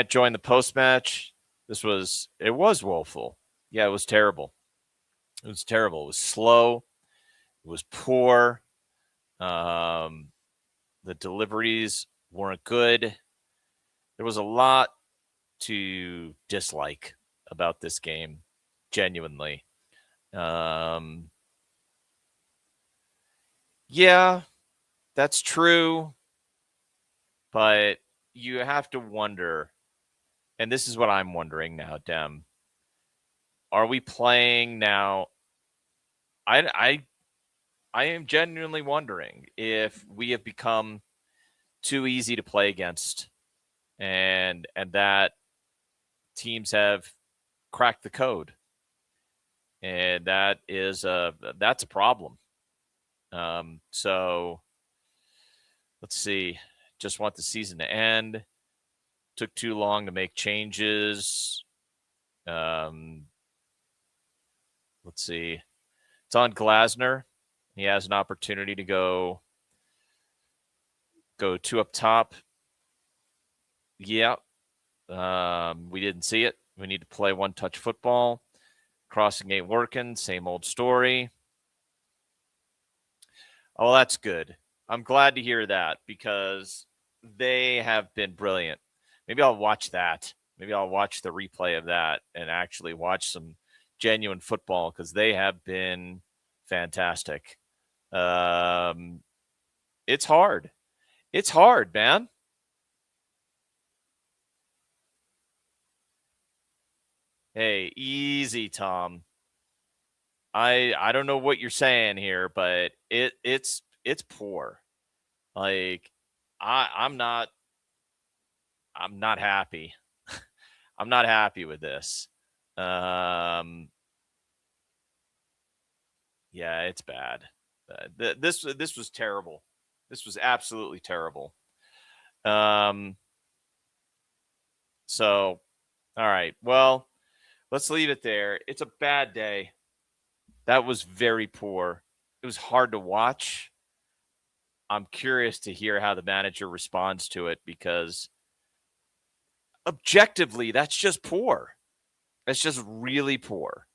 join the post match. It was woeful. Yeah, it was terrible. It was terrible. It was slow. It was poor. The deliveries weren't good. There was a lot to dislike about this game, genuinely. Yeah, that's true. But you have to wonder, and this is what I'm wondering now, Dem. Are we playing now? I am genuinely wondering if we have become too easy to play against, and that teams have cracked the code, and that's a problem. So let's see. Just want the season to end. Took too long to make changes. Let's see. It's on Glasner. He has an opportunity to go two up top. Yeah. We didn't see it. We need to play one-touch football. Crossing ain't working. Same old story. Oh, that's good. I'm glad to hear that because they have been brilliant. Maybe I'll watch that. Maybe I'll watch the replay of that and actually watch some genuine football because they have been fantastic. It's hard. It's hard, man. Hey, easy, Tom. I don't know what you're saying here, but it's poor. Like I'm not happy. I'm not happy with this. Yeah, it's bad. This was terrible. This was absolutely terrible. So, all right. Well, let's leave it there. It's a bad day. That was very poor. It was hard to watch. I'm curious to hear how the manager responds to it because objectively, that's just poor. That's just really poor.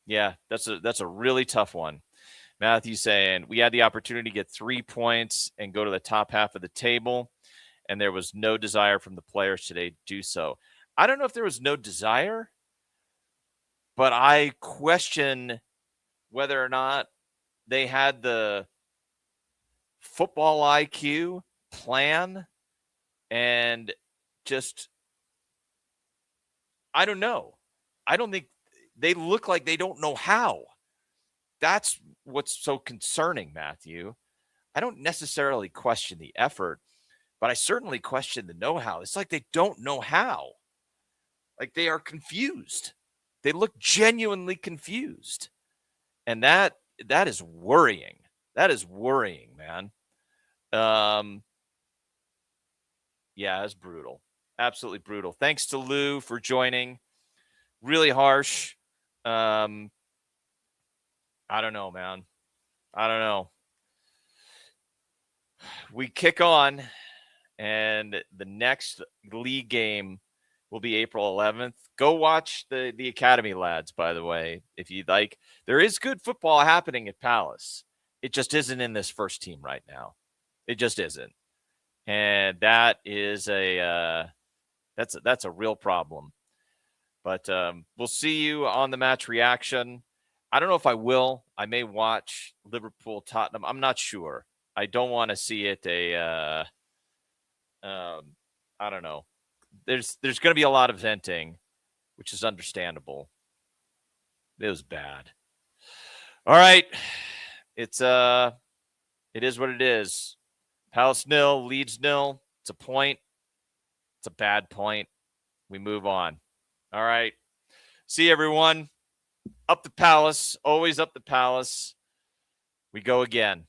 Yeah, that's a really tough one. Matthew saying we had the opportunity to get 3 points and go to the top half of the table, and there was no desire from the players today to do so. I don't know if there was no desire, but I question whether or not they had the football IQ plan and just, I don't know. I don't think they look like they don't know how. That's what's so concerning, Matthew. I don't necessarily question the effort, but I certainly question the know-how. It's like they don't know how. Like they are confused. They look genuinely confused. And that is worrying. That is worrying, man. Yeah, it's brutal. Absolutely brutal. Thanks to Lou for joining. Really harsh. I don't know, man. I don't know. We kick on, and the next league game will be April 11th. Go watch the Academy lads, by the way, if you'd like. There is good football happening at Palace. It just isn't in this first team right now. It just isn't. And that is that's a real problem. But we'll see you on the match reaction. I don't know if I will. I may watch Liverpool Tottenham. I'm not sure. I don't want to see it I don't know. There's going to be a lot of venting, which is understandable. It was bad. All right. It is what it is. Palace 0, Leeds 0. It's a point. It's a bad point. We move on. All right. See you, everyone. Up the Palace. Always up the Palace. We go again.